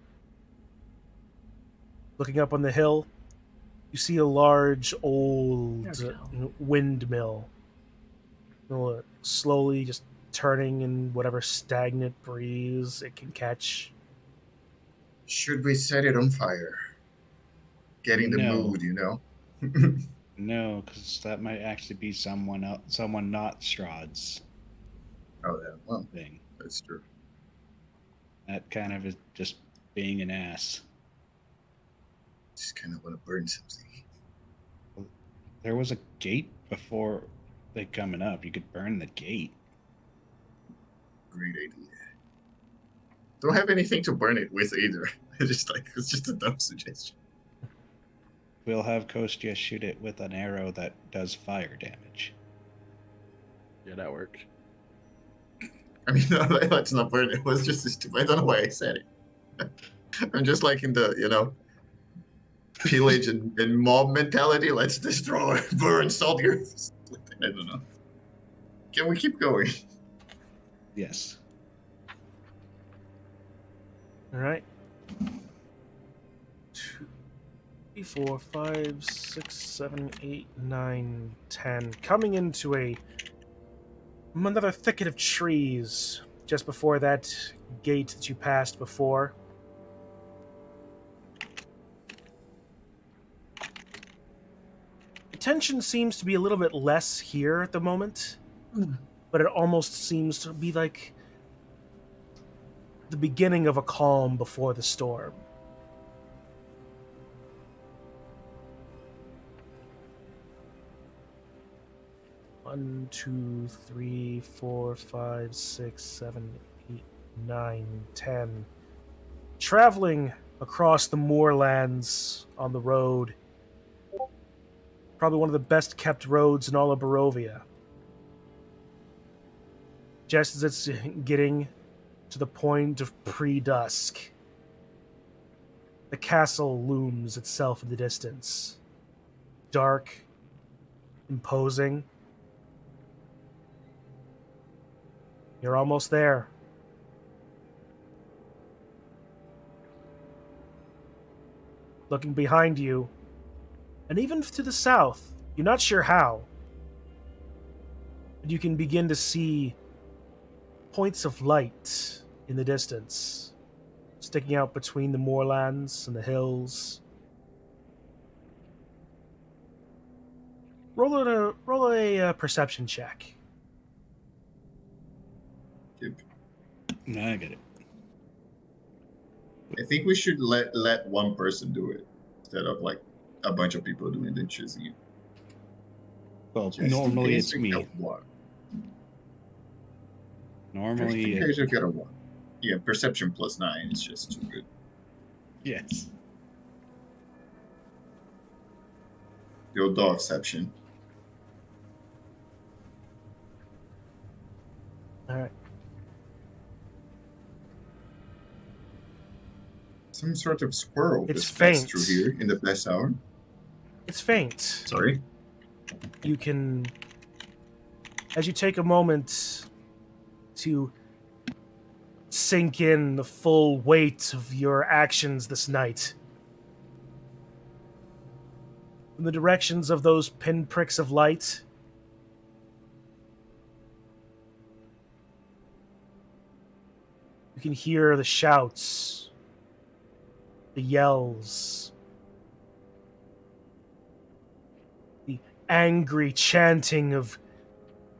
Speaker 3: Looking up on the hill, you see a large old windmill. Slowly just turning in whatever stagnant breeze it can catch.
Speaker 2: Should we set it on fire? Getting the mood, you know?
Speaker 1: No, because that might actually be someone else, someone not Strahd's.
Speaker 2: Oh, yeah. Well,
Speaker 1: thing.
Speaker 2: That's true.
Speaker 1: That kind of is just being an ass.
Speaker 2: Just kind of want to burn something.
Speaker 1: There was a gate before they coming up. You could burn the gate.
Speaker 2: Great idea. Don't have anything to burn it with either. It's just a dumb suggestion.
Speaker 1: We'll have Kostya shoot it with an arrow that does fire damage.
Speaker 4: Yeah, that works.
Speaker 2: I mean, no, let's not burn it. It was just stupid. I don't know why I said it. I'm just like in the, pillage and mob mentality. Let's destroy, burn, salt the earth. I don't know. Can we keep going?
Speaker 1: Yes.
Speaker 3: All right. 2, 4, 5, 6, 7, 8, 9, 10. Coming into another thicket of trees just before that gate that you passed before. The tension seems to be a little bit less here at the moment, but it almost seems to be like the beginning of a calm before the storm. One, 2, 3, 4, 5, 6, 7, 8, 9, 10. Traveling across the moorlands on the road. Probably one of the best kept roads in all of Barovia. Just as it's getting to the point of pre-dusk, the castle looms itself in the distance. Dark, imposing. You're almost there. Looking behind you, and even to the south, you're not sure how, but you can begin to see points of light in the distance, sticking out between the moorlands and the hills. Roll a perception check.
Speaker 1: No, I get it.
Speaker 2: I think we should let one person do it instead of like a bunch of people doing the choosing.
Speaker 1: Well,
Speaker 2: Just
Speaker 1: normally it's me. Normally,
Speaker 2: you guys get a 1. Yeah, perception plus 9 is just too good.
Speaker 1: Yes.
Speaker 2: The old dogception.
Speaker 3: All right.
Speaker 2: Some sort of squirrel
Speaker 3: It's
Speaker 2: just passed
Speaker 3: faint.
Speaker 2: through here in the past hour.
Speaker 3: It's faint.
Speaker 2: Sorry.
Speaker 3: You can, as you take a moment to sink in the full weight of your actions this night, in the directions of those pinpricks of light, you can hear the shouts, the yells, the angry chanting of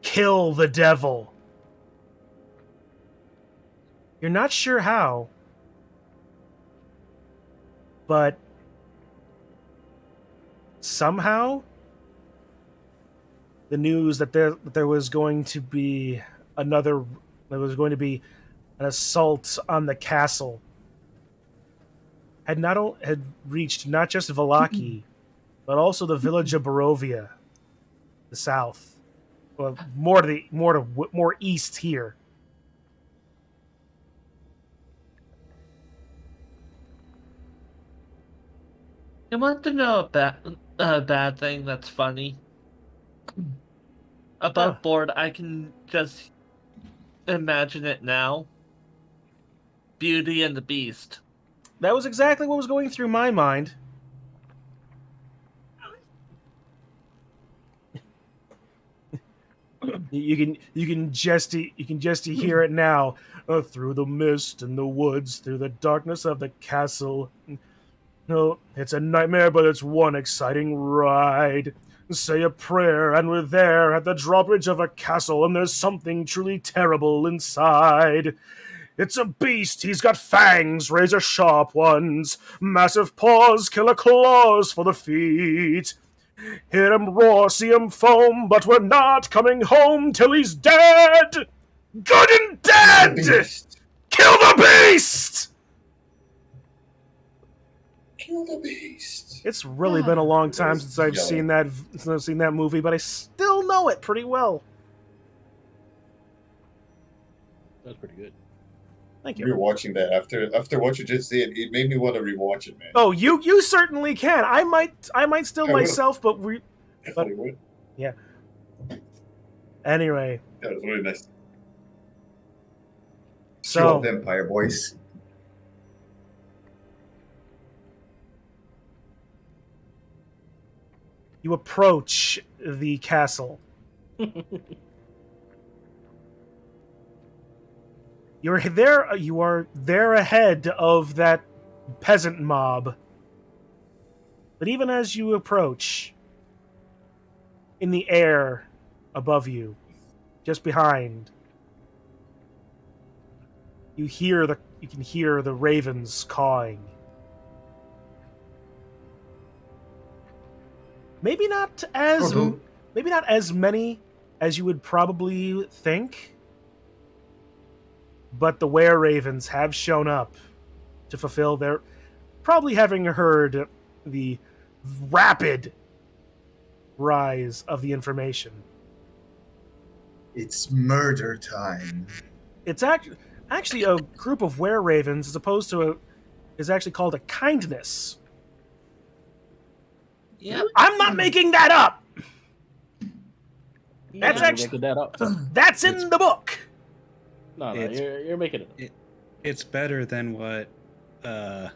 Speaker 3: "Kill the devil." You're not sure how, but somehow the news that there was going to be an assault on the castle had reached not just Valaki, but also the village of Barovia, the south, well, more east here.
Speaker 5: You want to know a bad thing that's funny? Above board, I can just imagine it now. Beauty and the Beast.
Speaker 3: That was exactly what was going through my mind. You can just hear it now. Through the mist and the woods, through the darkness of the castle. No, it's a nightmare, but it's one exciting ride. Say a prayer, and we're there at the drawbridge of a castle, and there's something truly terrible inside. It's a beast, he's got fangs, razor-sharp ones, massive paws, killer claws for the feet. Hear him roar, see him foam, but we're not coming home till he's dead! Good and dead! Kill the beast!
Speaker 2: Kill the beast.
Speaker 3: It's really been a long time since I've seen that movie, but I still know it pretty well.
Speaker 4: That's pretty good.
Speaker 3: Thank you.
Speaker 2: Rewatching that after what you just did, it made me want to rewatch it, man.
Speaker 3: Oh, you certainly can. I might still myself, but
Speaker 2: Definitely would.
Speaker 3: Yeah. Anyway.
Speaker 2: That was really nice.
Speaker 3: So
Speaker 2: Vampire Boys.
Speaker 3: You approach the castle. You are there ahead of that peasant mob. But even as you approach, in the air above you, just behind, you can hear the ravens cawing. Maybe not as many as you would probably think, but the were-ravens have shown up to fulfill their, probably having heard the rapid rise of the information.
Speaker 2: It's murder time.
Speaker 3: It's actually a group of were-ravens, as opposed to is actually called a kindness.
Speaker 5: Yeah,
Speaker 3: I'm not making that up. That's actually
Speaker 4: making that up.
Speaker 3: That's in the book.
Speaker 4: No, you're making it up.
Speaker 1: It's better than what Total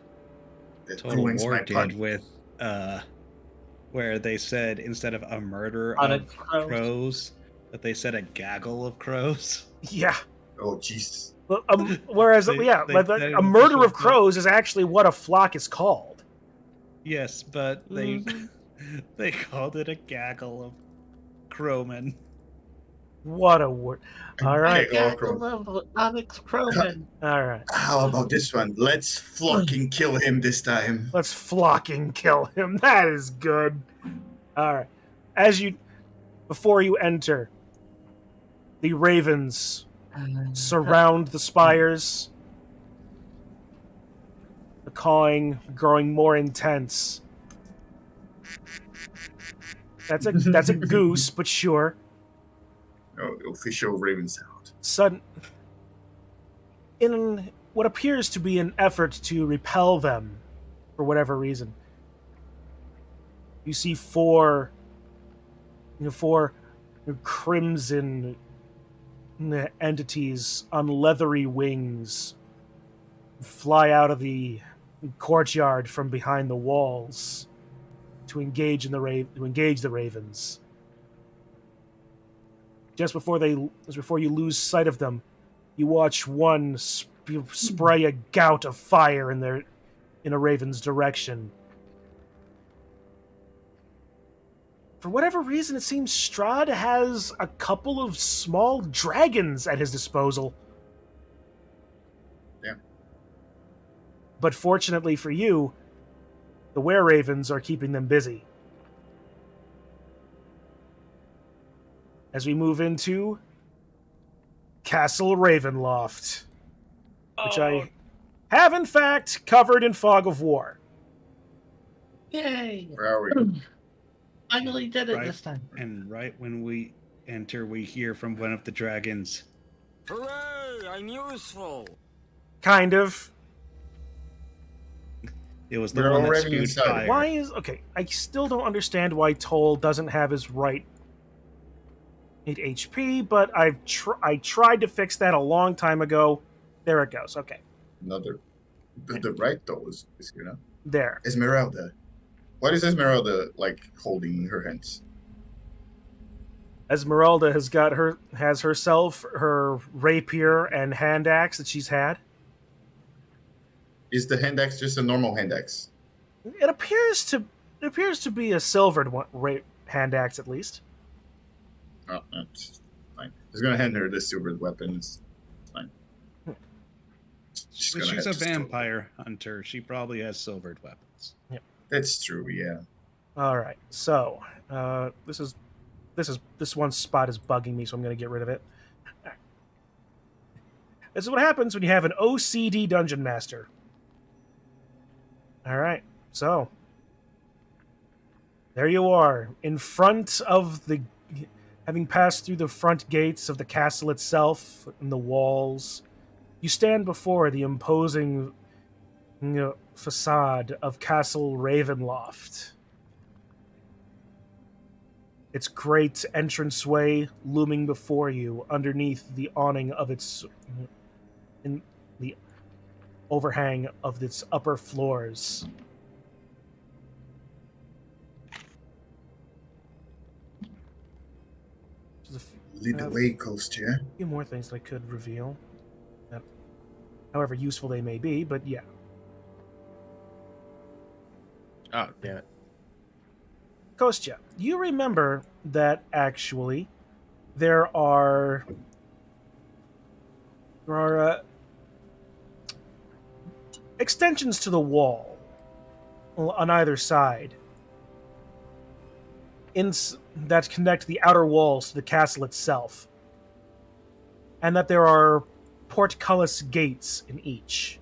Speaker 2: ruins
Speaker 1: War
Speaker 2: my
Speaker 1: did
Speaker 2: pun.
Speaker 1: with where they said instead of a murder of crows, that they said a gaggle of crows.
Speaker 3: Yeah.
Speaker 2: Oh, Jesus.
Speaker 3: Whereas, a murder of crows is actually what a flock is called.
Speaker 1: Yes, but they called it a gaggle of crowmen.
Speaker 3: What a word! All right,
Speaker 5: Onyx Crowman.
Speaker 3: all right.
Speaker 2: How about this one? Let's fucking kill him this time.
Speaker 3: Let's flocking kill him. That is good. All right. Before you enter, the ravens surround the spires. The cawing growing more intense. That's a goose, but sure.
Speaker 2: Oh, the official raven sound.
Speaker 3: In what appears to be an effort to repel them for whatever reason. You see four crimson entities on leathery wings fly out of the courtyard from behind the walls to engage the ravens. Just before you lose sight of them, you watch one spray a gout of fire in a raven's direction. For whatever reason, it seems Strahd has a couple of small dragons at his disposal.
Speaker 2: Yeah.
Speaker 3: But fortunately for you, the were-ravens are keeping them busy. As we move into Castle Ravenloft, which I have in fact covered in Fog of War.
Speaker 5: Yay!
Speaker 2: Where are we?
Speaker 5: Finally did it
Speaker 1: Right.
Speaker 5: this time.
Speaker 1: And right when we enter, we hear from one of the dragons.
Speaker 6: Hooray! I'm useful.
Speaker 3: Kind of.
Speaker 1: It was the
Speaker 2: We're
Speaker 1: one that
Speaker 2: already
Speaker 1: spewed
Speaker 2: inside.
Speaker 1: fire.
Speaker 3: Why is... Okay, I still don't understand why Toll doesn't have his right 8 HP, but I tried to fix that a long time ago. There it goes. Okay.
Speaker 2: Another. The right though is
Speaker 3: There.
Speaker 2: Esmeralda. What is Esmeralda like holding in her hands?
Speaker 3: Esmeralda has herself her rapier and hand axe that she's had.
Speaker 2: Is the hand axe just a normal hand axe?
Speaker 3: It appears to be a silvered hand axe at least.
Speaker 2: Oh, that's fine. I was gonna hand her the silvered weapon. It's fine.
Speaker 1: She's a vampire hunter. She probably has silvered weapons.
Speaker 2: That's true. Yeah.
Speaker 3: All right. So this one spot is bugging me, so I'm going to get rid of it. This is what happens when you have an OCD dungeon master. All right. So there you are, in front of having passed through the front gates of the castle itself and the walls, you stand before the imposing facade of Castle Ravenloft. Its great entranceway looming before you underneath the awning of in the overhang of its upper floors.
Speaker 2: Lead the way, Kostya.
Speaker 3: A few more things that I could reveal, however useful they may be, but yeah.
Speaker 4: Oh, damn it.
Speaker 3: Kostya, you remember that actually there are extensions to the wall on either side that connect the outer walls to the castle itself, and that there are portcullis gates in each.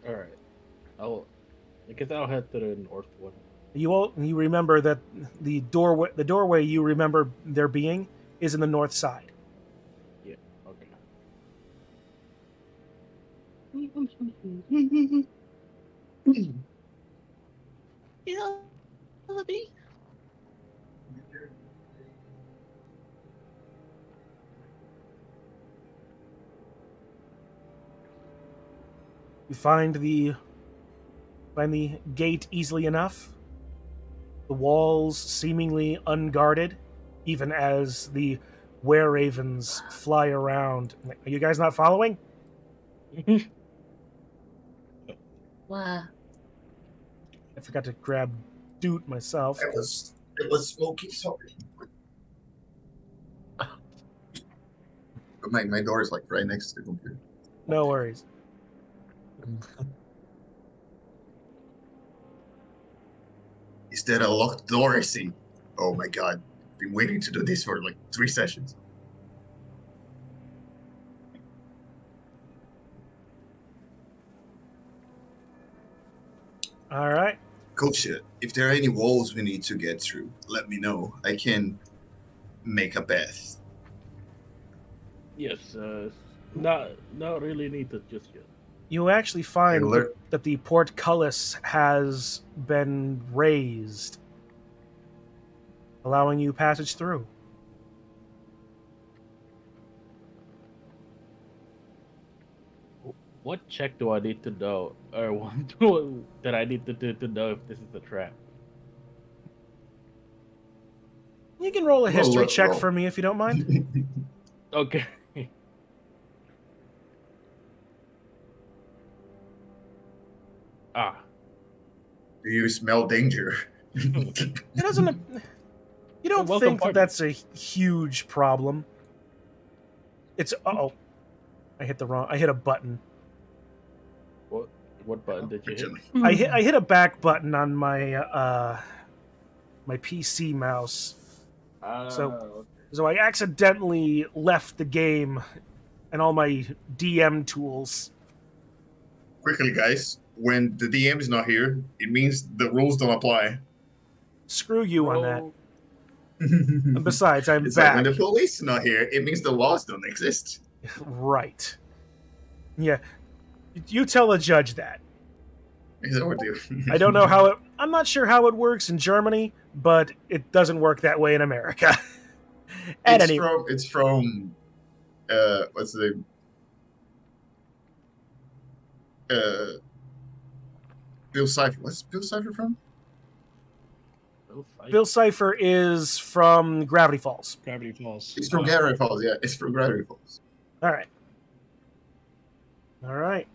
Speaker 4: All right. I guess I'll head to the north one.
Speaker 3: You remember that the doorway you remember there being is in the north side.
Speaker 4: Yeah. Okay.
Speaker 3: You find the gate easily enough. The walls seemingly unguarded, even as the were-ravens fly around. Are you guys not following?
Speaker 5: Wow.
Speaker 3: I forgot to grab Doot myself.
Speaker 2: It was smoking. Sorry. But my door is like right next to the computer.
Speaker 3: No worries.
Speaker 2: Is that a locked door I see? Oh my god. I've been waiting to do this for like 3 sessions.
Speaker 3: All right.
Speaker 2: Coach, if there are any walls we need to get through, let me know. I can make a path.
Speaker 4: Yes, not really needed just yet.
Speaker 3: You actually find
Speaker 2: alert.
Speaker 3: that the portcullis has been raised, allowing you passage through.
Speaker 4: What check do I need to know, or what that I need to do to know if this is a trap?
Speaker 3: You can roll a
Speaker 2: Roll,
Speaker 3: history
Speaker 2: roll,
Speaker 3: check
Speaker 2: roll.
Speaker 3: for me if you don't mind.
Speaker 4: Okay. Ah.
Speaker 2: Do you smell danger?
Speaker 3: It doesn't. You don't
Speaker 4: Welcome
Speaker 3: think that
Speaker 4: party.
Speaker 3: that's a huge problem. It's oh, I hit a button.
Speaker 4: What button did you hit?
Speaker 2: Originally.
Speaker 3: I hit a back button on my my PC mouse. So I accidentally left the game and all my DM tools.
Speaker 2: Quickly, guys. When the DM is not here, it means the rules don't apply.
Speaker 3: Screw you on that.
Speaker 4: Roll.
Speaker 3: And besides, I'm
Speaker 2: It's like
Speaker 3: back.
Speaker 2: when the police is not here, it means the laws don't exist.
Speaker 3: Right. Yeah. You tell a judge that.
Speaker 2: Is that what do?
Speaker 3: I don't know how it. I'm not sure how it works in Germany, but it doesn't work that way in America. At
Speaker 2: It's
Speaker 3: any
Speaker 2: from. It's from. What's the name? Bill Cipher. What's Bill Cipher from?
Speaker 3: Bill Cipher is from Gravity Falls.
Speaker 1: Gravity Falls.
Speaker 2: It's from Gravity Falls. Yeah, it's from Gravity Falls.
Speaker 3: All right. All right.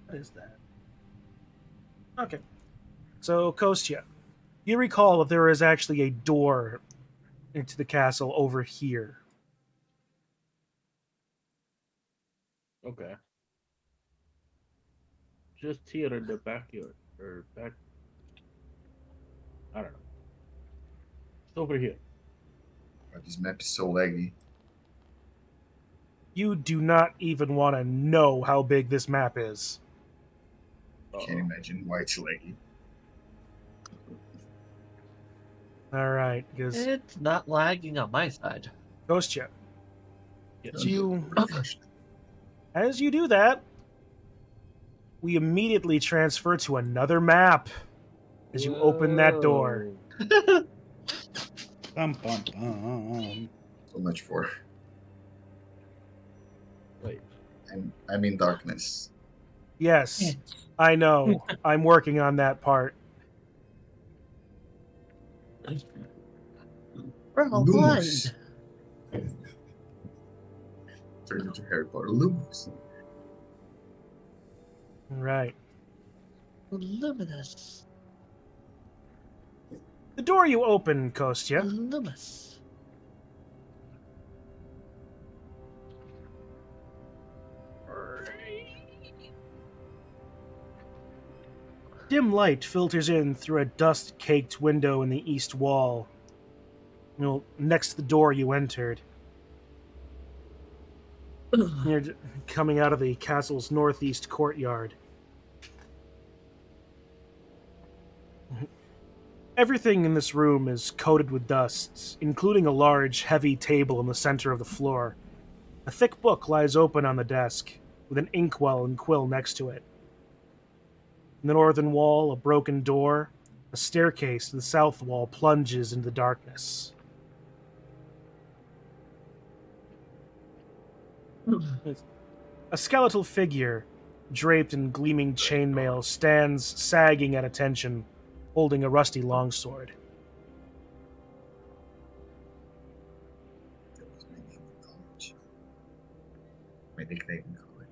Speaker 3: What is that? Okay. So, Kostya, you recall that there is actually a door into the castle over here.
Speaker 4: Okay. Just here in the backyard or back. I don't know. It's over here.
Speaker 2: Oh, this map is so laggy.
Speaker 3: You do not even want to know how big this map is.
Speaker 2: Can't imagine why it's laggy.
Speaker 3: All right, because
Speaker 5: It's not lagging on my side.
Speaker 3: Kostya,
Speaker 4: Yes.
Speaker 2: Refreshed.
Speaker 3: as you do that, we immediately transfer to another map as you open that door.
Speaker 4: Whoa.
Speaker 1: Bum, bum, bum.
Speaker 2: So much for.
Speaker 4: Wait.
Speaker 2: I'm in darkness.
Speaker 3: Yes, I know. I'm working on that part.
Speaker 5: We're all
Speaker 2: Lumos.
Speaker 5: blind.
Speaker 2: Turned into Harry Potter Lumos.
Speaker 3: Right.
Speaker 5: Luminous.
Speaker 3: The door you open, Kostya,
Speaker 5: Luminous.
Speaker 3: dim light filters in through a dust-caked window in the east wall. Next to the door you entered. You're coming out of the castle's northeast courtyard. Everything in this room is coated with dust, including a large, heavy table in the center of the floor. A thick book lies open on the desk, with an inkwell and quill next to it. In the northern wall, a broken door. A staircase to the south wall plunges into the darkness. A skeletal figure, draped in gleaming chainmail, stands sagging at attention, holding a rusty longsword.
Speaker 2: That was my name in college. My nickname in college.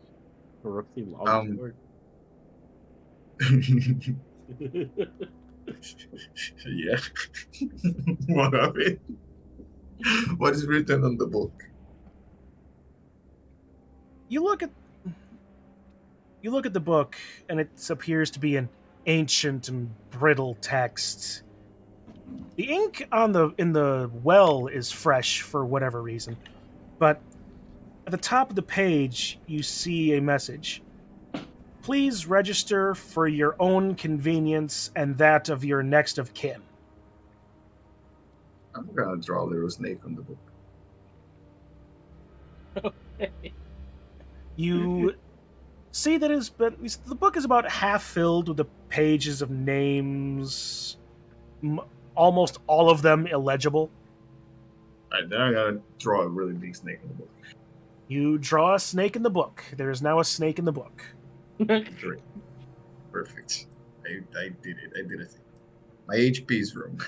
Speaker 4: Rusty longsword.
Speaker 2: Yeah. What of it? What is written on the book?
Speaker 3: You look at the book, and it appears to be an ancient and brittle text. The ink in the well is fresh for whatever reason, but at the top of the page you see a message. Please register for your own convenience and that of your next of kin.
Speaker 2: I'm gonna draw a little snake on the book.
Speaker 3: You see that the book is about half filled with the pages of names, almost all of them illegible.
Speaker 2: Alright, then I gotta draw a really big snake in the book.
Speaker 3: You draw a snake in the book. There is now a snake in the book.
Speaker 2: Great. Perfect. I did it. I did it. My HP is wrong.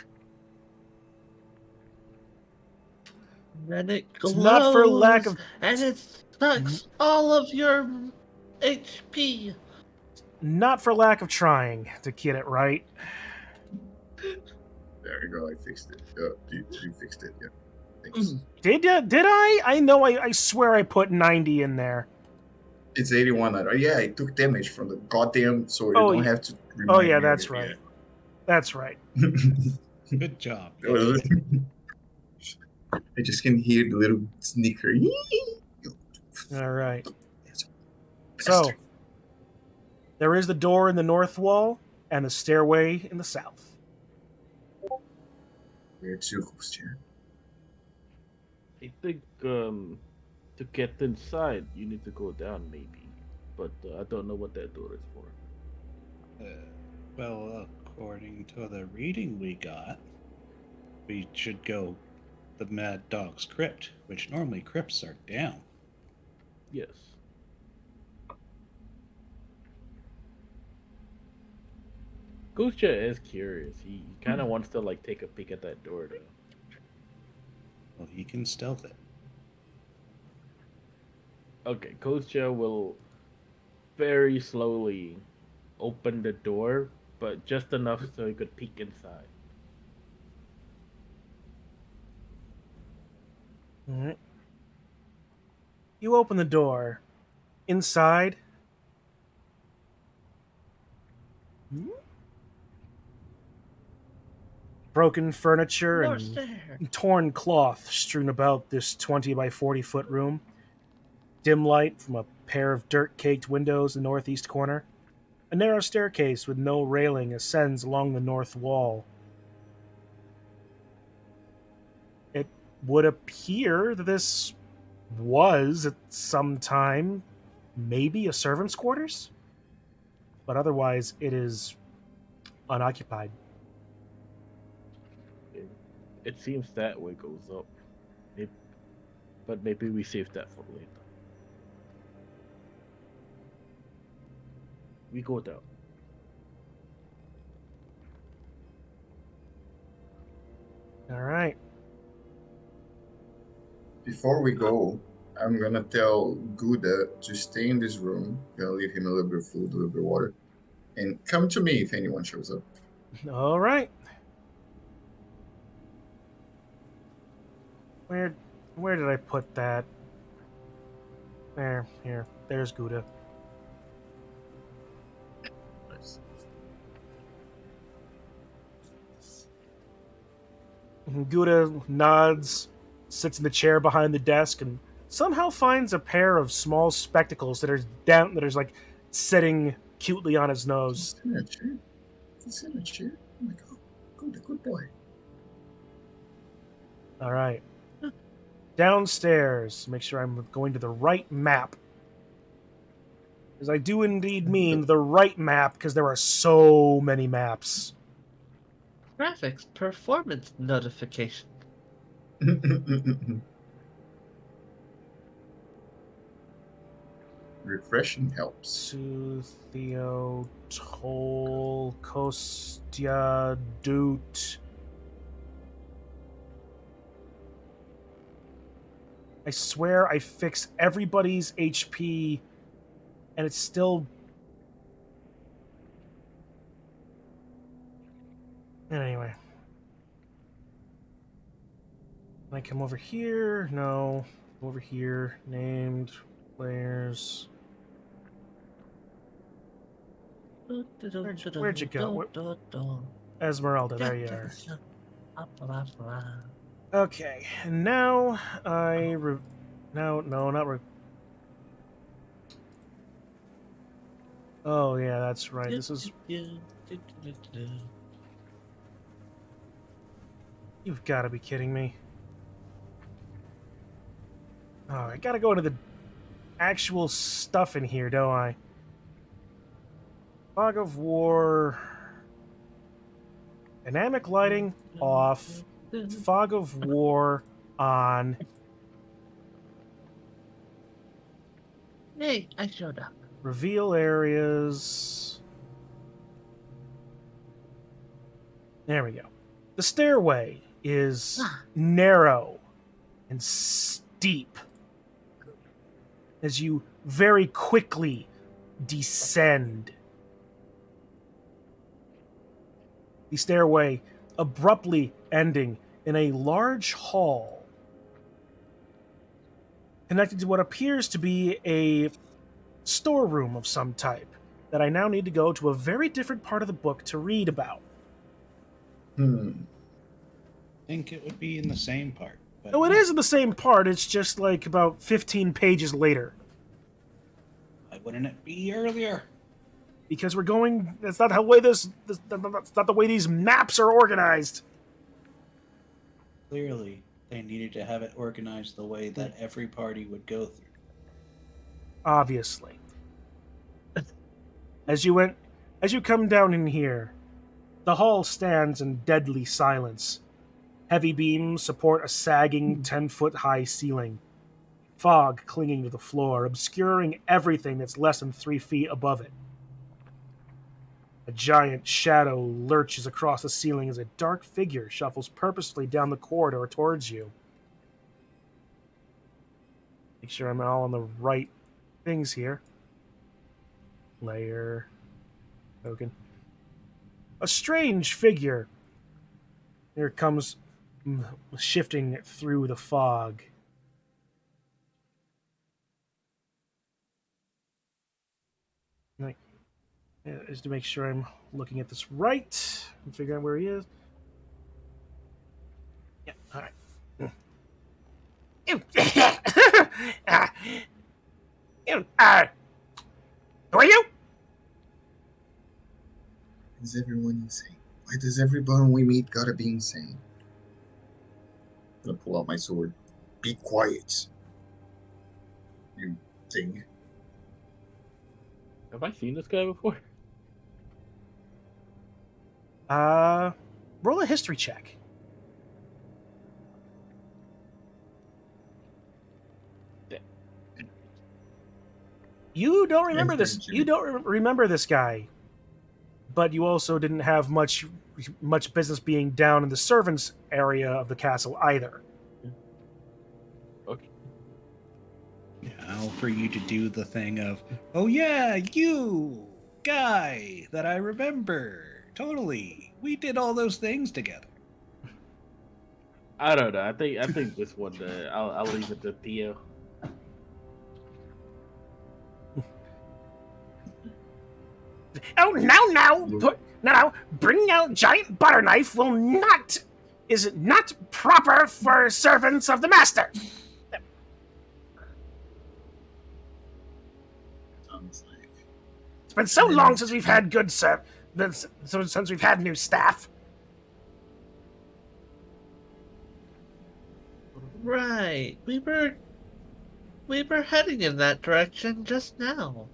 Speaker 5: And it
Speaker 3: It's
Speaker 5: glows,
Speaker 3: not for lack of-
Speaker 5: and it sucks all of your HP.
Speaker 3: Not for lack of trying to get it right.
Speaker 2: There we go. I fixed it. You fixed it. Yeah. Thanks.
Speaker 3: Did ya? Did I? I know. I swear I put 90 in there.
Speaker 2: It's 81. Yeah, I took damage from the goddamn, so you
Speaker 3: Oh,
Speaker 2: don't
Speaker 3: yeah.
Speaker 2: have to remind
Speaker 3: Oh
Speaker 2: me
Speaker 3: yeah,
Speaker 2: of
Speaker 3: that's
Speaker 2: it,
Speaker 3: right. That's right.
Speaker 2: yeah.
Speaker 1: Good job.
Speaker 2: I just can hear the little sneaker.
Speaker 3: All right.
Speaker 2: That's a
Speaker 3: So
Speaker 2: bastard.
Speaker 3: there is the door in the north wall and the stairway in the south.
Speaker 2: Weird circles here.
Speaker 4: I think to get inside, you need to go down, maybe. But I don't know what that door is for.
Speaker 1: Well, according to the reading we got, we should go the Mad Dog's crypt, which normally crypts are down.
Speaker 4: Yes. Ghostja is curious. He kind of wants to like take a peek at that door, though.
Speaker 1: Well, he can stealth it.
Speaker 4: Okay, Ghostja will very slowly open the door, but just enough so he could peek inside.
Speaker 3: All right. You open the door. Inside. Broken furniture
Speaker 5: More
Speaker 3: and
Speaker 5: stairs.
Speaker 3: torn cloth strewn about this 20 by 40 foot room. Dim light from a pair of dirt caked windows in the northeast corner. A narrow staircase with no railing ascends along the north wall. It would appear that this was at some time maybe a servant's quarters, but otherwise it is unoccupied.
Speaker 4: It seems that way goes up. But maybe we save that for later. We go down.
Speaker 3: All right.
Speaker 2: Before we go, I'm gonna tell Gouda to stay in this room. Gonna leave him a little bit of food, a little bit of water, and come to me if anyone shows up.
Speaker 3: All right. Where did I put that? Here. There's Gouda.
Speaker 2: Nice.
Speaker 3: Gouda nods, sits in the chair behind the desk, and somehow finds a pair of small spectacles that are like sitting cutely on his nose.
Speaker 2: Sit in a chair. Sit in a chair. Oh my god. Good boy.
Speaker 3: All right. Downstairs. Make sure I'm going to the right map. Because I do indeed mean the right map, because there are so many maps.
Speaker 5: Graphics performance notification.
Speaker 2: Refreshing helps.
Speaker 3: To Theo, Toll, Kostya, Doot. I swear I fix everybody's HP, and it's still... Anyway. Can I come over here? No. Over here. Named players. Where'd you go? Esmeralda, there you are. Okay, and now Oh yeah, that's right. This is... You've got to be kidding me. Oh, I gotta go into the actual stuff in here, don't I? Fog of War. Dynamic lighting off. Fog of War on.
Speaker 5: Hey, I showed up.
Speaker 3: Reveal areas. There we go. The stairway is narrow and steep as you very quickly descend. The stairway abruptly ending in a large hall connected to what appears to be a storeroom of some type that I now need to go to a very different part of the book to read about.
Speaker 1: I think it would be in the same part. But
Speaker 3: Oh, it is in the same part, it's just like about 15 pages later.
Speaker 1: why wouldn't it be earlier?
Speaker 3: Because we're going. That's not how way that's not the way these maps are organized.
Speaker 1: Clearly, they needed to have it organized the way that every party would go through.
Speaker 3: Obviously. As you come down in here, the hall stands in deadly silence. Heavy beams support a sagging 10-foot high ceiling. Fog clinging to the floor, obscuring everything that's less than 3 feet above it. A giant shadow lurches across the ceiling as a dark figure shuffles purposefully down the corridor towards you. Make sure I'm all on the right things here. Layer. Token. A strange figure. Here it comes, shifting through the fog. Just to make sure I'm looking at this right and figuring out where he is. Yeah, all right. Who are you?
Speaker 2: Is everyone insane? Why does everyone we meet gotta be insane? I'm gonna pull out my sword. Be quiet. You thing.
Speaker 4: Have I seen this guy before?
Speaker 3: Roll a history check. You don't remember this. You don't remember this guy, but you also didn't have much business being down in the servants' area of the castle either.
Speaker 4: Okay.
Speaker 1: Now, for you to do the thing of, oh yeah, you guy that I remember. Totally. We did all those things together.
Speaker 4: I don't know. I think this one. I'll leave it to Theo.
Speaker 3: Oh, now, bringing out giant butter knife is not proper for servants of the master. It's been so long since we've had since we've had new staff.
Speaker 5: Right. We were heading in that direction just now.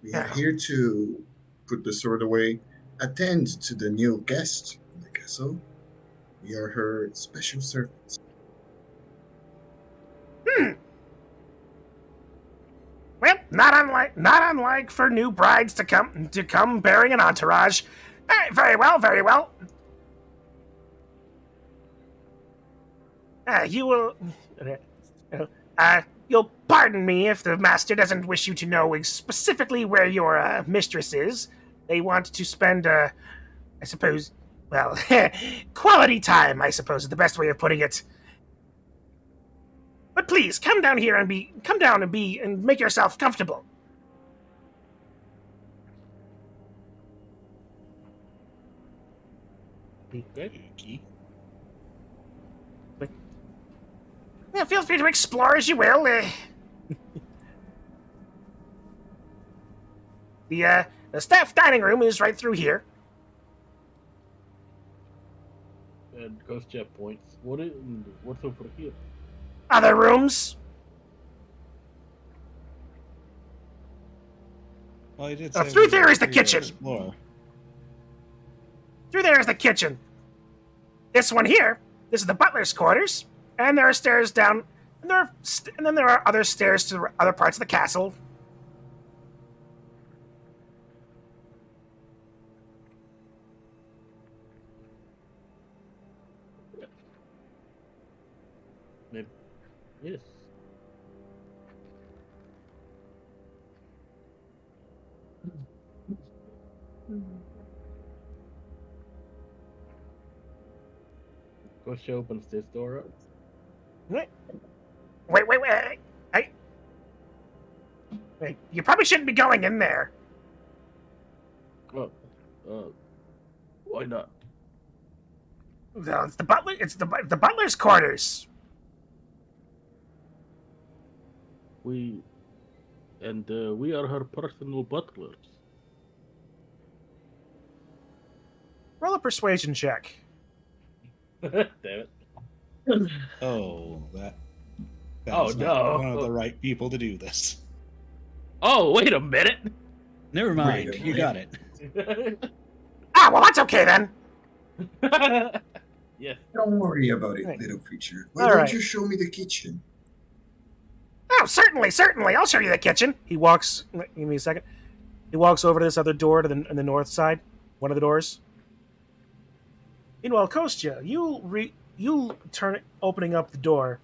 Speaker 2: We are here to put the sword away, attend to the new guest in the castle. We are her special servants.
Speaker 3: Well, not unlike for new brides to come bearing an entourage. Very well, very well. You'll pardon me if the master doesn't wish you to know specifically where your mistress is. They want to spend, I suppose, well, quality time, I suppose is the best way of putting it. But please, come down and make yourself comfortable.
Speaker 1: Okay.
Speaker 3: Yeah, feel free to explore as you will. The staff dining room is right through here.
Speaker 4: And Kostya points. What's over here?
Speaker 3: Other rooms?
Speaker 1: Well, I did
Speaker 3: Oh,
Speaker 1: say
Speaker 3: through
Speaker 1: we
Speaker 3: there
Speaker 1: were
Speaker 3: is the
Speaker 1: free to
Speaker 3: kitchen.
Speaker 1: explore.
Speaker 3: Through there is the kitchen. This one here, this is the butler's quarters, and there are stairs down, and then there are other stairs to other parts of the castle.
Speaker 4: Yes. Kostya opens this door up.
Speaker 3: Wait. Wait, you probably shouldn't be going in there.
Speaker 4: Oh, why not?
Speaker 3: No, it's the butler's quarters.
Speaker 4: We are her personal butlers.
Speaker 3: Roll a persuasion check.
Speaker 4: Damn it.
Speaker 1: Oh, that
Speaker 4: Oh,
Speaker 1: is not
Speaker 4: no.
Speaker 1: one of the right people to do this.
Speaker 4: Oh, wait a minute.
Speaker 1: Never mind,
Speaker 2: Wait a
Speaker 1: you got it.
Speaker 3: Ah, well, that's okay then.
Speaker 4: Yes.
Speaker 2: Don't worry about it,
Speaker 3: Right.
Speaker 2: little creature. Why
Speaker 3: All
Speaker 2: don't
Speaker 3: right.
Speaker 2: you show me the kitchen?
Speaker 3: Oh, certainly. I'll show you the kitchen. He walks. Give me a second. He walks over to this other door to the north side, one of the doors. Meanwhile, Kostya, you turn opening up the door.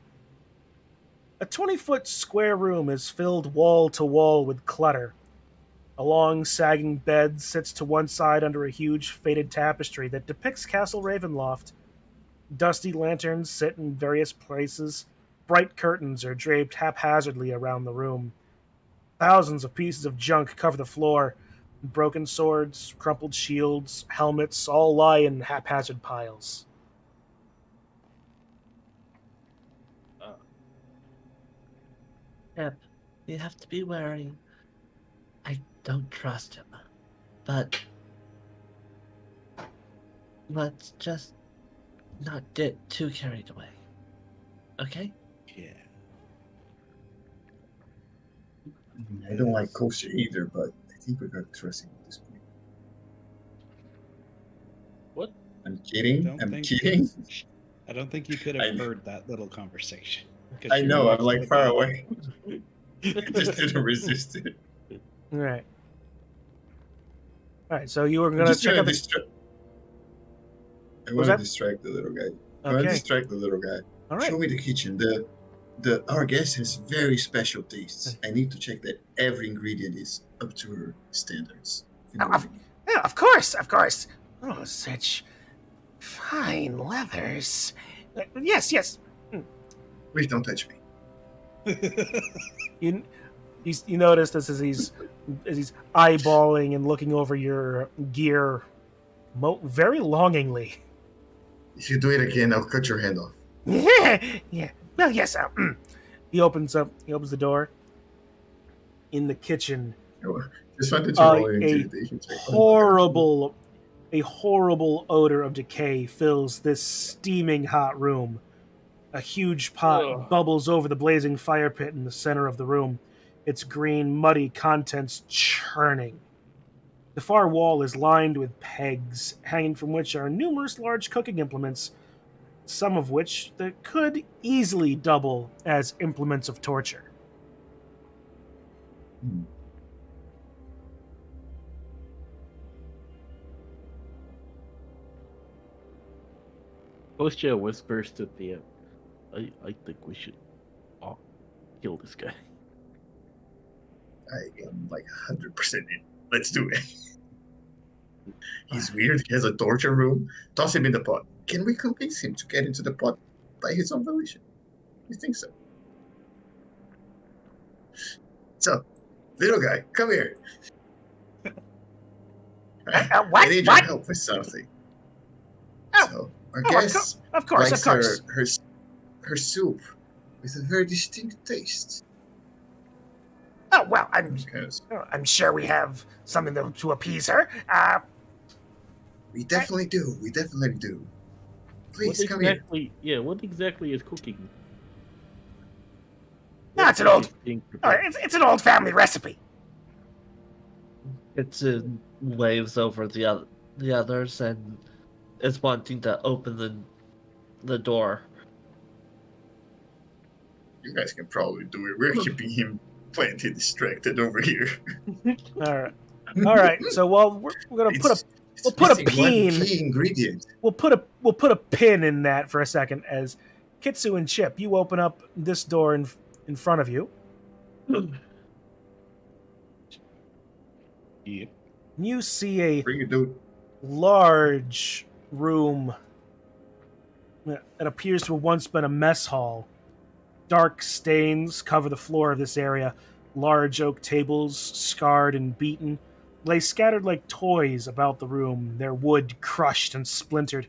Speaker 3: A 20-foot square room is filled wall to wall with clutter. A long, sagging bed sits to one side under a huge faded tapestry that depicts Castle Ravenloft. Dusty lanterns sit in various places. Bright curtains are draped haphazardly around the room. Thousands of pieces of junk cover the floor. Broken swords, crumpled shields, helmets all lie in haphazard piles.
Speaker 5: Yep, you have to be wary. I don't trust him. But let's just not get too carried away. Okay?
Speaker 1: Yeah.
Speaker 2: I don't like kosher either, but I think we got to trust him at this point.
Speaker 4: What?
Speaker 2: I'm kidding.
Speaker 1: Don't
Speaker 2: I'm
Speaker 1: think-
Speaker 2: kidding.
Speaker 1: I don't think you could have
Speaker 2: I-
Speaker 1: heard that little conversation. 'Cause
Speaker 2: I
Speaker 1: you're
Speaker 2: know. I'm
Speaker 1: next to
Speaker 2: like
Speaker 1: the
Speaker 2: far
Speaker 1: door.
Speaker 2: away. I just didn't resist it.
Speaker 3: All right. All right. So you were
Speaker 2: I'm
Speaker 3: gonna
Speaker 2: just
Speaker 3: check
Speaker 2: trying
Speaker 3: out
Speaker 2: to
Speaker 3: the.
Speaker 2: distract. I
Speaker 3: Was
Speaker 2: want to
Speaker 3: that-
Speaker 2: distract the little guy. I want to
Speaker 3: Okay.
Speaker 2: distract the little guy.
Speaker 3: All right.
Speaker 2: Show me the kitchen. Our guest has very special tastes. I need to check that every ingredient is up to her standards. You know
Speaker 3: Oh,
Speaker 2: what I mean?
Speaker 3: Yeah, of course. Oh, such fine leathers. Yes.
Speaker 2: Please don't touch me.
Speaker 3: You notice this as he's eyeballing and looking over your gear, very longingly.
Speaker 2: If you do it again, I'll cut your hand off.
Speaker 3: Yeah. Well, yes. He opens the door. In the kitchen,
Speaker 2: Just wanted to roll an intimidation check.
Speaker 3: a horrible odor of decay fills this steaming hot room. A huge pot
Speaker 4: Ugh.
Speaker 3: bubbles over the blazing fire pit in the center of the room, its green, muddy contents churning. The far wall is lined with pegs, hanging from which are numerous large cooking implements, some of which that could easily double as implements of torture.
Speaker 4: Kostya whispers to Thea, I think we should kill this guy.
Speaker 2: I am like 100% in. Let's do it. He's weird. He has a torture room. Toss him in the pot. Can we convince him to get into the pot by his own volition? You think so? So, little guy, come here.
Speaker 3: What?
Speaker 2: I need your help with something.
Speaker 3: Oh.
Speaker 2: So, our
Speaker 3: Oh,
Speaker 2: guest
Speaker 3: Of course.
Speaker 2: likes her soup with a very distinct taste.
Speaker 3: Oh well,
Speaker 2: Because
Speaker 3: I'm sure we have something to appease her.
Speaker 2: we definitely do. Please
Speaker 4: What
Speaker 2: come here.
Speaker 4: exactly? Yeah, what exactly is cooking?
Speaker 7: That's an
Speaker 4: What
Speaker 7: old.
Speaker 4: is being
Speaker 7: Oh,
Speaker 4: prepared?
Speaker 7: it's an old family recipe.
Speaker 5: Kitsu waves over the others and is wanting to open the door.
Speaker 2: You guys can probably do it. We're keeping him plenty distracted over here.
Speaker 3: All right. So we're gonna put a
Speaker 2: It's
Speaker 3: put a
Speaker 2: missing one
Speaker 3: pin.
Speaker 2: key ingredient.
Speaker 3: we'll put a pin in that for a second as Kitsu and Chip, you open up this door in front of you.
Speaker 1: Yep.
Speaker 3: You see a
Speaker 2: Bring it, dude.
Speaker 3: large room that appears to have once been a mess hall. Dark stains cover the floor of this area. Large oak tables, scarred and beaten, lay scattered like toys about the room, their wood crushed and splintered.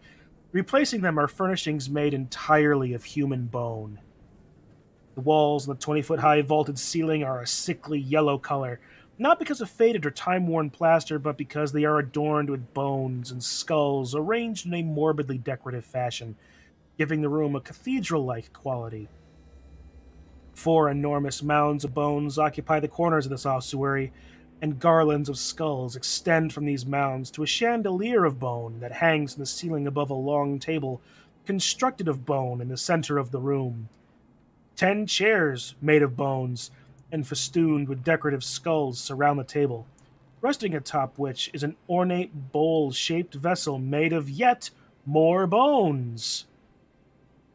Speaker 3: Replacing them are furnishings made entirely of human bone. The walls and the 20-foot-high vaulted ceiling are a sickly yellow color, not because of faded or time-worn plaster, but because they are adorned with bones and skulls arranged in a morbidly decorative fashion, giving the room a cathedral-like quality. 4 enormous mounds of bones occupy the corners of this ossuary, and garlands of skulls extend from these mounds to a chandelier of bone that hangs in the ceiling above a long table constructed of bone in the center of the room. 10 chairs made of bones and festooned with decorative skulls surround the table, resting atop which is an ornate bowl-shaped vessel made of yet more bones.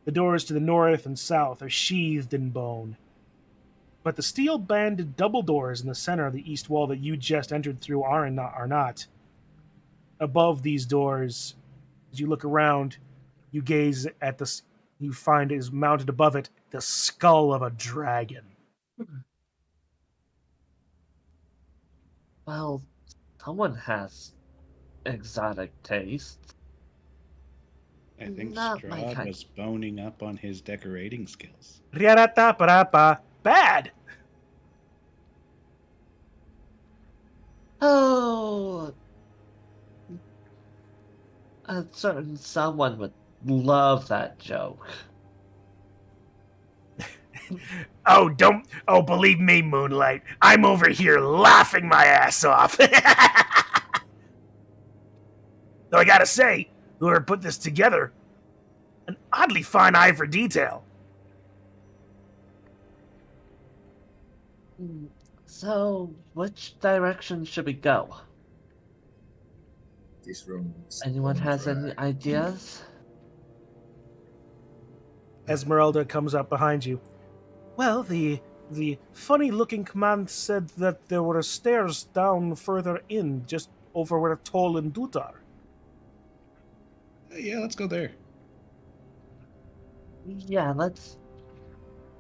Speaker 3: The doors to the north and south are sheathed in bone, but the steel-banded double doors in the center of the east wall that you just entered through are not. Above these doors, as you look around, you gaze at this. You find is mounted above it the skull of a dragon.
Speaker 5: Well, someone has exotic tastes.
Speaker 1: I think
Speaker 5: Not my
Speaker 1: Strahd
Speaker 5: kind.
Speaker 1: was boning up on his decorating skills.
Speaker 3: Bad.
Speaker 5: Oh, a certain someone would love that joke.
Speaker 7: Oh, believe me, Moonlight. I'm over here laughing my ass off. Though I gotta say, whoever put this together, an oddly fine eye for detail.
Speaker 5: So, which direction should we go?
Speaker 2: This room is
Speaker 5: Anyone
Speaker 2: on
Speaker 5: has
Speaker 2: track.
Speaker 5: any ideas?
Speaker 3: Esmeralda comes up behind you. Well, the funny-looking command said that there were stairs down further in, just over where Toll and Dut are.
Speaker 1: Yeah, let's go there.
Speaker 5: Yeah, let's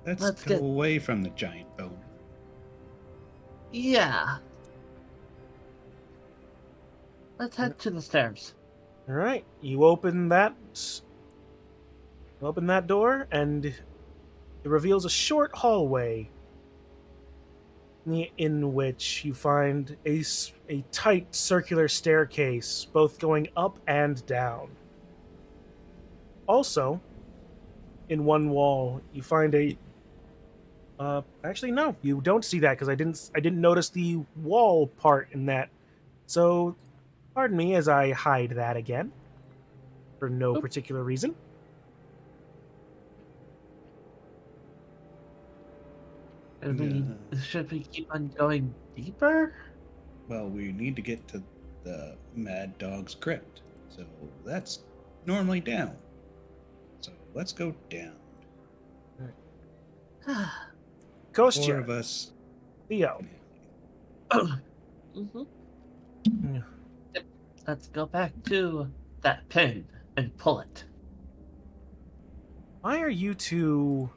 Speaker 1: Let's go
Speaker 5: get.
Speaker 1: away from the giant bone.
Speaker 5: Yeah. Let's head to the stairs.
Speaker 3: All right, you open that door, and it reveals a short hallway in which you find a tight circular staircase, both going up and down. Also, in one wall, you find a. Actually, no, you don't see that because I didn't notice the wall part in that. So, pardon me as I hide that again, for no particular reason.
Speaker 5: I mean, should we keep on going deeper?
Speaker 1: Well, we need to get to the Mad Dog's crypt. So that's normally down. So let's go down. Four
Speaker 3: Kostya,
Speaker 1: of us.
Speaker 3: Theo,
Speaker 5: Mm-hmm.
Speaker 3: Yeah.
Speaker 5: Yep. Let's go back to that pin and pull it.
Speaker 3: why are you two?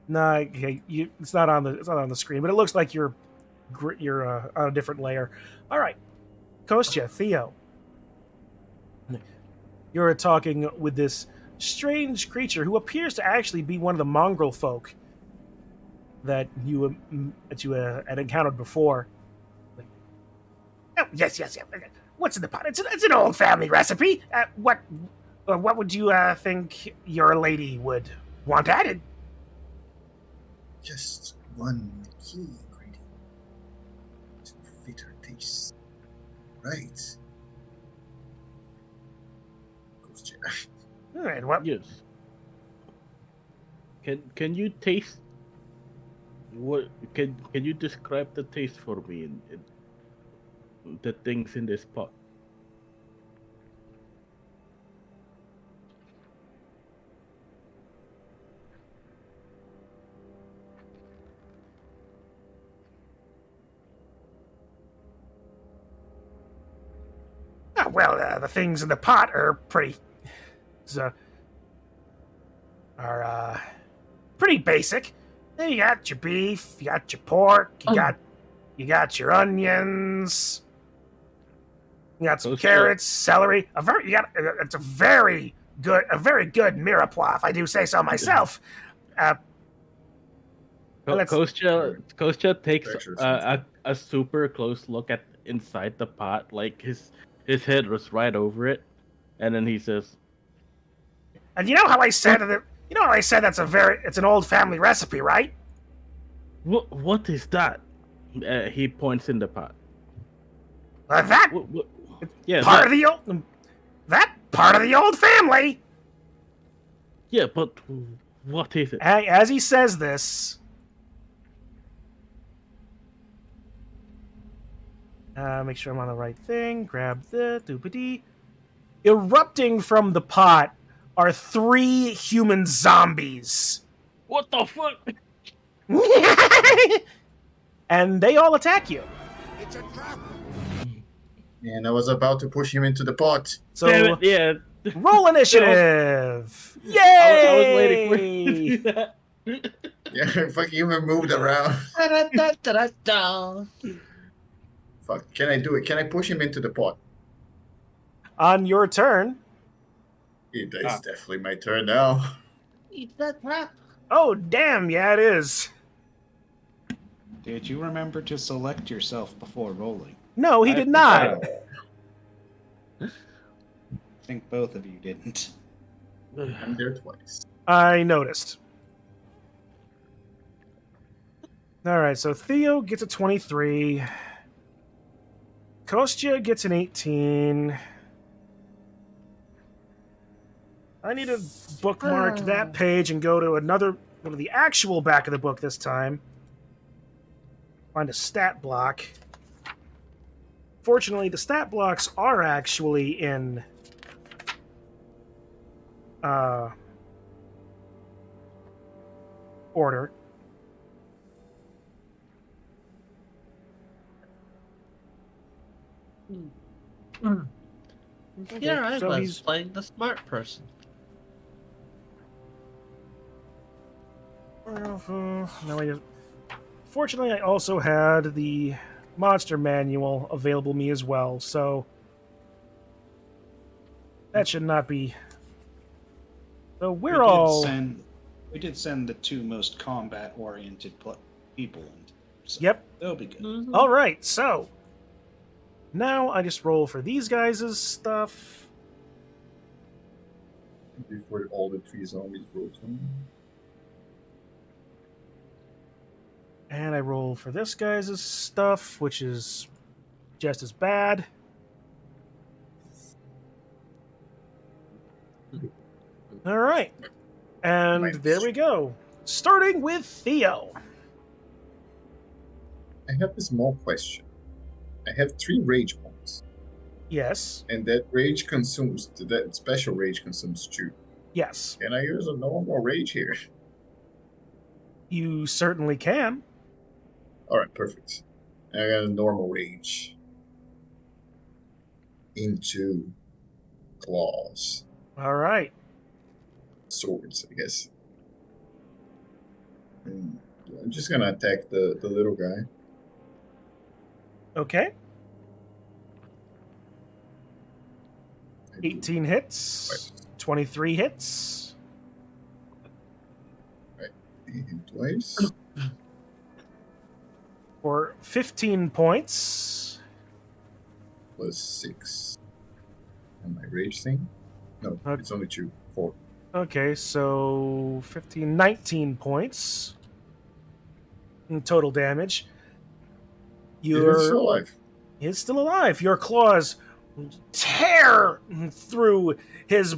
Speaker 3: Nah, okay, it's not on the screen, but it looks like you're on a different layer. All right, Kostya, Theo, you're talking with this strange creature who appears to actually be one of the mongrel folk that you had encountered before.
Speaker 7: Oh, yes. What's in the pot? It's an old family recipe. What would you think your lady would want added?
Speaker 2: Just one key ingredient to fit her taste. Right. Ghost chair.
Speaker 7: All right, what?
Speaker 4: Yes. Can you taste what? Can you describe the taste for me in the things in this pot?
Speaker 7: Oh, well, the things in the pot are pretty. So, are pretty basic. You got your beef, you got your pork, you got your onions, you got some
Speaker 4: Those
Speaker 7: carrots, celery. It's a very good mirepoix, if I do say so myself. Let's-
Speaker 4: Kostya takes
Speaker 2: Texture sounds
Speaker 4: a super close look at inside the pot, like his head was right over it, and then he says,
Speaker 7: And you know how I said that? You know how I said it's an old family recipe, right?
Speaker 4: What is that?" He points in the pot.
Speaker 7: That
Speaker 4: What? Yeah,
Speaker 7: part
Speaker 4: that.
Speaker 7: of the old that part of the old family.
Speaker 4: Yeah, but what is it?
Speaker 7: As he says this, make sure I'm on the right thing. Grab the doopity. Erupting from the pot are 3 human zombies.
Speaker 4: What the fuck?
Speaker 7: And they all attack you.
Speaker 6: It's a trap.
Speaker 2: And I was about to push him into the pot.
Speaker 7: So
Speaker 4: Damn it! Yeah,
Speaker 7: roll initiative. Yay!
Speaker 4: I was waiting for you to do that.
Speaker 2: Yeah, fuck, even moved around.
Speaker 5: Da-da-da-da-da.
Speaker 2: Fuck, can I do it? Can I push him into the pot?
Speaker 7: On your turn.
Speaker 2: It is definitely my turn now.
Speaker 5: Eat that trap.
Speaker 7: Oh, damn, yeah, it is.
Speaker 1: Did you remember to select yourself before rolling?
Speaker 7: No, he
Speaker 4: I
Speaker 7: did
Speaker 4: forgot.
Speaker 7: not.
Speaker 1: I think both of you didn't.
Speaker 2: I'm there twice.
Speaker 7: I noticed. All right, so Theo gets a 23. Kostya gets an 18. I need to bookmark that page and go to the actual back of the book this time. Find a stat block. Fortunately, the stat blocks are actually in order.
Speaker 5: Here I
Speaker 7: so
Speaker 5: was
Speaker 7: he's-
Speaker 5: playing the smart person.
Speaker 7: Fortunately, I also had the monster manual available me as well, so that should not be. So
Speaker 1: We did send the 2 most combat-oriented people into. So
Speaker 7: Yep.
Speaker 1: they'll be good.
Speaker 5: Mhm.
Speaker 7: All right, so now I just roll for these guys' stuff.
Speaker 2: Before all the 3 zombies broke them.
Speaker 7: And I roll for this guy's stuff, which is just as bad. All right. And
Speaker 2: Nice.
Speaker 7: there we go. Starting with Theo.
Speaker 2: I have a small question. I have 3 rage points,
Speaker 7: Yes.
Speaker 2: and that special rage consumes 2.
Speaker 7: Yes.
Speaker 2: Can I use a normal rage here?
Speaker 7: You certainly can.
Speaker 2: Alright, perfect. I got a normal rage. Into claws.
Speaker 7: All right.
Speaker 2: Swords, I guess. And I'm just gonna attack the little guy.
Speaker 7: Okay.
Speaker 2: I do
Speaker 7: 18 hits. 23 hits.
Speaker 2: hit him twice.
Speaker 7: For 15 points.
Speaker 2: plus 6. And my rage thing? No,
Speaker 3: Okay.
Speaker 2: it's only 2. 4.
Speaker 3: Okay, so 15, 19 points in total damage.
Speaker 2: It's still alive.
Speaker 3: He's still alive. Your claws tear through his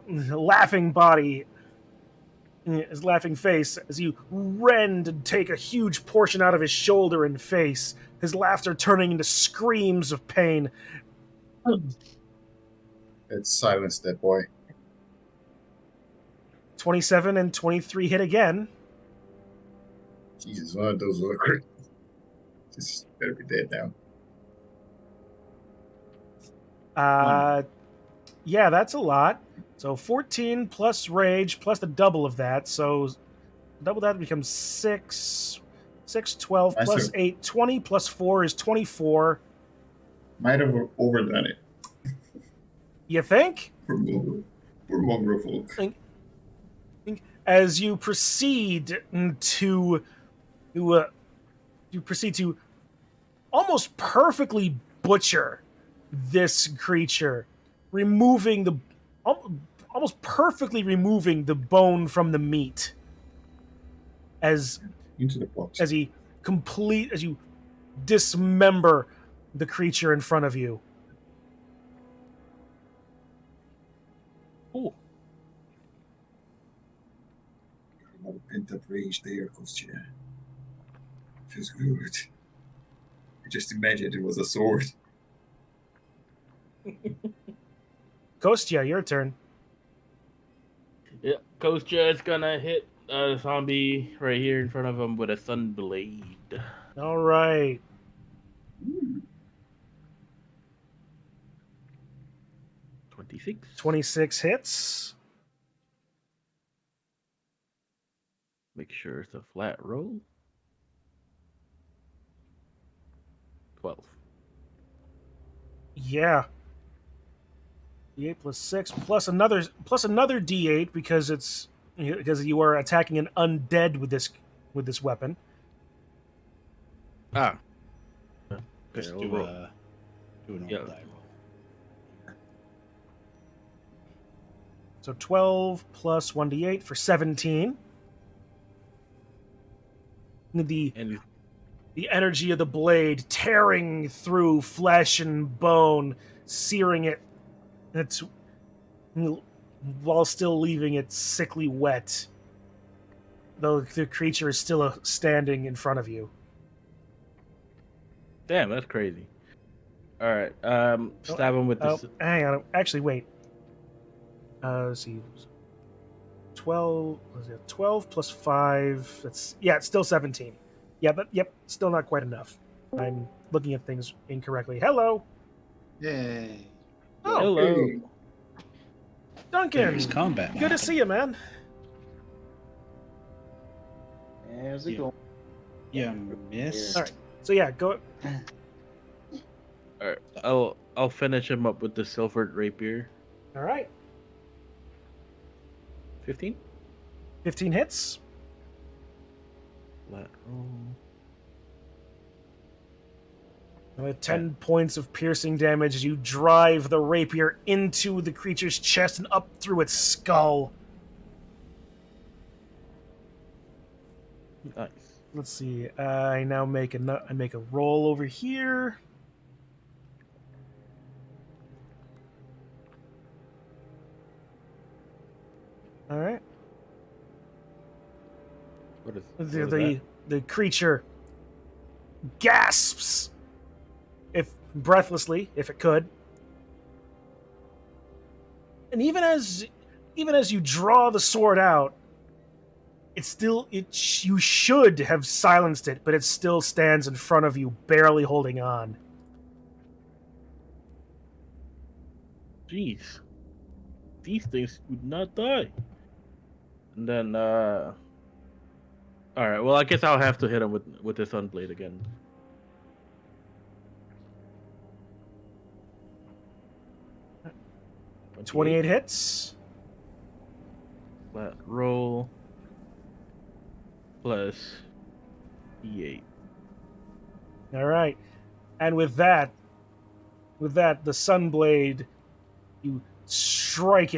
Speaker 3: laughing body, his laughing face, as you rend and take a huge portion out of his shoulder and face, his laughter turning into screams of pain.
Speaker 2: Let's silence that boy.
Speaker 3: 27 and 23 hit again.
Speaker 2: Jesus, one of those will crit. This better be dead now.
Speaker 3: Yeah, that's a lot. So 14 plus rage plus the double of that. So double that becomes 6. 6, 12
Speaker 2: I
Speaker 3: plus
Speaker 2: see.
Speaker 3: 8, 20 plus 4 is 24.
Speaker 2: Might have overdone it.
Speaker 3: You think?
Speaker 2: Poor mongrel folk.
Speaker 3: As you proceed to almost perfectly butcher this creature, almost perfectly removing the bone from the meat, as
Speaker 2: Into the box.
Speaker 3: as you dismember the creature in front of you.
Speaker 2: A lot of pent-up rage there, Kostya. Feels good. I just imagined it was a sword.
Speaker 3: Kostya, your turn.
Speaker 4: Yeah, Kostya is gonna hit a zombie right here in front of him with a sun blade.
Speaker 3: All right.
Speaker 4: 26.
Speaker 3: 26 hits.
Speaker 4: Make sure it's a flat roll. 12.
Speaker 3: Yeah. D8 plus 6 plus another D8 because you are attacking an undead with this weapon.
Speaker 4: Ah.
Speaker 1: Just
Speaker 4: Okay,
Speaker 1: do
Speaker 4: roll.
Speaker 1: an old
Speaker 4: Yeah.
Speaker 1: die roll.
Speaker 3: So 12 plus 1d8 for 17. The energy of the blade tearing through flesh and bone, searing it, while still leaving it sickly wet. Though the creature is still standing in front of you.
Speaker 4: Damn, that's crazy. All right, stab him with this.
Speaker 3: Hang on. Actually, wait. Let's see. 12 plus 5. It's still 17. Yeah, but still not quite enough. I'm looking at things incorrectly. Hello.
Speaker 1: Yay.
Speaker 3: Oh,
Speaker 4: Hello.
Speaker 2: Hey.
Speaker 3: Duncan.
Speaker 1: There's combat.
Speaker 3: Good to see you, man.
Speaker 8: How's it going?
Speaker 1: You missed.
Speaker 3: All right. So yeah, go.
Speaker 4: All right, I'll finish him up with the silvered rapier.
Speaker 3: All right.
Speaker 4: 15.
Speaker 3: 15 hits.
Speaker 4: Flat roll.
Speaker 3: With 10 points of piercing damage as you drive the rapier into the creature's chest and up through its skull.
Speaker 4: Nice.
Speaker 3: Let's see. I now make a roll over here. All right.
Speaker 4: What is
Speaker 3: The creature gasps, if breathlessly, if it could. And even as you draw the sword out, you should have silenced it, but it still stands in front of you, barely holding on.
Speaker 4: Jeez. These things would not die. And then, all right. Well, I guess I'll have to hit him with the sunblade again.
Speaker 3: Uh, 28 hits.
Speaker 4: Flat roll. Plus E8.
Speaker 3: All right. And with that, With that, the Sunblade, you strike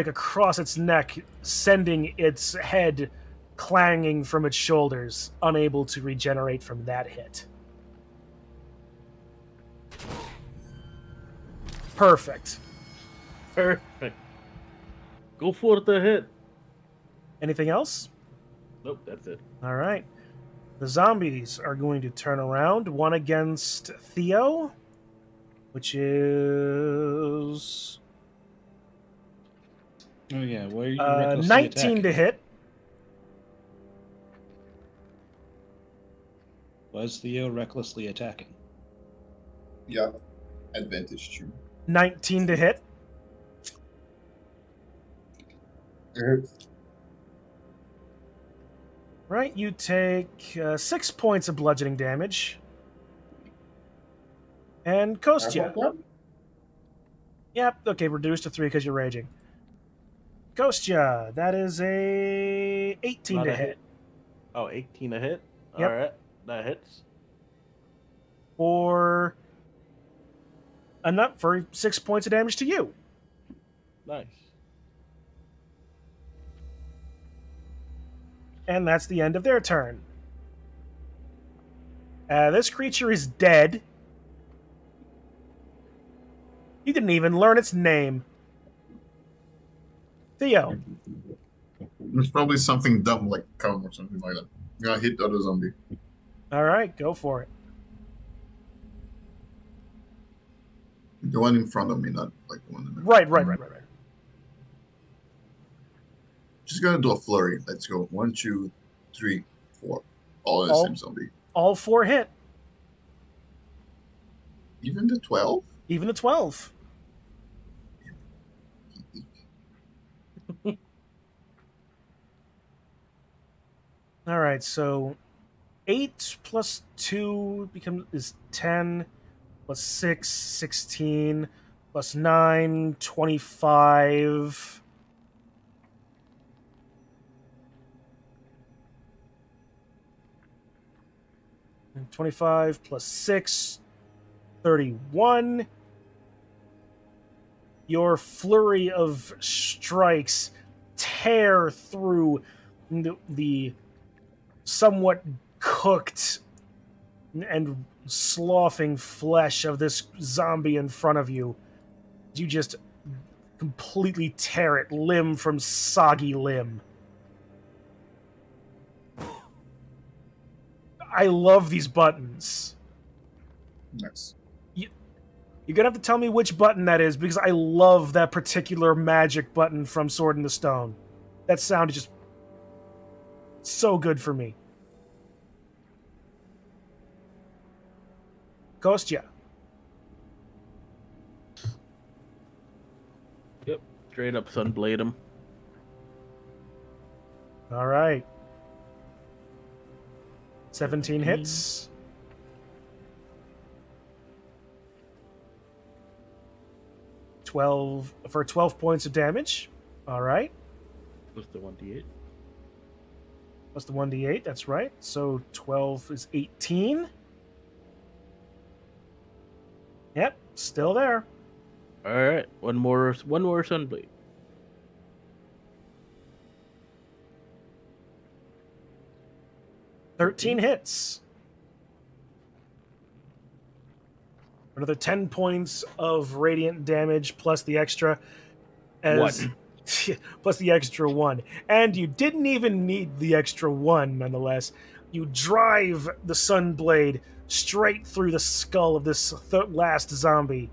Speaker 3: across its neck, sending its head clanging from its shoulders, unable to regenerate from that hit. Perfect.
Speaker 4: Perfect. Go for the hit.
Speaker 3: Anything else?
Speaker 4: Nope, that's it.
Speaker 3: All right. The zombies are going to turn around. One against Theo, which is
Speaker 1: Oh yeah, where are you recklessly
Speaker 3: 19
Speaker 1: attacking?
Speaker 3: to hit.
Speaker 1: Was Theo recklessly attacking?
Speaker 2: Yeah. Advantage too.
Speaker 3: 19 to hit. Right, you take 6 points of bludgeoning damage. And Kostya. Yep, okay, reduced to 3 because you're raging. Kostya, that is a 18
Speaker 4: Not
Speaker 3: to
Speaker 4: a
Speaker 3: hit.
Speaker 4: Oh, 18 a hit?
Speaker 3: Yep.
Speaker 4: Alright, that hits.
Speaker 3: For 6 points of damage to you.
Speaker 4: Nice.
Speaker 3: And that's the end of their turn. This creature is dead. You didn't even learn its name. Theo.
Speaker 2: It's probably something dumb like come or something like that. You gotta hit the other zombie.
Speaker 3: All right, go for it.
Speaker 2: The one in front of me, not like the one in the middle.
Speaker 3: Right.
Speaker 2: Just gonna do a flurry. Let's go. 1, 2, 3, 4. All in the same zombie.
Speaker 3: All 4 hit.
Speaker 2: Even the 12?
Speaker 3: Even the 12. All right, so 8 plus 2 is 10, plus 6, 16, plus 9, 25. And 25 plus 6, 31. Your flurry of strikes tear through the somewhat cooked and sloughing flesh of this zombie in front of you. You just completely tear it limb from soggy limb. I love these buttons.
Speaker 2: Nice.
Speaker 3: You're gonna have to tell me which button that is, because I love that particular magic button from Sword in the Stone. That sound is just so good for me. Kostya.
Speaker 4: Yep, straight up Sunblade him.
Speaker 3: All right. 17 hits. 12 for 12 points of damage. All right.
Speaker 4: Plus the 1d8.
Speaker 3: Plus the 1d8, that's right. So 12 is 18. Yep, still there.
Speaker 4: Alright, one more Sunblade.
Speaker 3: 13 hits. Another 10 points of radiant damage plus the extra. Plus the extra 1. And you didn't even need the extra 1, nonetheless. You drive the Sunblade straight through the skull of this last zombie,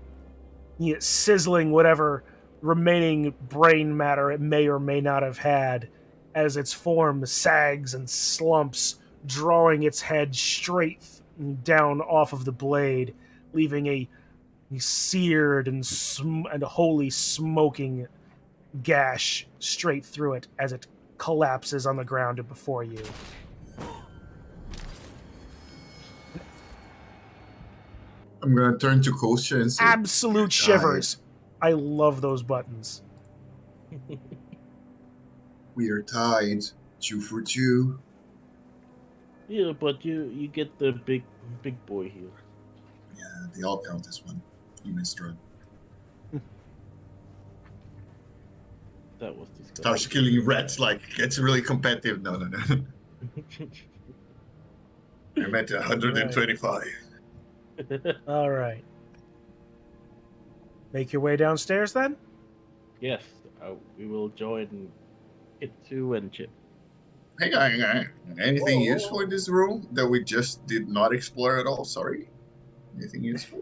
Speaker 3: sizzling whatever remaining brain matter it may or may not have had as its form sags and slumps, drawing its head straight down off of the blade, leaving a seared and wholly smoking gash straight through it as it collapses on the ground before you.
Speaker 2: I'm gonna turn to Kostya and say,
Speaker 3: Absolute shivers. I love those buttons.
Speaker 2: We are tied 2 for 2.
Speaker 4: Yeah, but you get the big boy here.
Speaker 2: they all count as one. Even Strahd.
Speaker 4: That was disgusting.
Speaker 2: Starts killing rats like it's really competitive. No. I'm at 125.
Speaker 3: All right. Make your way downstairs then?
Speaker 4: Yes, we will join Kitsu and Chip.
Speaker 2: Hang on. Anything useful in this room that we just did not explore at all? Sorry. Anything useful?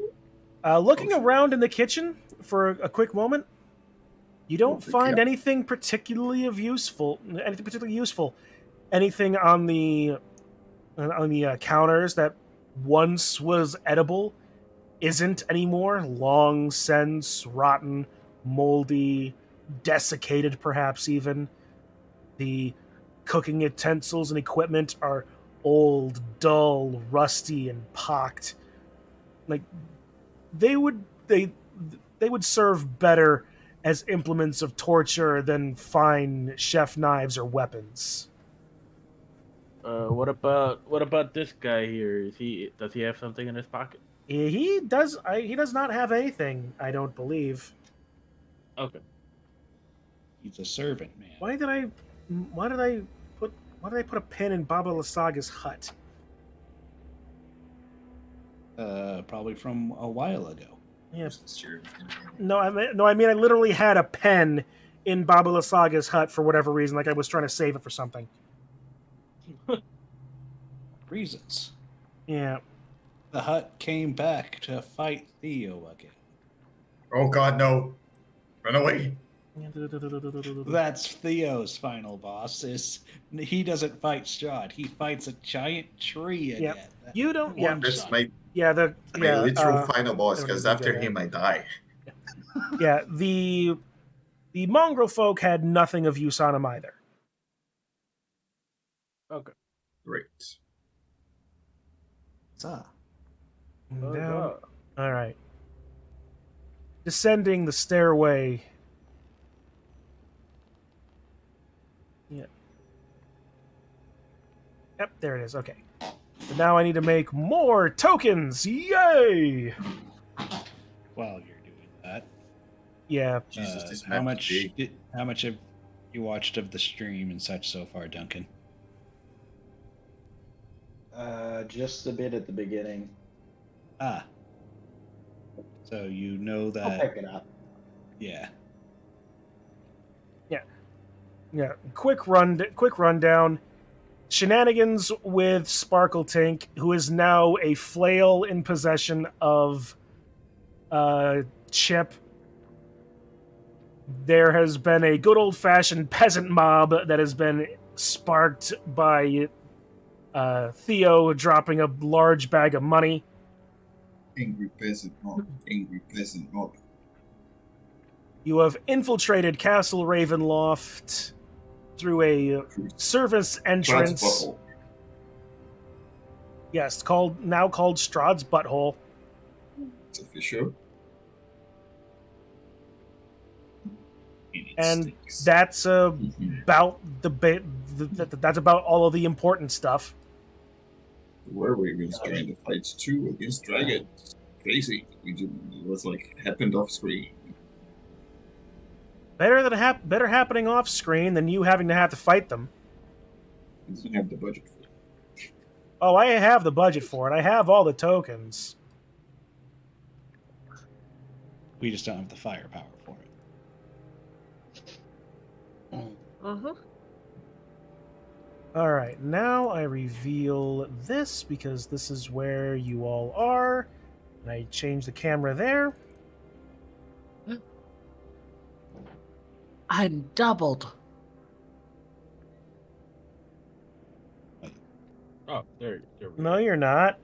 Speaker 3: Looking around in the kitchen for a quick moment, you don't find
Speaker 2: yeah.
Speaker 3: anything particularly useful. Anything on the counters that once was edible isn't anymore. Long since rotten, moldy, desiccated, perhaps even. The cooking utensils and equipment are old, dull, rusty, and pocked. Like they would serve better as implements of torture than fine chef knives or weapons.
Speaker 4: What about this guy here? Does he have something in his pocket?
Speaker 3: He does. He does not have anything. I don't believe.
Speaker 4: Okay.
Speaker 1: He's a servant, man.
Speaker 3: Why did I put a pin in Baba Lasaga's hut?
Speaker 1: Probably from a while ago.
Speaker 3: Yeah. No, I mean I literally had a pen in Baba Lasaga's hut for whatever reason, like I was trying to save it for something.
Speaker 1: Reasons.
Speaker 3: Yeah.
Speaker 1: The hut came back to fight Theo again.
Speaker 2: Oh God, no! Run away!
Speaker 1: That's Theo's final boss. He doesn't fight Strahd. He fights a giant tree again.
Speaker 3: Yeah. You don't.
Speaker 2: That's my
Speaker 3: literal
Speaker 2: final boss. Because after him, I die.
Speaker 3: Yeah. The mongrel folk had nothing of use on him either.
Speaker 4: Okay.
Speaker 2: Great.
Speaker 1: Ah.
Speaker 3: Down. All right. Descending the stairway. Yeah. Yep, there it is. Okay. So now I need to make more tokens. Yay!
Speaker 1: While you're doing that,
Speaker 3: Yeah.
Speaker 2: Jesus, this
Speaker 1: how
Speaker 2: map is
Speaker 1: much?
Speaker 2: big.
Speaker 1: How much have you watched of the stream and such so far, Duncan?
Speaker 8: Just a bit at the beginning.
Speaker 1: Ah. So you know
Speaker 8: I'll
Speaker 1: that.
Speaker 8: pick it up.
Speaker 1: Yeah.
Speaker 3: Yeah. Quick rundown. Shenanigans with Sparkle Tink, who is now a flail in possession of Chip. There has been a good old-fashioned peasant mob that has been sparked by Theo dropping a large bag of money.
Speaker 2: Angry peasant mob. Angry peasant mob.
Speaker 3: You have infiltrated Castle Ravenloft through a service entrance.
Speaker 2: Strahd's butthole.
Speaker 3: Yes, now called Strahd's Butthole.
Speaker 2: It's official.
Speaker 3: And that's about that's about all of the important stuff.
Speaker 2: Where were we trying to fight 2 against dragons? Crazy. It was like happened off screen.
Speaker 3: Better happening off screen than you having to have to fight them.
Speaker 2: He doesn't have the budget for it.
Speaker 3: Oh, I have the budget for it. I have all the tokens.
Speaker 1: We just don't have the firepower for it.
Speaker 5: Uh-huh.
Speaker 3: All right, now I reveal this because this is where you all are. And I change the camera there.
Speaker 5: I'm doubled.
Speaker 4: Oh, there we
Speaker 3: No,
Speaker 4: go.
Speaker 3: you're not.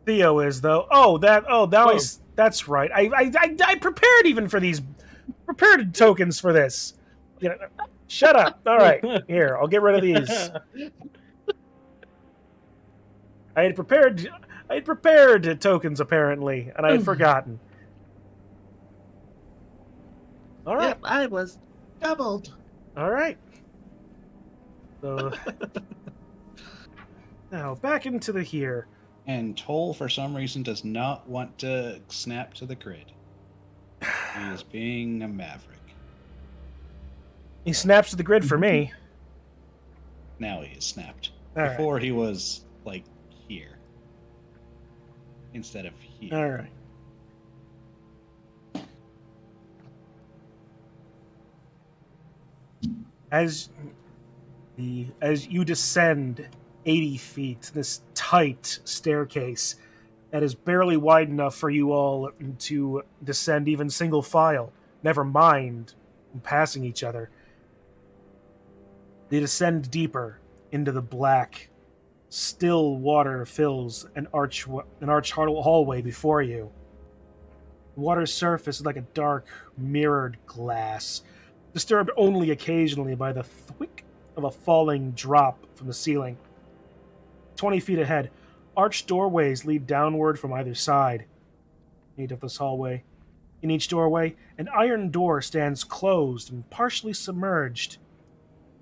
Speaker 3: Theo is though. That's right. I prepared even for these. Prepared tokens for this. You know, shut up. All right, here I'll get rid of these. I had prepared tokens apparently, and I had forgotten. All right.
Speaker 5: Yep, I was doubled.
Speaker 3: All right. So Now, back into the here.
Speaker 1: And Toll, for some reason, does not want to snap to the grid. He is being a maverick.
Speaker 3: He snaps to the grid for me.
Speaker 1: Now he is snapped.
Speaker 3: All right.
Speaker 1: Before he was, like, here. Instead of here.
Speaker 3: All right. As you descend 80 feet, this tight staircase that is barely wide enough for you all to descend even single file, never mind passing each other. They descend deeper into the black, still water fills an arch hallway before you. The water's surface is like a dark, mirrored glass, disturbed only occasionally by the thwick of a falling drop from the ceiling. 20 feet ahead, arched doorways lead downward from either side. Of this hallway. In each doorway, an iron door stands closed and partially submerged.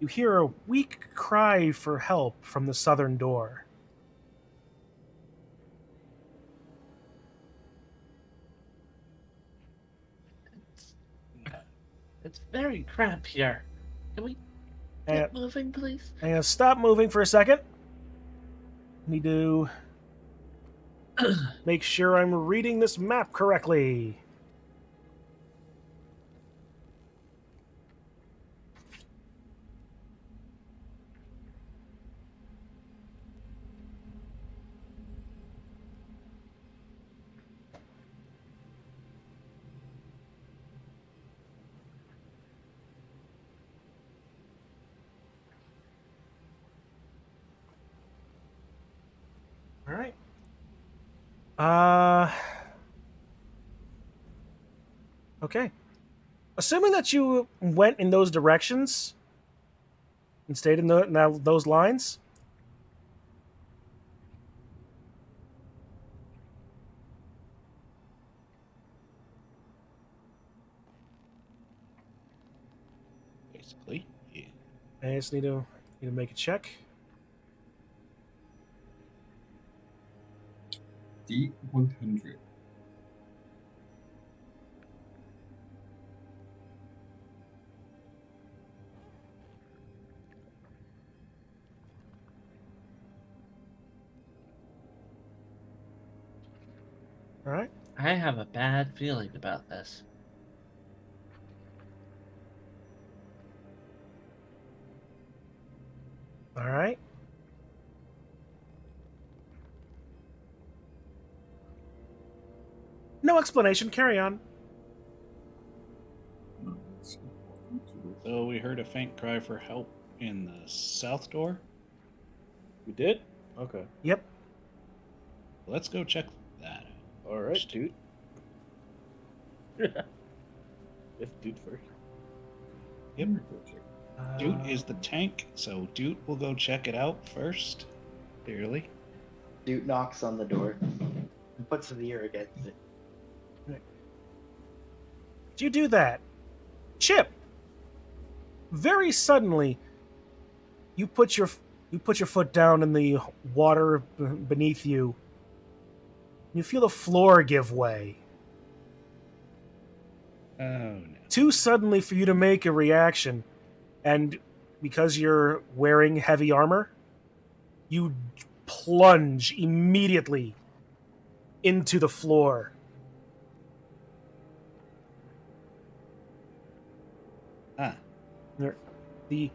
Speaker 3: You hear a weak cry for help from the southern door.
Speaker 5: It's very cramped here. Can we get moving, please?
Speaker 3: I'm gonna stop moving for a second. Need to make sure I'm reading this map correctly. All right. Okay. Assuming that you went in those directions and stayed in those lines.
Speaker 1: Basically, yeah.
Speaker 3: I just need to make a check.
Speaker 2: D100.
Speaker 3: All right.
Speaker 5: I have a bad feeling about this.
Speaker 3: All right. No explanation. Carry on.
Speaker 1: So we heard a faint cry for help in the south door.
Speaker 4: We did? Okay.
Speaker 3: Yep.
Speaker 1: Let's go check that.
Speaker 4: All right, dude. Let's dude first.
Speaker 1: Yep. Doot is the tank, so Doot will go check it out first. Clearly.
Speaker 8: Dude knocks on the door and puts the ear against it.
Speaker 3: Do you do that? Chip. Very suddenly, you put your foot down in the water beneath you. You feel the floor give way.
Speaker 1: Oh no.
Speaker 3: Too suddenly for you to make a reaction, and because you're wearing heavy armor, you plunge immediately into the floor.
Speaker 1: Ah.
Speaker 3: The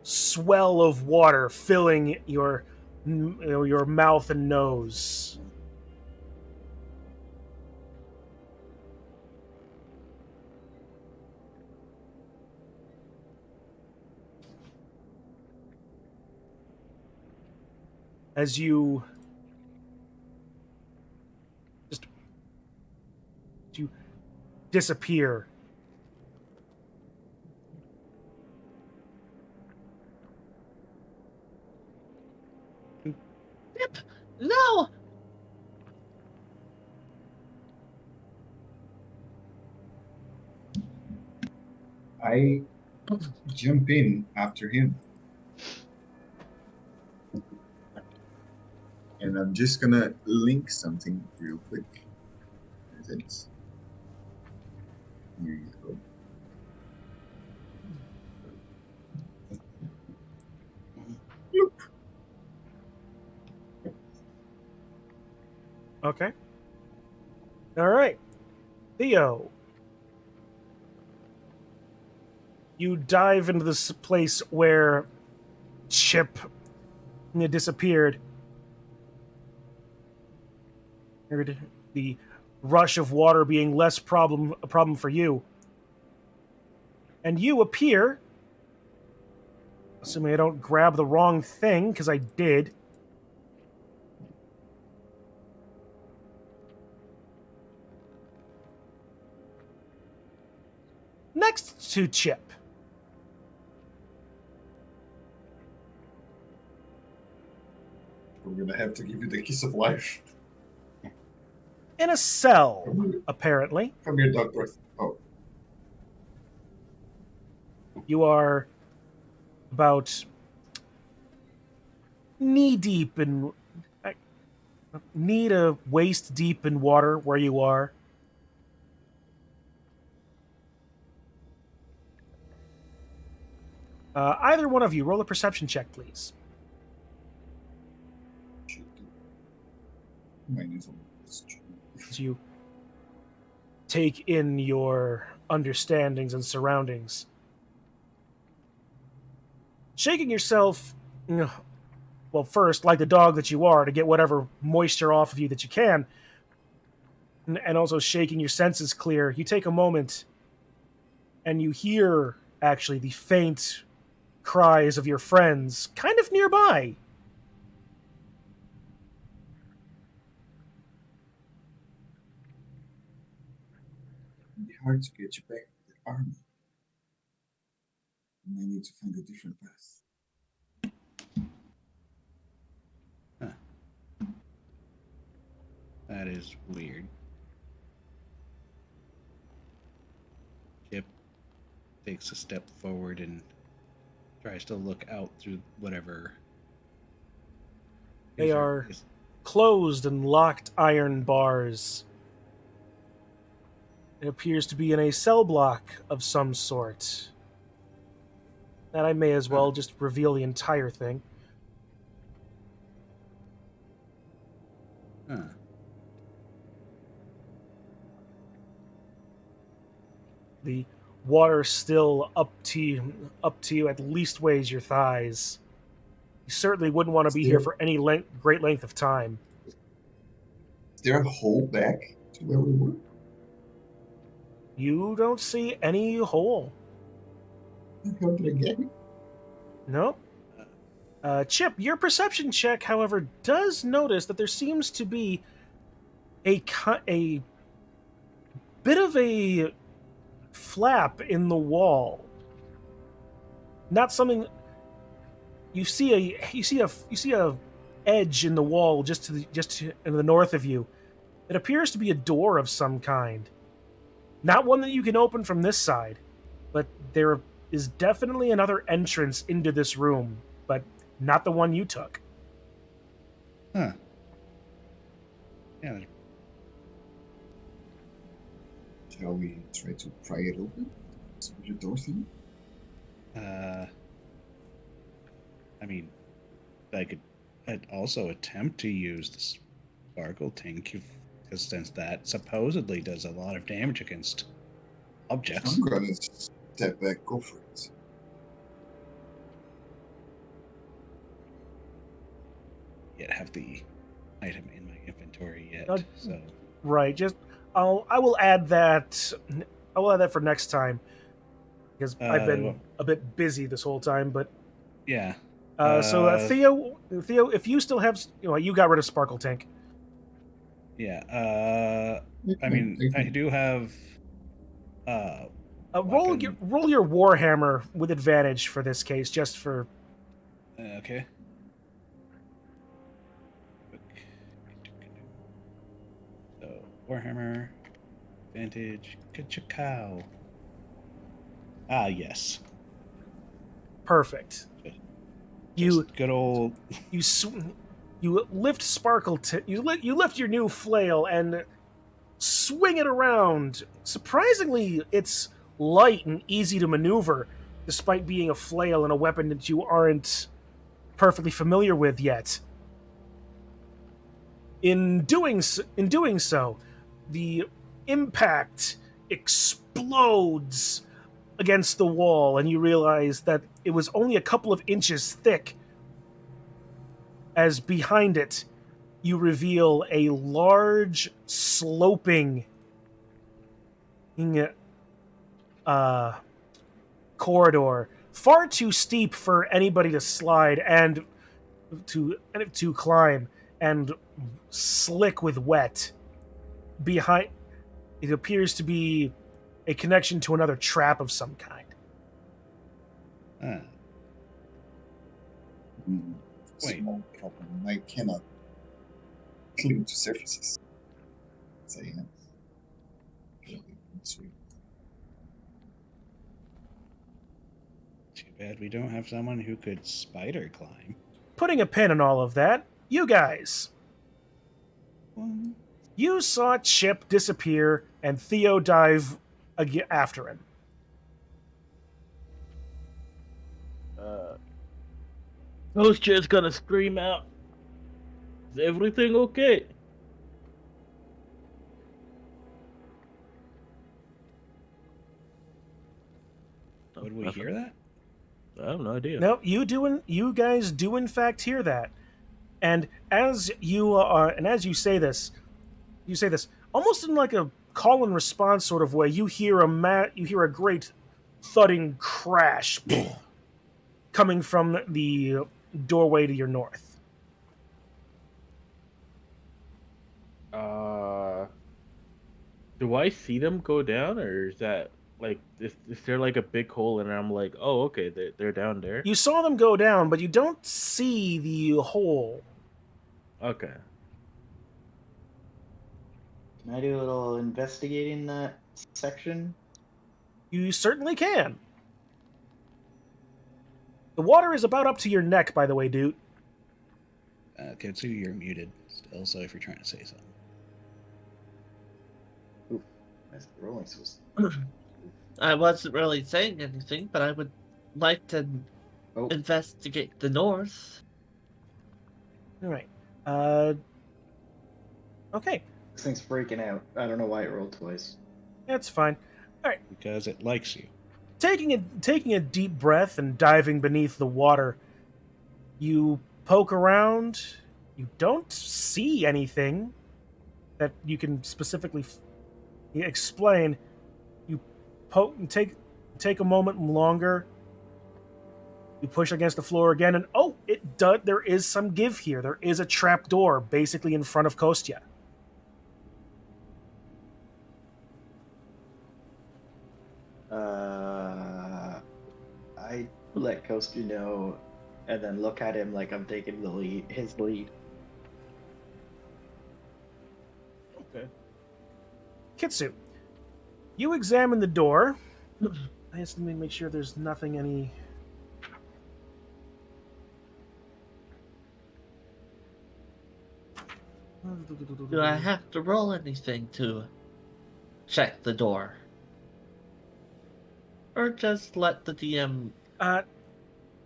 Speaker 3: swell of water filling your mouth and nose. As you disappear.
Speaker 5: No!
Speaker 2: I jump in after him. And I'm just gonna link something real quick. There it is. Here you go. Look.
Speaker 3: Okay. All right. Theo. You dive into this place where Chip disappeared. The rush of water being less a problem for you. And you appear, assuming I don't grab the wrong thing, because I did. Next to Chip.
Speaker 2: We're gonna have to give you the kiss of life.
Speaker 3: In a cell, apparently.
Speaker 2: Come here, Doctor. Oh.
Speaker 3: You are about knee to waist deep in water where you are. Either one of you, roll a perception check, please.
Speaker 2: Mine is on
Speaker 3: As you take in your understandings and surroundings. Shaking yourself, well, first, like the dog that you are, to get whatever moisture off of you that you can, and also shaking your senses clear, you take a moment and you hear, actually, the faint cries of your friends kind of nearby.
Speaker 2: It'd be hard to get you back to the army. You might need to find a different path.
Speaker 1: That is weird. Chip takes a step forward and tries to look out through whatever.
Speaker 3: They are closed and locked iron bars. It appears to be in a cell block of some sort. And I may as well just reveal the entire thing.
Speaker 1: Huh.
Speaker 3: The water still up to you at least weighs your thighs. You certainly wouldn't want to be here for any great length of time.
Speaker 2: Is there a hole back to where we were?
Speaker 3: You don't see any hole.
Speaker 2: How did I get it?
Speaker 3: Nope. Chip, your perception check, however, does notice that there seems to be a bit of a flap in the wall. Not something you see a edge in the wall just to the north of you. It appears to be a door of some kind. Not one that you can open from this side, but there is definitely another entrance into this room, but not the one you took.
Speaker 1: Huh. Yeah.
Speaker 2: Shall we try to pry it open? Is there a door thing?
Speaker 1: I mean, I'd also attempt to use the sparkle tank because since that supposedly does a lot of damage against objects.
Speaker 2: I'm gonna step back, go for it.
Speaker 1: Yet have the item in my inventory yet, so
Speaker 3: Right. I will add that. I will add that for next time because I've been a bit busy this whole time. But
Speaker 1: yeah.
Speaker 3: Theo, if you still have, you got rid of Sparkle Tank.
Speaker 1: Yeah. I mean, I do have.
Speaker 3: Roll your Warhammer with advantage for this case, just for.
Speaker 1: Okay. So Warhammer, advantage, ka-chow. Ah, yes.
Speaker 3: Perfect.
Speaker 1: Just
Speaker 3: You
Speaker 1: good old.
Speaker 3: you You lift Sparkle. You lift your new flail and swing it around. Surprisingly, it's light and easy to maneuver, despite being a flail and a weapon that you aren't perfectly familiar with yet. In doing so, the impact explodes against the wall, and you realize that it was only a couple of inches thick. As behind it, you reveal a large, sloping corridor, far too steep for anybody to slide and to climb, and slick with wet. Behind it appears to be a connection to another trap of some kind.
Speaker 1: Ah, Wait.
Speaker 2: Small problem. I cannot cling to surfaces. So, you know. Sweet.
Speaker 1: too bad we don't have someone who could spider climb.
Speaker 3: Putting a pin in all of that, you guys. You saw Chip disappear and Theo dive after him.
Speaker 4: Ghost just gonna scream out, "Is everything okay?"
Speaker 1: Would we hear that?
Speaker 4: I have no idea.
Speaker 3: No, you guys do in fact hear that. And as you say this almost in like a call and response sort of way. You hear a great thudding crash coming from the doorway to your north.
Speaker 4: Do I see them go down, or is that like is there like a big hole and I'm like, oh, okay, they're down there?
Speaker 3: You saw them go down, but you don't see the hole.
Speaker 4: Okay.
Speaker 8: Can I do a little investigating that section?
Speaker 3: You certainly can. The water is about up to your neck, by the way, dude.
Speaker 1: Ketsu, you're muted still, so if you're trying to say something.
Speaker 8: Oof, that's rolling so.
Speaker 5: I wasn't really saying anything, but I would like to investigate the north.
Speaker 3: All right. Okay.
Speaker 8: This thing's freaking out. I don't know why it rolled twice.
Speaker 3: That's fine. All right.
Speaker 1: Because it likes you.
Speaker 3: Taking a deep breath and diving beneath the water, you poke around. You don't see anything that you can specifically explain. You poke and take a moment longer. You push against the floor again, and there is some give here. There is a trap door basically in front of Kostya.
Speaker 8: I let Kostya know, and then look at him like I'm taking his lead.
Speaker 4: Okay.
Speaker 3: Kitsu, you examine the door. I just need to make sure there's nothing any.
Speaker 5: Do I have to roll anything to check the door? Or just let the DM...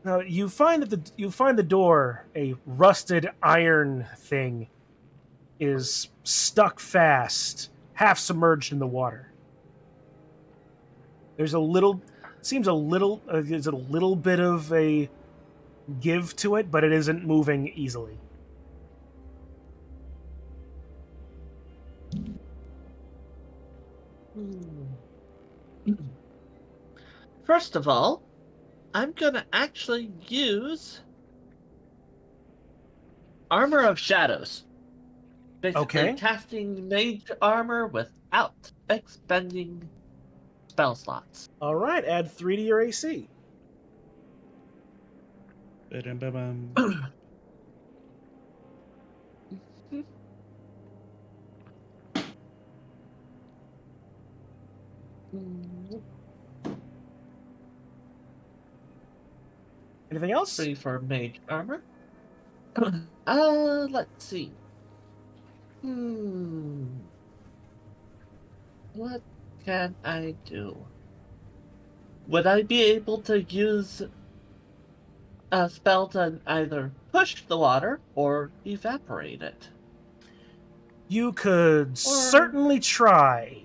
Speaker 3: Now you find the door, a rusted iron thing, is stuck fast, half submerged in the water. There's there's a little bit of a give to it, but it isn't moving easily.
Speaker 5: First of all, I'm gonna actually use Armor of Shadows. Basically,
Speaker 3: Okay.
Speaker 5: casting mage armor without expending spell slots.
Speaker 3: All right, add 3 to your AC.
Speaker 1: Ba-dum-ba-bum.
Speaker 3: Anything else?
Speaker 5: 3 for mage armor. Let's see. What can I do? Would I be able to use a spell to either push the water or evaporate it?
Speaker 3: You could certainly try.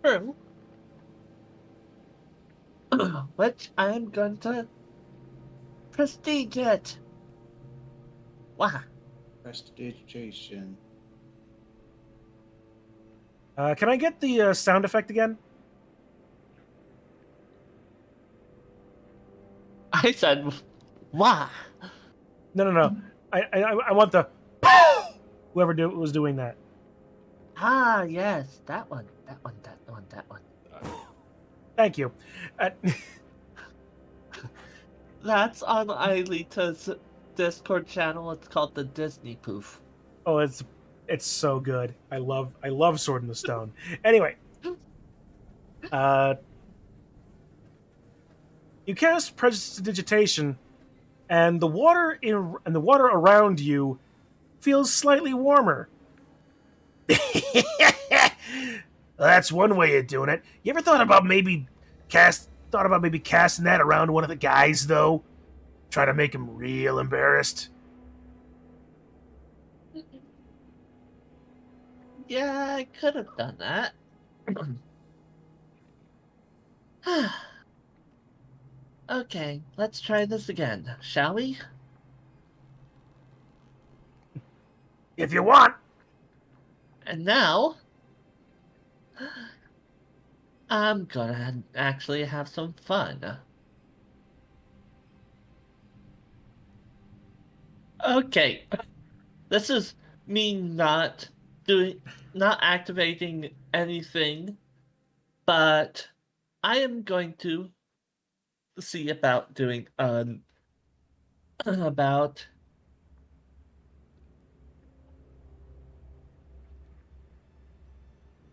Speaker 5: True. Which I'm going to prestige it. Wow.
Speaker 1: Prestidigitation.
Speaker 3: Can I get the sound effect again?
Speaker 5: I said, wow.
Speaker 3: No. I want the whoever was doing that.
Speaker 5: Ah, yes, that one.
Speaker 3: Thank you.
Speaker 5: That's on Aelita's Discord channel. It's called the Disney Poof.
Speaker 3: Oh, it's so good. I love Sword in the Stone. Anyway, you cast Prestidigitation, and the water around you feels slightly warmer. That's one way of doing it. You ever thought about maybe casting that around one of the guys though? Try to make him real embarrassed.
Speaker 5: Yeah, I could have done that. Okay, let's try this again, shall we?
Speaker 3: If you want.
Speaker 5: And now, I'm gonna actually have some fun. Okay, this is me not activating anything, but I am going to see about doing about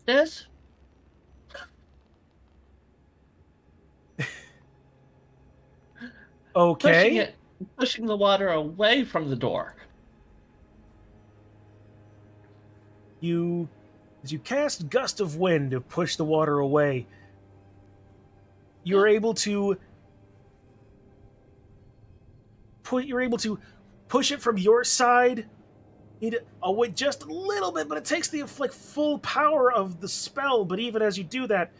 Speaker 5: this.
Speaker 3: Okay.
Speaker 5: Pushing the water away from the door.
Speaker 3: As you cast Gust of Wind to push the water away, you're able to push it from your side. Need away just a little bit, but it takes the full power of the spell. But even as you do that,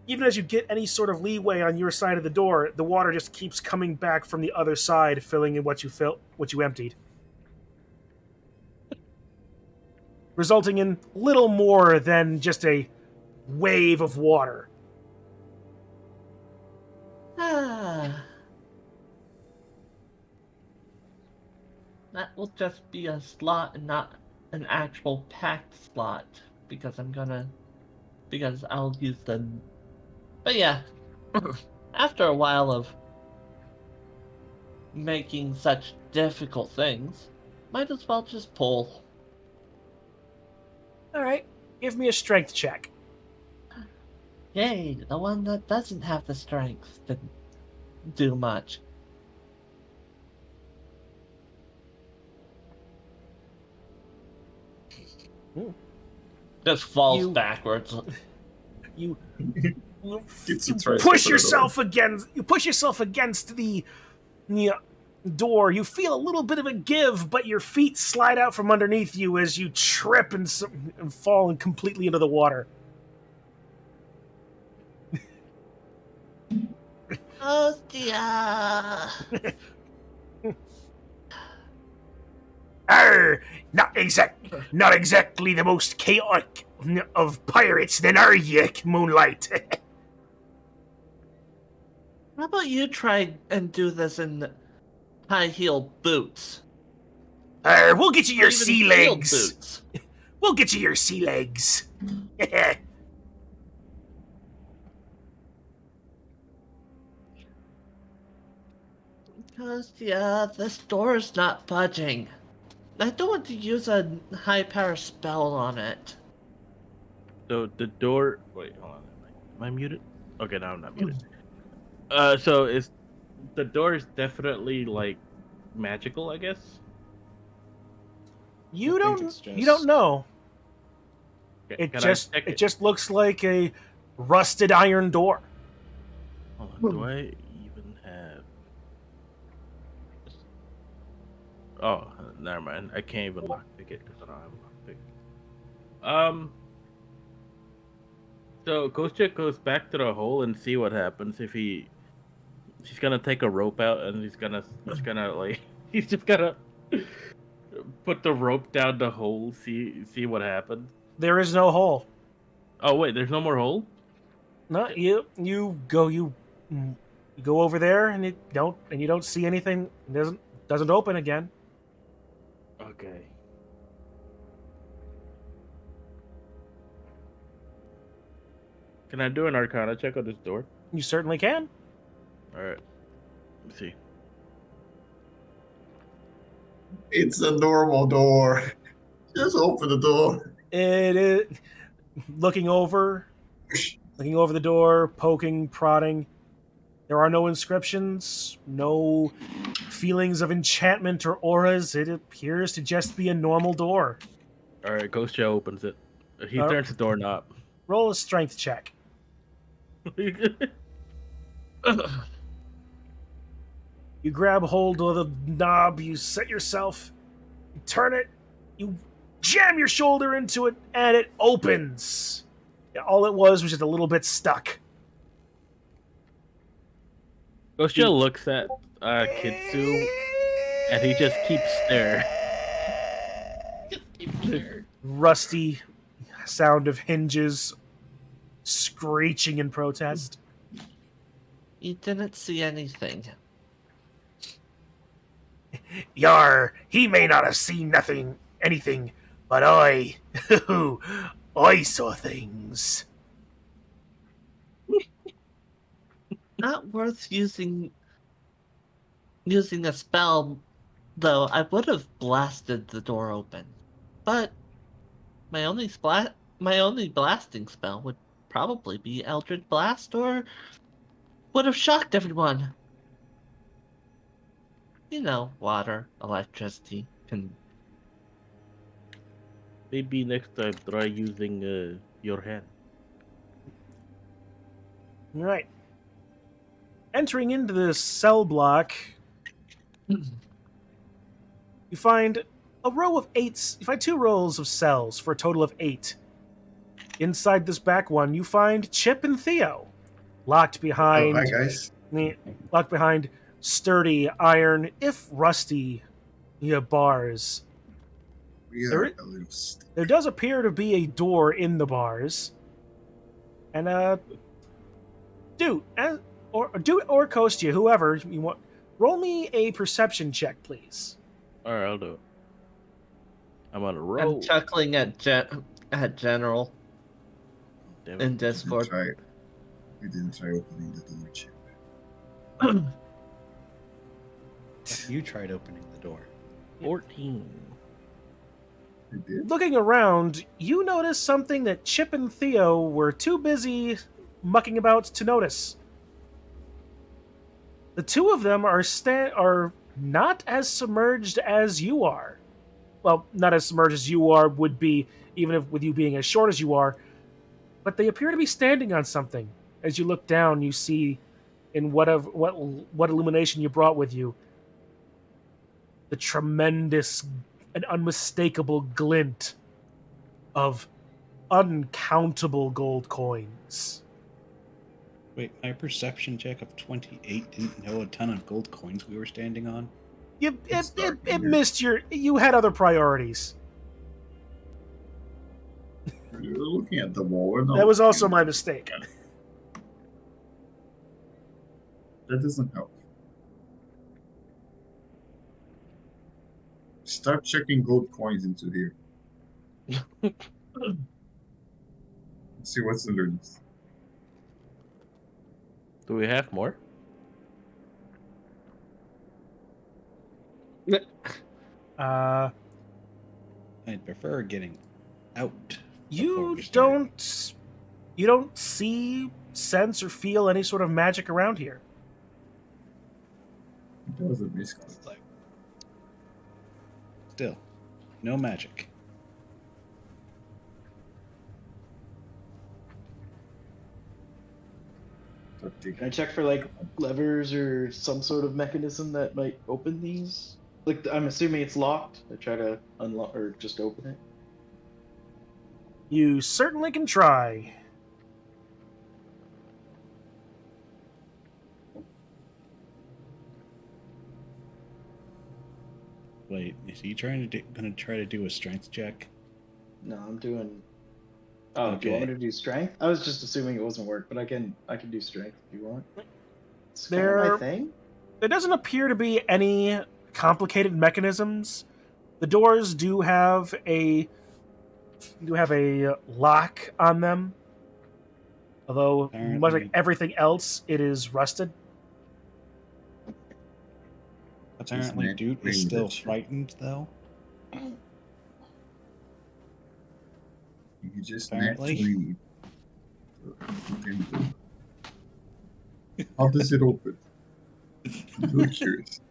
Speaker 3: even as you get any sort of leeway on your side of the door, the water just keeps coming back from the other side, filling in what you emptied, resulting in little more than just a wave of water.
Speaker 5: That will just be a slot and not an actual packed slot because I'll use them. But yeah, after a while of making such difficult things, might as well just pull.
Speaker 3: Alright, give me a strength check.
Speaker 5: Yay, the one that doesn't have the strength to do much. Just falls backwards.
Speaker 3: You
Speaker 2: push
Speaker 3: yourself against the door. You feel a little bit of a give, but your feet slide out from underneath you as you trip and fall completely into the water.
Speaker 5: Oh dear.
Speaker 3: Not exactly the most chaotic of pirates, then, are you, Moonlight?
Speaker 5: How about you try and do this in high-heeled boots?
Speaker 3: We'll get you your sea
Speaker 5: heeled
Speaker 3: legs.
Speaker 5: Boots.
Speaker 3: We'll get you your sea legs.
Speaker 5: Because, yeah, this door is not budging. I don't want to use a high-power spell on it.
Speaker 4: So the door. Wait, hold on. Am I muted? Okay, now I'm not muted. So the door is definitely like magical, I guess.
Speaker 3: You
Speaker 1: I think
Speaker 3: don't.
Speaker 1: it's
Speaker 3: You don't
Speaker 1: just-
Speaker 3: know. It
Speaker 4: Can I
Speaker 3: just.
Speaker 4: check
Speaker 3: It just looks like a rusted iron door.
Speaker 4: Hold on, do I even have? Oh, never mind. I can't even lockpick it because I don't have a lockpick. So Ghost goes back to the hole and see what happens if he's gonna take a rope out and he's gonna like he's just gonna put the rope down the hole, see what happens.
Speaker 3: There is no hole.
Speaker 4: Oh wait, there's no more hole?
Speaker 3: No, you go over there and you don't see anything. It doesn't open again.
Speaker 4: Okay. Can I do an arcana check on this door?
Speaker 3: You certainly can.
Speaker 4: Alright. Let me see.
Speaker 2: It's a normal door. Just open the door.
Speaker 3: It is looking over the door, poking, prodding. There are no inscriptions, no feelings of enchantment or auras. It appears to just be a normal door.
Speaker 4: Alright, Ghost Joe opens it. He
Speaker 3: Oh.
Speaker 4: turns the doorknob.
Speaker 3: Roll a strength check. You grab hold of the knob, you set yourself, you turn it, you jam your shoulder into it, and it opens. All it was just a little bit stuck.
Speaker 4: Ghost Joe looks at Kitsu and he just keeps staring.
Speaker 3: Rusty sound of hinges screeching in protest.
Speaker 5: You didn't see anything.
Speaker 7: Yar, he may not have seen anything, but I saw things.
Speaker 5: Not worth using a spell, though. I would have blasted the door open, but my only blasting spell would probably be Eldritch Blast, or would have shocked everyone. You know, water, electricity can.
Speaker 4: Maybe next time try using your hand.
Speaker 3: Right. Entering into this cell block, you find a row of 8. You find 2 rows of cells for a total of 8. Inside this back one, you find Chip and Theo, locked behind.
Speaker 2: Oh, hi, guys.
Speaker 3: Locked behind sturdy iron, if rusty, bars.
Speaker 2: We
Speaker 3: There
Speaker 2: are
Speaker 3: is-
Speaker 2: a little st-
Speaker 3: There does appear to be a door in the bars, and dude, or Kostya, whoever you want, roll me a perception check, please.
Speaker 4: Alright, I'll do it. I'm on a roll.
Speaker 5: I'm chuckling at General
Speaker 4: Damn
Speaker 5: in
Speaker 4: it.
Speaker 5: Discord.
Speaker 2: We didn't try opening the door, Chip.
Speaker 1: You tried opening the door.
Speaker 4: 14.
Speaker 2: We did.
Speaker 3: Looking around, you notice something that Chip and Theo were too busy mucking about to notice. The two of them are not as submerged as you are. Well, not as submerged as you are would be, even if with you being as short as you are. But they appear to be standing on something. As you look down, you see, in what illumination you brought with you, the tremendous and unmistakable glint of uncountable gold coins.
Speaker 1: Wait, my perception check of 28 didn't know a ton of gold coins we were standing on?
Speaker 2: It's dark in
Speaker 3: It
Speaker 2: here.
Speaker 3: missed you had other priorities.
Speaker 2: You're looking at the wall. We're not
Speaker 3: That was
Speaker 2: looking
Speaker 3: also
Speaker 2: at-
Speaker 3: my mistake.
Speaker 2: That doesn't help. Start checking gold coins into here. Let's see what's underneath.
Speaker 4: Do we have more?
Speaker 3: Uh,
Speaker 1: I'd prefer getting out. before
Speaker 3: you
Speaker 1: we start.
Speaker 3: don't see, sense, or feel any sort of magic around here.
Speaker 2: That was a misclick.
Speaker 1: It's like, still, no magic.
Speaker 8: Can I check for like levers or some sort of mechanism that might open these? Like I'm assuming it's locked. I try to unlock or just open it.
Speaker 3: You certainly can try.
Speaker 1: Wait, is he gonna try to do a strength check?
Speaker 8: No, I'm doing. Oh, do you want me
Speaker 1: Okay.
Speaker 8: to do strength? I was just assuming it wasn't work, but I can do strength if you want. It's kind of
Speaker 3: There,
Speaker 8: my thing.
Speaker 3: there doesn't appear to be any complicated mechanisms. The doors do have a lock on them, although much like
Speaker 1: Apparently,
Speaker 3: everything else, it is rusted.
Speaker 1: apparently,
Speaker 2: Isn't it
Speaker 1: Dude is still
Speaker 2: English?
Speaker 1: frightened though.
Speaker 2: You just
Speaker 1: Apparently.
Speaker 2: naturally. How does it open? I'm really curious.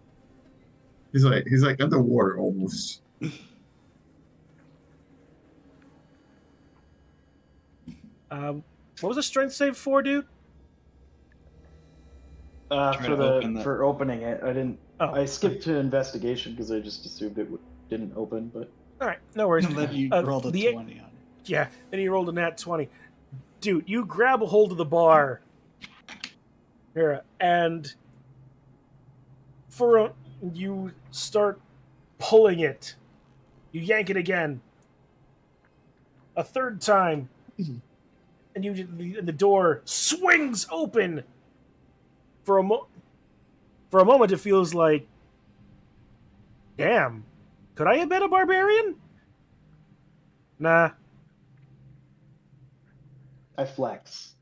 Speaker 2: He's like underwater almost.
Speaker 3: What was the strength save for, dude?
Speaker 1: Try
Speaker 8: For
Speaker 1: to open the-
Speaker 8: for opening it, I didn't.
Speaker 3: Oh,
Speaker 8: I skipped to investigation because I just assumed it didn't open. But
Speaker 3: all right, no worries.
Speaker 1: And then you rolled a 20 on it.
Speaker 3: Yeah, then you rolled a nat 20. Dude, you grab a hold of the bar here, and you start pulling it. You yank it again. A third time. And the door swings open. For a moment, it feels like, damn, could I have been a barbarian? Nah.
Speaker 8: I flex.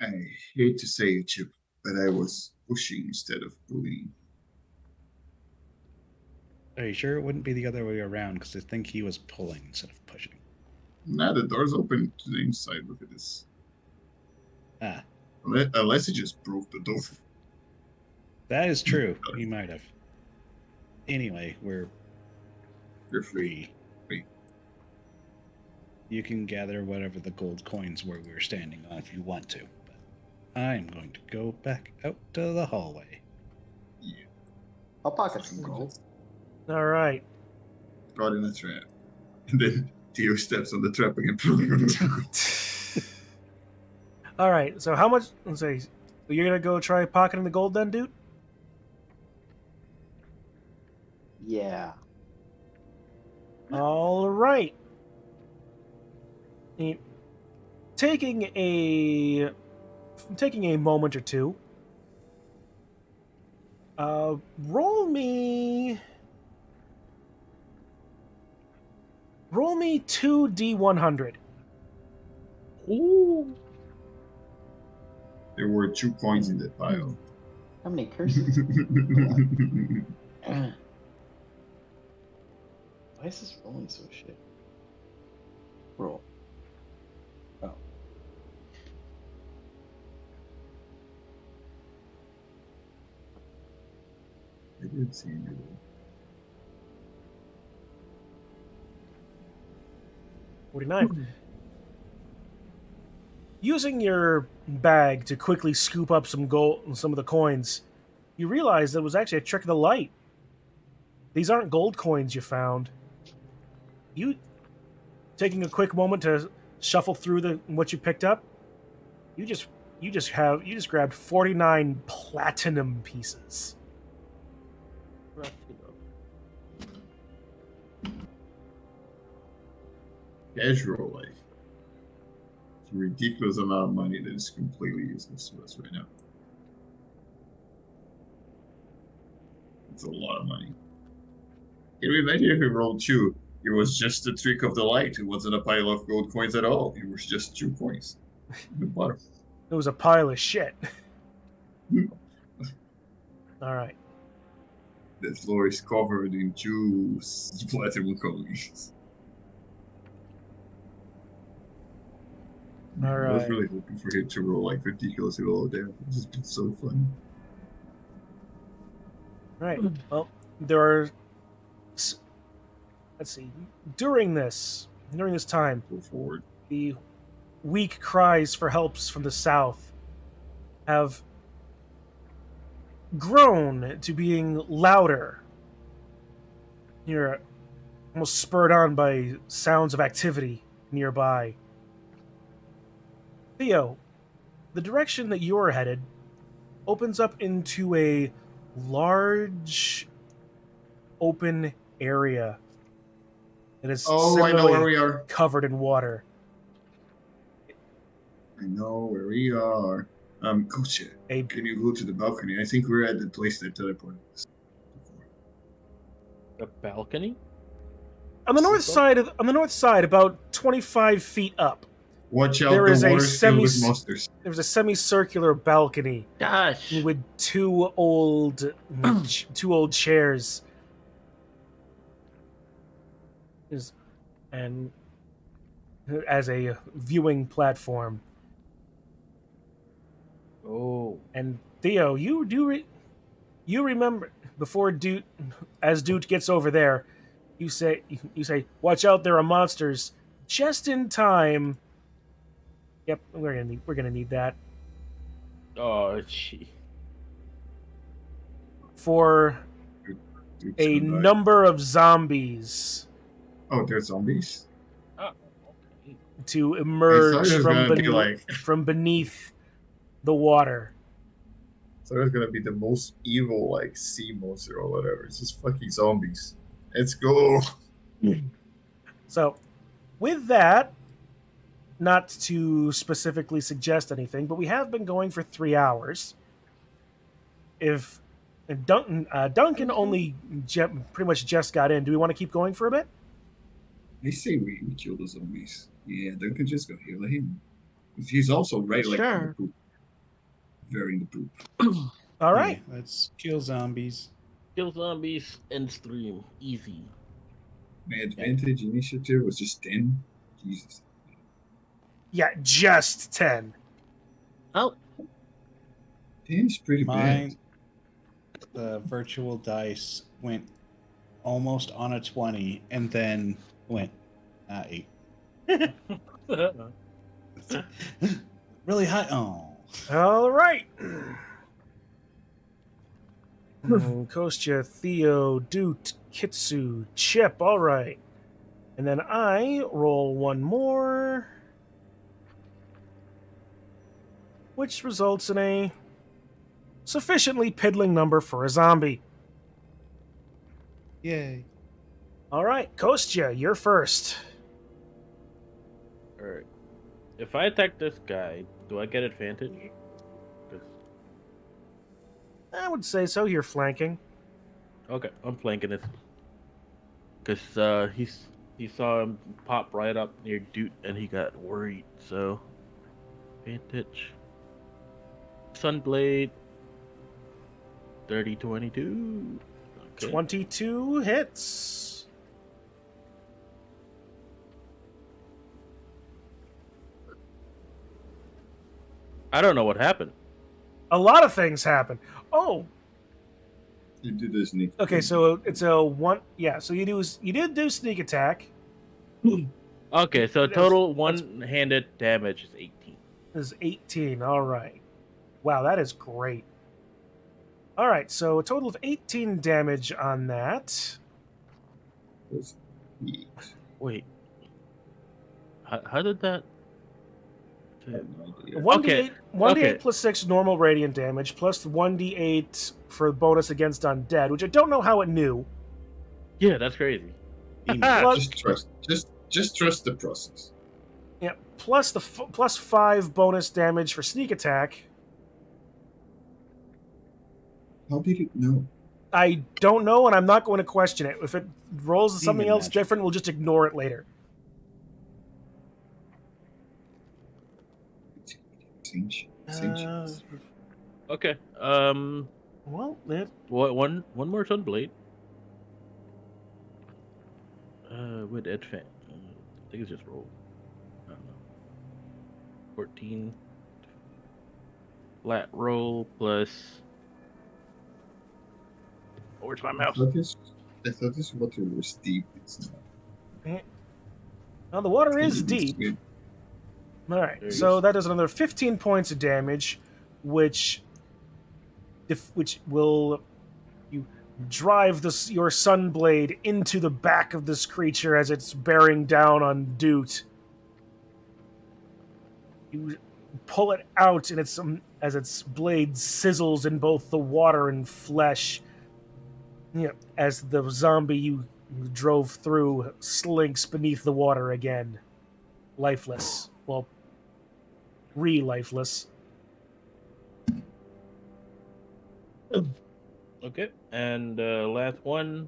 Speaker 2: I hate to say it, Chip, but I was pushing instead of bullying.
Speaker 1: Are you sure it wouldn't be the other way around? Because I think he was pulling instead of pushing.
Speaker 2: Now the door's open to the inside. Look at this.
Speaker 1: Ah,
Speaker 2: Unless he just broke the door.
Speaker 1: that is true. He might have. Anyway,
Speaker 2: You're free.
Speaker 1: free. You can gather whatever the gold coins were we were standing on if you want to. But I'm going to go back out to the hallway.
Speaker 2: Yeah.
Speaker 8: I'll pocket some gold.
Speaker 3: All right.
Speaker 2: Caught in a trap. And then Theo steps on the trap again.
Speaker 3: All right. So how much? Let's say, so you're gonna go try pocketing the gold then, dude?
Speaker 8: Yeah.
Speaker 3: All right. Taking a moment or two. Roll me 2d100.
Speaker 4: Ooh.
Speaker 2: There were 2 coins in that pile.
Speaker 8: How many curses? Why is this rolling so shit? Roll. Oh.
Speaker 2: I didn't see any.
Speaker 3: 49. Using your bag to quickly scoop up some of the coins, you realize that it was actually a trick of the light. These aren't gold coins you found. You taking a quick moment to shuffle through what you picked up. You just grabbed 49 platinum pieces.
Speaker 2: Casual life. It's a ridiculous amount of money that is completely useless to us right now. It's a lot of money. Can you imagine if we rolled 2? It was just a trick of the light. It wasn't a pile of gold coins at all. It was just 2 coins. The bottom.
Speaker 3: It was a pile of shit. All right.
Speaker 2: The floor is covered in 2 platinum coins.
Speaker 3: All
Speaker 2: I was
Speaker 3: right.
Speaker 2: really hoping for him to roll like ridiculously low damage. This has been so fun.
Speaker 3: All right. Well, there are. Let's see. During this time,
Speaker 2: Go forward.
Speaker 3: the weak cries for helps from the south have grown to being louder. You're almost spurred on by sounds of activity nearby. Theo, the direction that you're headed opens up into a large open area that is
Speaker 2: Oh, I know where
Speaker 3: similarly
Speaker 2: we are.
Speaker 3: covered in water.
Speaker 2: I know where we are. Coach,
Speaker 3: A
Speaker 2: can you go to the balcony? I think we're at the place that teleported us before.
Speaker 4: A balcony?
Speaker 3: on the north side, about 25 feet up,
Speaker 2: Watch out,
Speaker 3: there
Speaker 2: the
Speaker 3: is a
Speaker 2: water's filled with monsters.
Speaker 3: there's a semicircular balcony
Speaker 5: Gosh.
Speaker 3: with two old chairs. And as a viewing platform.
Speaker 4: Oh.
Speaker 3: And Theo, you remember before as Dude gets over there, you say, "Watch out, there are monsters." Just in time. Yep, we're gonna need that
Speaker 4: Oh, gee.
Speaker 3: for
Speaker 2: Dude's
Speaker 3: a
Speaker 2: gonna die.
Speaker 3: number of zombies
Speaker 2: Oh, there's zombies?
Speaker 4: Oh, okay.
Speaker 3: to
Speaker 2: I thought
Speaker 3: emerge
Speaker 2: it was
Speaker 3: from
Speaker 2: gonna be like
Speaker 3: from beneath the water.
Speaker 2: so it's gonna be the most evil like sea monster or whatever. It's just fucking zombies. Let's go.
Speaker 3: So, with that, not to specifically suggest anything, but we have been going for 3 hours. If Duncan only pretty much just got in, do we want to keep going for a bit?
Speaker 2: I say we kill the zombies. Yeah, Duncan just got here. Let him. He's also right like in the
Speaker 5: Sure.
Speaker 2: poop. Very in the poop.
Speaker 3: All right.
Speaker 1: Yeah, let's kill zombies.
Speaker 4: Kill zombies and stream. Easy.
Speaker 2: My advantage initiative was just 10. Jesus.
Speaker 3: Yeah, just 10.
Speaker 5: Oh,
Speaker 2: 10's pretty
Speaker 1: Mine,
Speaker 2: bad.
Speaker 1: the virtual dice went almost on a 20 and then went 8. Really high. Oh.
Speaker 3: All right. Kostya, Theo, Doot, Kitsu, Chip. All right. And then I roll one more, which results in a sufficiently piddling number for a zombie.
Speaker 1: Yay.
Speaker 3: All right, Kostya, you're first.
Speaker 4: Alright. If I attack this guy, do I get advantage? 'Cause-
Speaker 3: I would say so. You're flanking.
Speaker 4: Okay, I'm flanking this. Because he saw him pop right up near Doot and he got worried, so. Advantage. Sunblade. 30-22. Okay.
Speaker 3: 22 hits.
Speaker 4: I don't know what happened.
Speaker 3: A lot of things happen. Oh,
Speaker 2: You do this, Nick.
Speaker 3: okay. So it's a one. Yeah. So you did do sneak attack.
Speaker 4: Okay, so total one-handed damage is 18.
Speaker 3: Is 18. All right. Wow, that is great. All right. So a total of 18 damage on that.
Speaker 4: Wait. How did that?
Speaker 2: I have no idea.
Speaker 3: 1d8, 1d8
Speaker 4: okay.
Speaker 3: plus 6 normal radiant damage, plus 1d8 for bonus against undead, which I don't know how it knew.
Speaker 4: Yeah, that's crazy.
Speaker 3: Plus,
Speaker 2: Just trust the process.
Speaker 3: yeah, plus plus 5 bonus damage for sneak attack.
Speaker 2: How did it know?
Speaker 3: I don't know, and I'm not going to question it. If it rolls something
Speaker 1: Demon
Speaker 3: else
Speaker 1: magic.
Speaker 3: different, we'll just ignore it later.
Speaker 2: Sentient.
Speaker 4: Okay.
Speaker 3: Well, it,
Speaker 4: One more Sunblade. With advance. I think it's just roll. I don't know. 14. Flat roll plus. Oh, where's my
Speaker 2: I
Speaker 4: mouse?
Speaker 2: thought this water was deep. It's not.
Speaker 3: Now the water
Speaker 2: Maybe
Speaker 3: is
Speaker 2: it's
Speaker 3: deep.
Speaker 2: good.
Speaker 3: All right,
Speaker 4: There you
Speaker 3: so
Speaker 4: go.
Speaker 3: that does another 15 points of damage, which will you drive your sunblade into the back of this creature as it's bearing down on Doot. You pull it out, and as its blade sizzles in both the water and flesh. As the zombie you drove through slinks beneath the water again, lifeless. Well, re-lifeless.
Speaker 4: Okay, and last one.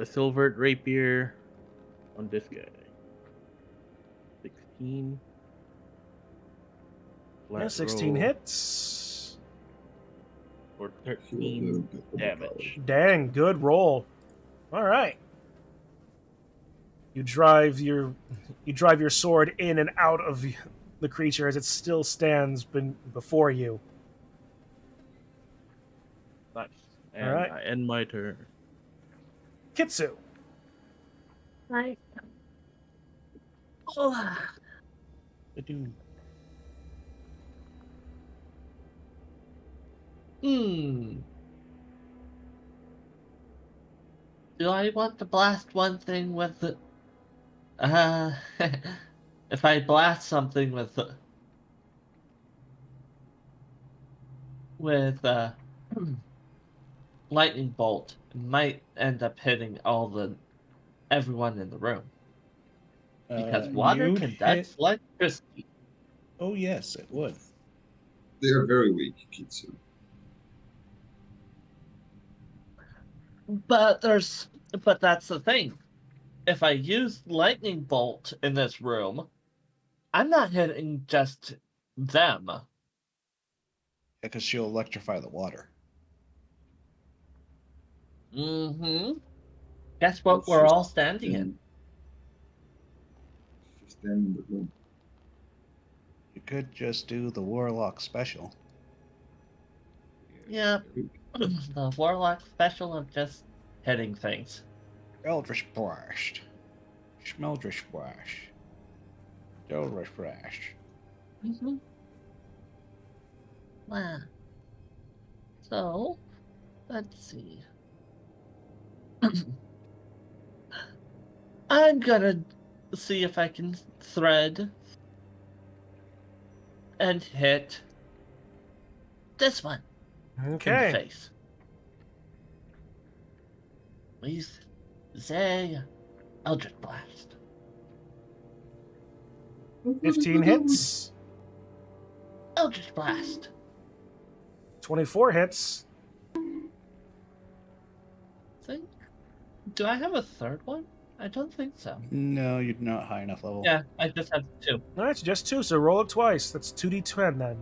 Speaker 4: Silvered rapier on this guy. 16. Flat
Speaker 3: 16
Speaker 4: roll
Speaker 3: hits.
Speaker 4: for
Speaker 2: Feel a
Speaker 4: 13
Speaker 2: little bit overpowered.
Speaker 4: damage.
Speaker 3: Dang, good roll. All right. You drive your sword in and out of the creature as it still stands before you.
Speaker 4: Nice.
Speaker 3: All
Speaker 4: And
Speaker 3: right.
Speaker 4: I end my turn.
Speaker 3: Kitsu.
Speaker 5: Right. Oh. Hmm. Do I want to blast one thing with the... if I blast something with lightning bolt, it might end up hitting everyone in the room. Because water
Speaker 1: You'd
Speaker 5: conducts
Speaker 1: hit.
Speaker 5: electricity.
Speaker 1: Oh yes, it would.
Speaker 2: They are very weak, Kitsu.
Speaker 5: But that's the thing. If I use lightning bolt in this room, I'm not hitting just them.
Speaker 1: Because she'll electrify the water.
Speaker 5: Mm-hmm. Guess what
Speaker 2: Let's
Speaker 5: we're
Speaker 2: just
Speaker 5: all standing in?
Speaker 2: Just stand in the room.
Speaker 1: You could just do the warlock special.
Speaker 5: Yeah, the warlock special of just hitting things.
Speaker 1: Eldritch Blast. Schmeldritch Splash. Eldritch Blast.
Speaker 5: Mm-hmm. Wow. So, let's see. I'm gonna see if I can thread and hit this one in the
Speaker 3: Okay.
Speaker 5: face. With the Eldritch Blast.
Speaker 3: 15 hits.
Speaker 5: Eldritch Blast.
Speaker 3: 24 hits.
Speaker 5: Do I have a third one? I don't think so.
Speaker 1: No, you're not high enough level.
Speaker 5: Yeah, I just have 2.
Speaker 3: All right, so just 2, so roll it twice. That's 2d10 then.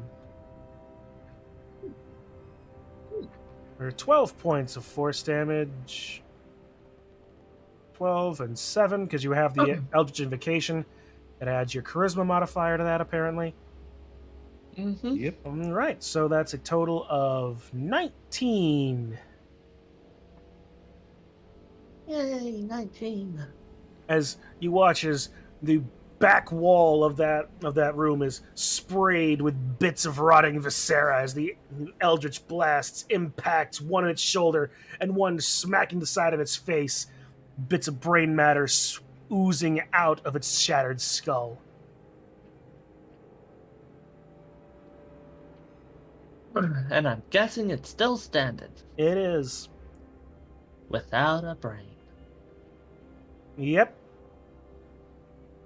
Speaker 3: There are 12 points of force damage. 12 and 7, because you have the Eldritch Invocation. It adds your Charisma modifier to that, apparently.
Speaker 5: Mm-hmm.
Speaker 1: Yep.
Speaker 3: All right, so that's a total of 19.
Speaker 5: Yay, 19.
Speaker 3: As you watch as the back wall of that room is sprayed with bits of rotting viscera as the eldritch blasts impact one on its shoulder and one smacking the side of its face, bits of brain matter oozing out of its shattered skull.
Speaker 5: And I'm guessing it's still standing.
Speaker 3: It is.
Speaker 5: Without a brain.
Speaker 3: Yep.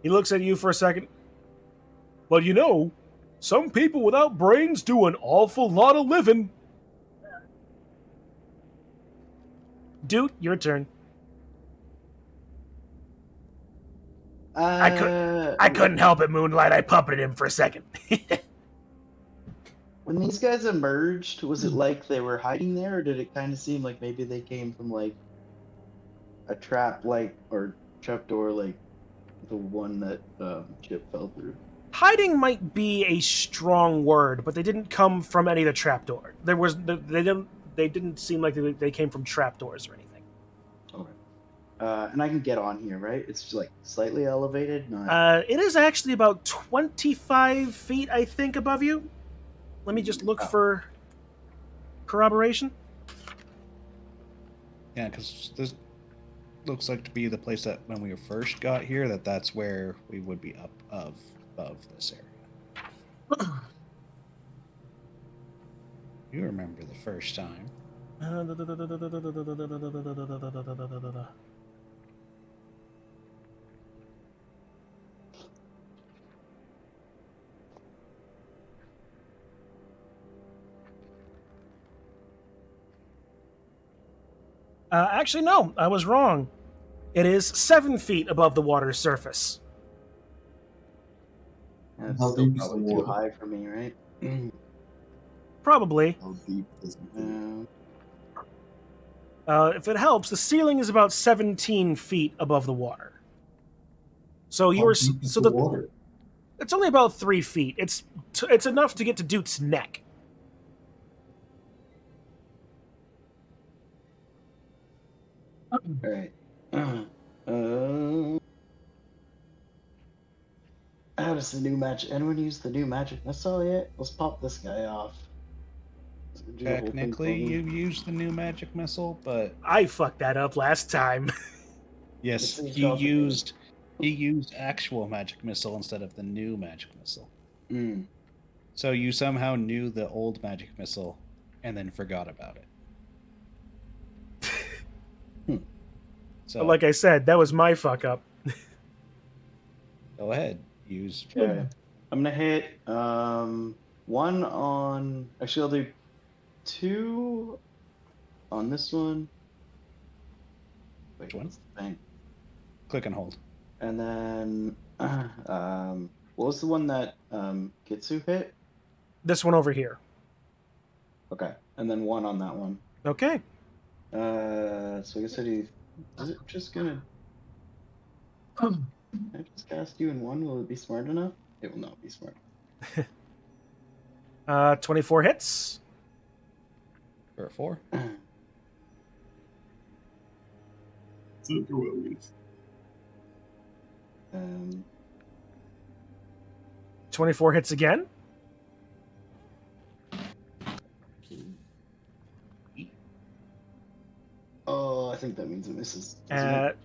Speaker 3: He looks at you for a second. But you know, some people without brains do an awful lot of living. Dude, your turn. I couldn't help it, Moonlight. I puppeted him for a second.
Speaker 8: When these guys emerged, was it like they were hiding there, or did it kind of seem like maybe they came from like a trap, like or trapdoor, like the one that Chip fell through?
Speaker 3: hiding might be a strong word, but they didn't come from any of the trapdoor. They didn't seem like they came from trapdoors or anything.
Speaker 8: Okay. And I can get on here, right? It's just like slightly elevated, not.
Speaker 3: It is actually about 25 feet, I think, above you. Let me just look for corroboration.
Speaker 1: Yeah, because this looks like to be the place that when we first got here, that's where we would be above this area. You remember the first time.
Speaker 3: Actually, no, I was wrong. It is 7 feet above the water's surface.
Speaker 8: That's
Speaker 2: How
Speaker 8: still
Speaker 2: deep is the
Speaker 8: probably too
Speaker 2: water?
Speaker 8: high for me, right?
Speaker 3: Probably.
Speaker 2: How deep is it?
Speaker 3: If it helps, the ceiling is about 17 feet above the water. So
Speaker 2: How deep is the water?
Speaker 3: It's only about 3 feet. It's enough to get to Duke's neck.
Speaker 8: Alright. How does the new magic? Anyone use the new magic missile yet? Let's pop this guy off. Do the whole thing
Speaker 1: Technically,
Speaker 8: for me.
Speaker 1: you used the new magic missile, but
Speaker 3: I fucked that up last time.
Speaker 1: yes,
Speaker 8: This is
Speaker 1: he
Speaker 8: complicated.
Speaker 1: used actual magic missile instead of the new magic missile.
Speaker 8: Mm.
Speaker 1: So you somehow knew the old magic missile and then forgot about it. So
Speaker 3: But like I said, that was my fuck up.
Speaker 1: go ahead, use.
Speaker 8: Okay. I'm gonna hit one on. Actually, I'll do 2 on this one. Wait,
Speaker 1: Which one?
Speaker 8: what's the thing?
Speaker 1: Click and hold.
Speaker 8: And then what was the one that Kitsu hit?
Speaker 3: This one over here.
Speaker 8: Okay, and then 1 on that one.
Speaker 3: Okay.
Speaker 8: So I guess I do. Is it just gonna? I just cast you in 1. Will it be smart enough? It will not be smart.
Speaker 3: 24 hits.
Speaker 1: For a 4.
Speaker 8: Um,
Speaker 3: 24 hits again.
Speaker 8: oh, I think that means it misses. doesn't it?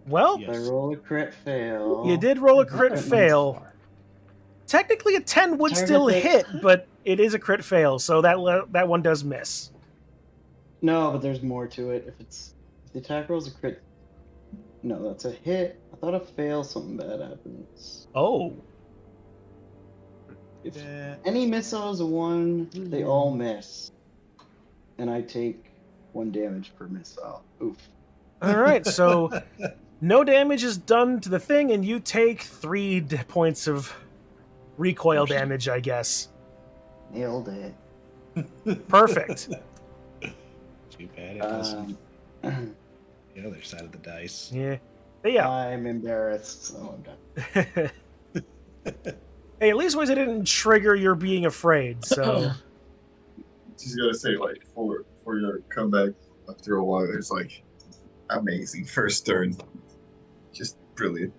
Speaker 3: Well,
Speaker 8: If I roll a crit fail.
Speaker 3: you did roll a crit
Speaker 8: that means-
Speaker 3: fail. Technically, a 10 would
Speaker 8: Target
Speaker 3: still
Speaker 8: that-
Speaker 3: hit, but it is a crit fail, so that one does miss.
Speaker 8: No, but there's more to it. If the attack rolls a crit. No, that's a hit. I thought a fail, something bad happens.
Speaker 3: Oh.
Speaker 8: If any missile is a 1, they all miss. And I take 1 damage per missile. Oof.
Speaker 3: All right, so no damage is done to the thing, and you take 3 points of recoil damage, I guess.
Speaker 8: Nailed it.
Speaker 3: Perfect.
Speaker 1: Too bad it wasn't the other side of the dice.
Speaker 3: Yeah. But yeah.
Speaker 8: I'm embarrassed, so I'm done.
Speaker 3: Hey, at least ways I didn't trigger your being afraid, so.
Speaker 2: Just gotta say, like, for your comeback after a while, it's like amazing first turn, just brilliant.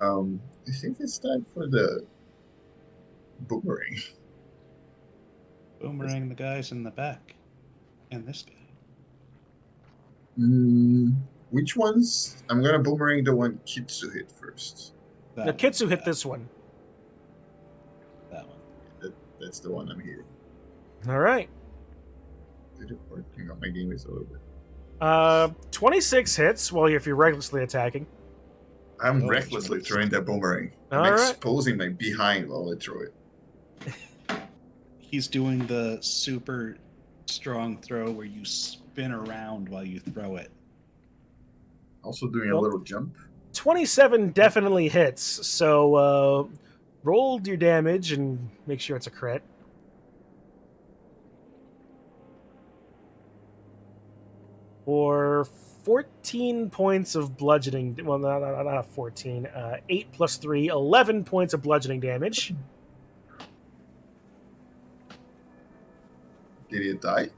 Speaker 2: I think it's time for the boomerang.
Speaker 1: Boomerang the guys in the back. And this guy.
Speaker 2: Which ones? I'm gonna boomerang the one Kitsu hit first.
Speaker 1: That
Speaker 3: The
Speaker 1: one,
Speaker 3: Kitsu hit
Speaker 1: that-
Speaker 3: this one.
Speaker 1: That one.
Speaker 2: That's the one I'm hitting.
Speaker 3: All right.
Speaker 2: Did it work? Hang on, my game is over.
Speaker 3: 26 hits, well, if you're recklessly attacking.
Speaker 2: I'm
Speaker 1: Oh,
Speaker 2: recklessly
Speaker 1: jeez.
Speaker 2: throwing that boomerang. I'm
Speaker 3: All right.
Speaker 2: exposing my behind while I throw it.
Speaker 1: He's doing the super strong throw where you spin around while you throw it.
Speaker 2: Also doing a
Speaker 3: Well-
Speaker 2: little jump.
Speaker 3: 27 definitely hits, so roll your damage and make sure it's a crit. For 14 points of bludgeoning. Well, not 14. 8 plus 3, 11 points of bludgeoning damage.
Speaker 2: Did it die?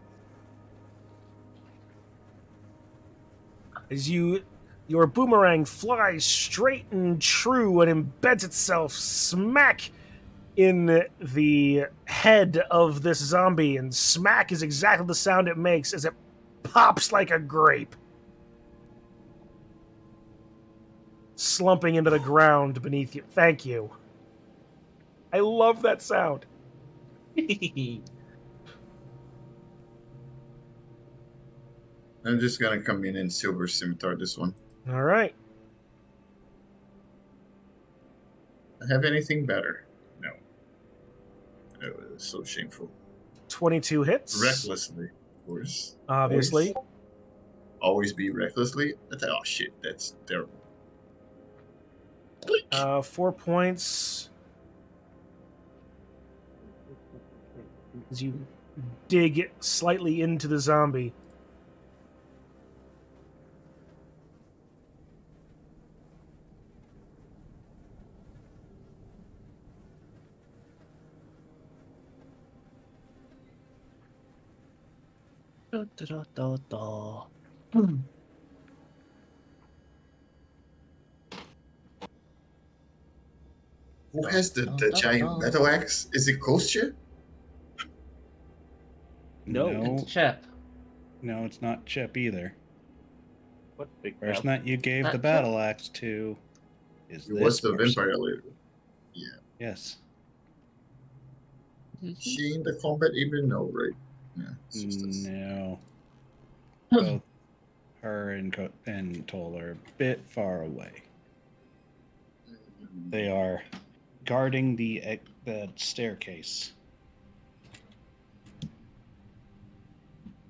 Speaker 3: As your boomerang flies straight and true and embeds itself smack in the head of this zombie, and smack is exactly the sound it makes as it pops like a grape, slumping into the ground beneath you. Thank you. I love that sound.
Speaker 2: I'm just gonna come in and silver scimitar this one.
Speaker 3: All right.
Speaker 2: Have anything better? No. It was so shameful.
Speaker 3: 22 hits.
Speaker 2: Recklessly, of course.
Speaker 3: Obviously.
Speaker 2: Always be recklessly. Oh shit, that's terrible.
Speaker 3: 4 points. As you dig slightly into the zombie.
Speaker 2: Who has the giant metal axe? Is it Kostya?
Speaker 4: No.
Speaker 5: It's Chip.
Speaker 1: No, it's not Chip either.
Speaker 4: What big
Speaker 1: Person
Speaker 4: mouth?
Speaker 1: that you gave
Speaker 5: Not
Speaker 1: the
Speaker 5: Chip?
Speaker 1: battle axe to is
Speaker 2: It
Speaker 1: this
Speaker 2: was the
Speaker 1: person.
Speaker 2: vampire lady.
Speaker 1: Yes.
Speaker 2: Is she in the combat even? No, right? Yeah. It's just us.
Speaker 1: No. Both her and Toll are a bit far away. They are guarding the staircase.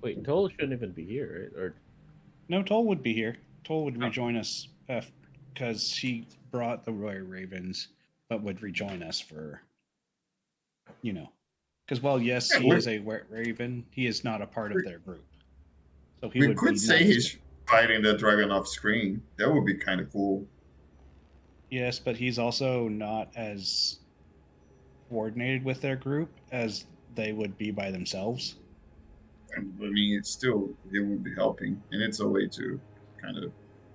Speaker 4: Wait, Toll shouldn't even be here, right? Or
Speaker 1: No, Toll would be here. Toll would rejoin us because she brought the Roy Ravens, but would rejoin us for, because yes,
Speaker 2: Yeah,
Speaker 1: he is a Raven. He is not a part of their group. So he
Speaker 2: We
Speaker 1: would
Speaker 2: could
Speaker 1: be
Speaker 2: say
Speaker 1: nice
Speaker 2: he's fighting the dragon off screen. That would be kind of cool.
Speaker 1: Yes, but he's also not as coordinated with their group as they would be by themselves.
Speaker 2: And, I mean, it would be helping, and it's a way to kind of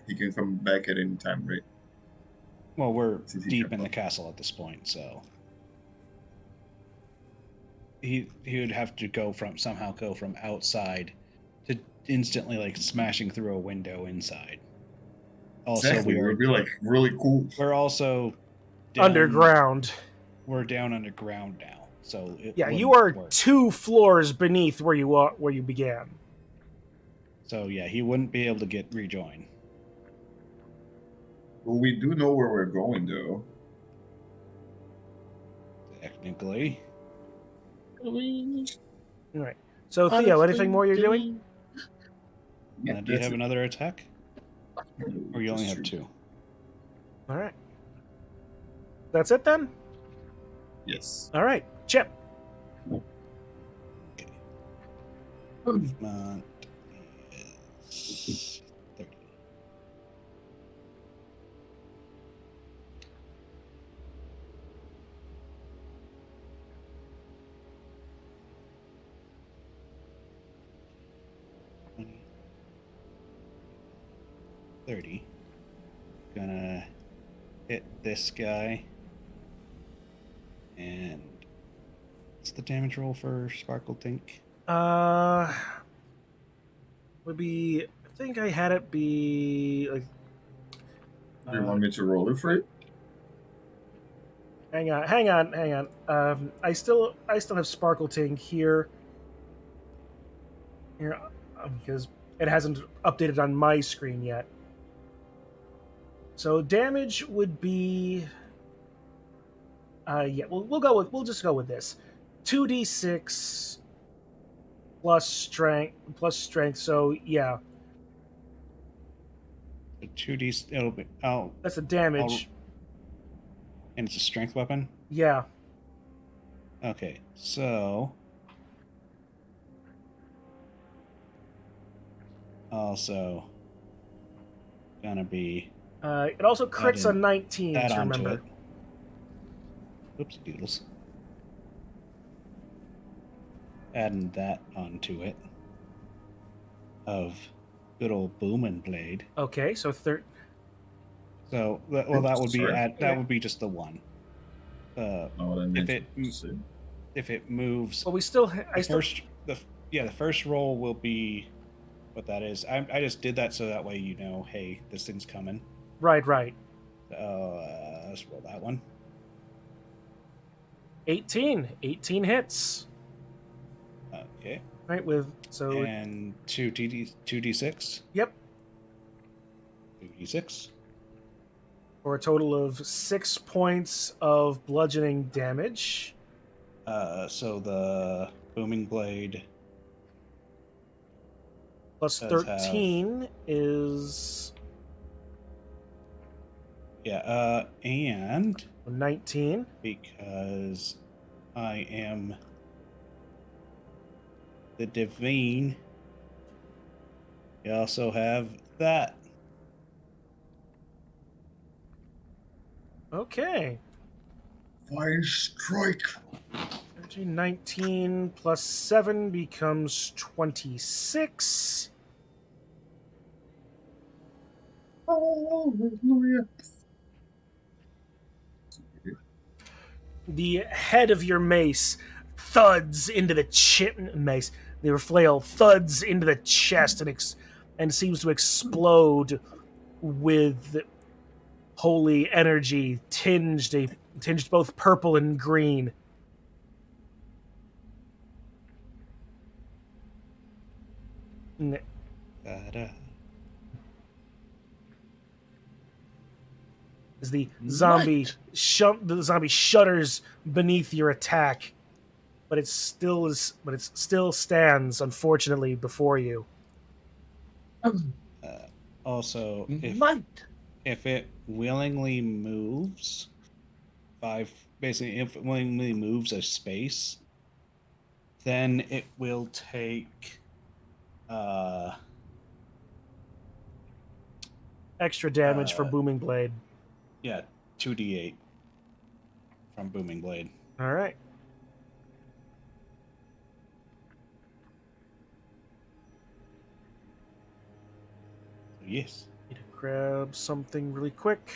Speaker 2: he can come back at any time, right?
Speaker 1: Well, we're
Speaker 2: Since he
Speaker 1: deep
Speaker 2: jumped
Speaker 1: in the
Speaker 2: up.
Speaker 1: castle at this point, so he would have to somehow go from outside to instantly like smashing through a window inside. Also,
Speaker 2: Exactly, it would be like really cool.
Speaker 1: we're also down,
Speaker 3: Underground.
Speaker 1: We're down underground now, so
Speaker 3: Yeah, you
Speaker 1: wouldn't
Speaker 3: are
Speaker 1: work.
Speaker 3: 2 floors beneath where you began.
Speaker 1: So yeah, he wouldn't be able to get rejoin.
Speaker 2: Well, we do know where we're going, though.
Speaker 1: Technically,
Speaker 3: All right. So Theo, anything more you're doing?
Speaker 2: Yeah,
Speaker 1: do you
Speaker 2: that's
Speaker 1: have
Speaker 2: it.
Speaker 1: another attack, or you only
Speaker 2: That's
Speaker 1: have
Speaker 2: true.
Speaker 1: 2?
Speaker 3: All right. That's it then?
Speaker 2: Yes.
Speaker 3: All right. Chip.
Speaker 1: Okay. Movement is 30. $30. Gonna hit this guy. And what's the damage roll for Sparkle Tink?
Speaker 3: Would be. I think I had it be like.
Speaker 2: Do you want me to roll it for it?
Speaker 3: Hang on. I still have Sparkle Tink here. Because it hasn't updated on my screen yet. So damage would be. Yeah, we'll just go with this. 2d6 plus strength. So yeah,
Speaker 1: 2d. It'll be
Speaker 3: that's the damage.
Speaker 1: and it's a strength weapon.
Speaker 3: Yeah.
Speaker 1: Okay, so also gonna be
Speaker 3: It also crits
Speaker 1: Add
Speaker 3: on 19,
Speaker 1: that
Speaker 3: to
Speaker 1: onto
Speaker 3: remember.
Speaker 1: it. Oopsie doodles. Adding that onto it. Of good old booming blade.
Speaker 3: Okay, so
Speaker 1: So well, that would be
Speaker 2: Sorry?
Speaker 1: that would be just the one.
Speaker 2: Not what I meant to say.
Speaker 1: If it moves,
Speaker 3: well, we still.
Speaker 1: the first roll will be what that is. I just did that so that way you know, hey, this thing's coming.
Speaker 3: Right.
Speaker 1: Let's roll that one.
Speaker 3: 18 hits.
Speaker 1: Okay.
Speaker 3: Right with so.
Speaker 1: And 2d6.
Speaker 3: Yep.
Speaker 1: 2d6.
Speaker 3: For a total of 6 points of bludgeoning damage.
Speaker 1: So the booming blade
Speaker 3: Plus
Speaker 1: does
Speaker 3: 13 is
Speaker 1: and
Speaker 3: 19.
Speaker 1: because I am the divine, you also have that.
Speaker 3: Okay.
Speaker 2: Fine strike.
Speaker 3: 19 plus 7 becomes 26.
Speaker 2: Hallelujah.
Speaker 3: The head of your mace thuds into the mace. The flail thuds into the chest and seems to explode with holy energy tinged both purple and green. As the zombie shudders beneath your attack, but it still stands, unfortunately, before you.
Speaker 1: Also,
Speaker 5: Might.
Speaker 1: if it willingly moves if it willingly moves a space, then it will take
Speaker 3: extra damage for booming blade.
Speaker 1: Yeah, 2d8 from booming blade.
Speaker 3: All right.
Speaker 1: Yes.
Speaker 3: Need to grab something really quick.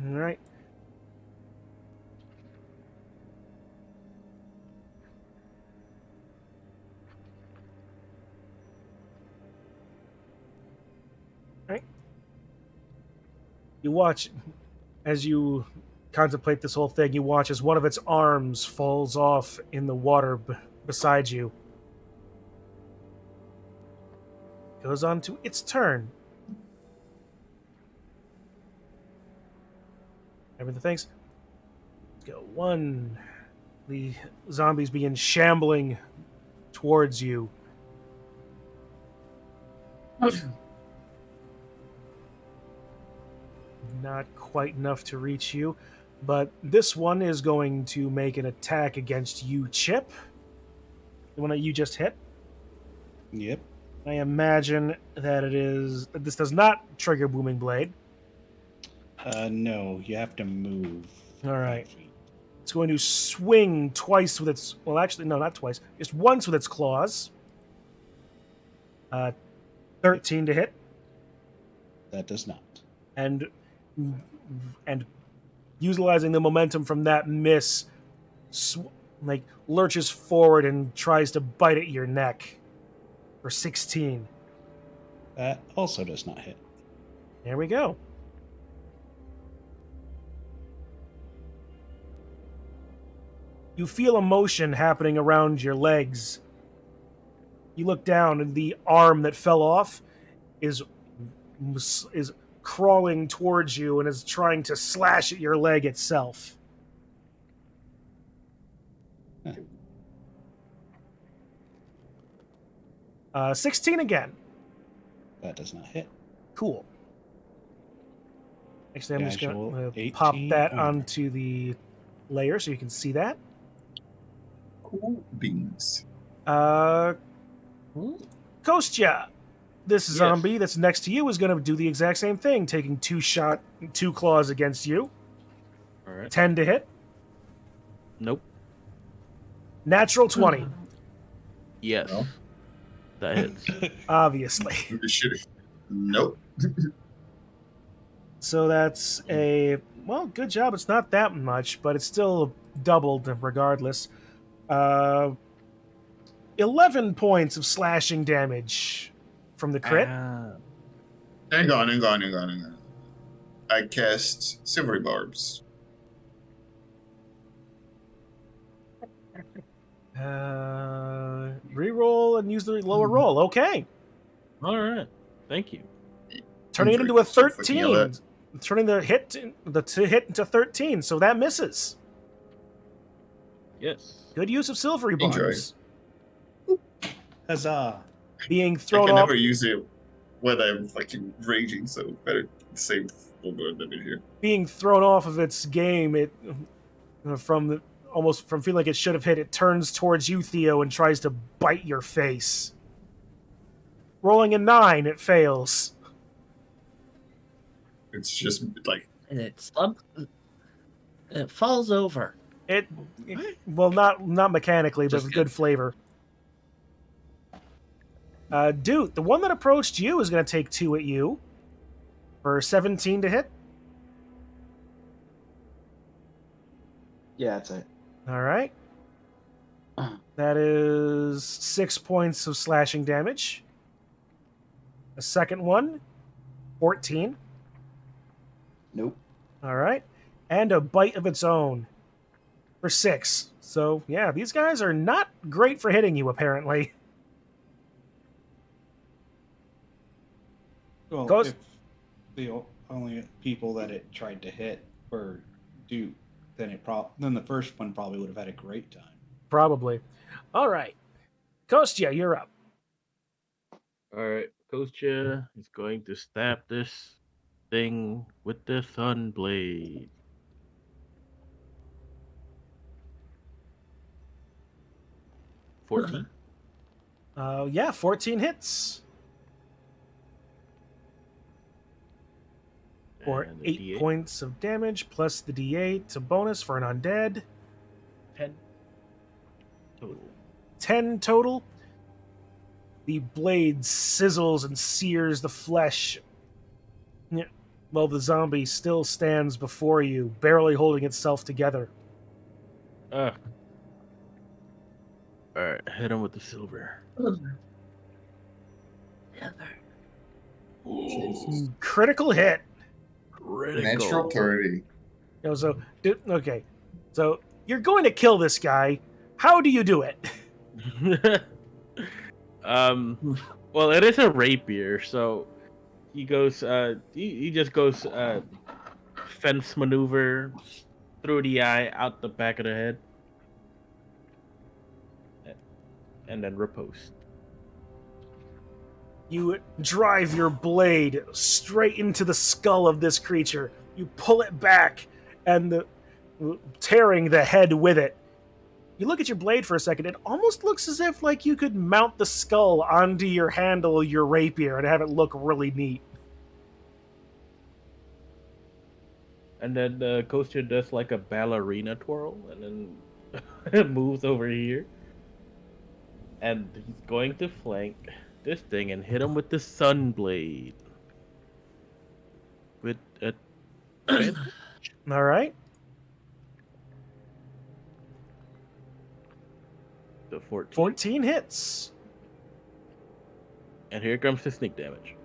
Speaker 3: All right. You watch as you contemplate this whole thing. You watch as one of its arms falls off in the water beside you. Goes on to its turn. Everything thanks. Let's go. 1. The zombies begin shambling towards you. Not quite enough to reach you, but this one is going to make an attack against you, Chip. The one that you just hit.
Speaker 1: Yep.
Speaker 3: I imagine that this does not trigger Booming Blade.
Speaker 1: No, you have to move.
Speaker 3: All right.
Speaker 1: 5 feet.
Speaker 3: It's going to swing twice with its... Well, actually, no, not twice. Just once with its claws. 13 to hit.
Speaker 1: That does not.
Speaker 3: And utilizing the momentum from that miss, lurches forward and tries to bite at your neck for 16.
Speaker 1: That also does not hit.
Speaker 3: There we go. You feel a motion happening around your legs. You look down, and the arm that fell off is crawling towards you and is trying to slash at your leg itself.
Speaker 1: Huh.
Speaker 3: 16 again.
Speaker 1: That does not hit.
Speaker 3: Cool. Actually, I'm just going to
Speaker 1: Casual
Speaker 3: pop that
Speaker 1: 18.
Speaker 3: onto the layer so you can see that.
Speaker 2: Cool beans.
Speaker 3: Kostya, this
Speaker 4: Yes.
Speaker 3: zombie that's next to you is going to do the exact same thing, taking two claws against you.
Speaker 4: All right.
Speaker 3: 10 to hit.
Speaker 4: Nope.
Speaker 3: Natural 20,
Speaker 4: Yes.
Speaker 2: No.
Speaker 4: That hits.
Speaker 3: obviously.
Speaker 2: Nope.
Speaker 3: So that's well, good job. It's not that much, but it's still doubled regardless. 11 points of slashing damage from the crit.
Speaker 2: Hang on. I cast Silvery Barbs.
Speaker 3: Reroll and use the lower roll. Okay.
Speaker 4: All right. Thank you.
Speaker 3: Turning it into a
Speaker 2: So fucking yell
Speaker 3: 13. Turning the hit into 13, so that misses.
Speaker 4: Yes.
Speaker 3: Good use of silvery
Speaker 2: Enjoy.
Speaker 3: barbs.
Speaker 1: Huzzah!
Speaker 3: Being
Speaker 2: I
Speaker 3: thrown
Speaker 2: can
Speaker 3: off
Speaker 2: never use it when I'm fucking raging, so better save a little bit of it here.
Speaker 3: being thrown off of its game, it almost from feeling like it should have hit, it turns towards you, Theo, and tries to bite your face. Rolling a 9, it fails.
Speaker 2: It's just like
Speaker 5: And it falls over.
Speaker 3: Well, not mechanically, but
Speaker 5: Just
Speaker 3: with good flavor. Dude, the one that approached you is going to take 2 at you for 17 to hit.
Speaker 8: Yeah, that's it.
Speaker 3: All right. That is 6 points of slashing damage. The second one, 14.
Speaker 8: Nope.
Speaker 3: All right. And a bite of its own for 6. So, yeah, these guys are not great for hitting you, apparently.
Speaker 1: Well,
Speaker 3: Goes-
Speaker 1: if the only people that it tried to hit were Duke, then then the first one probably would have had a great time.
Speaker 3: Probably. All right. Kostya, you're up.
Speaker 4: All right. Kostya is going to stab this thing with the sun blade. $14.
Speaker 3: Yeah, 14 hits. For
Speaker 4: And a
Speaker 3: 8
Speaker 4: D8.
Speaker 3: points of damage, plus the D8, a bonus for an undead.
Speaker 4: 10 total.
Speaker 3: 10 total. The blade sizzles and sears the flesh. Yeah, while the zombie still stands before you, barely holding itself together.
Speaker 4: All right, hit him with the silver.
Speaker 3: Critical hit.
Speaker 2: natural 30.
Speaker 3: Okay. So you're going to kill this guy. How do you do it?
Speaker 4: Well, it is a rapier, so he goes. He just goes fence maneuver through the eye, out the back of the head, and then riposte.
Speaker 3: You drive your blade straight into the skull of this creature. You pull it back, and tearing the head with it. You look at your blade for a second. It almost looks as if like you could mount the skull onto your handle, your rapier, and have it look really neat.
Speaker 4: And then the coaster does like a ballerina twirl, and then it moves over here, and he's going to flank this thing and hit him with the sun blade. With a
Speaker 3: All right.
Speaker 4: the 14.
Speaker 3: 14 hits.
Speaker 4: And here comes the sneak damage.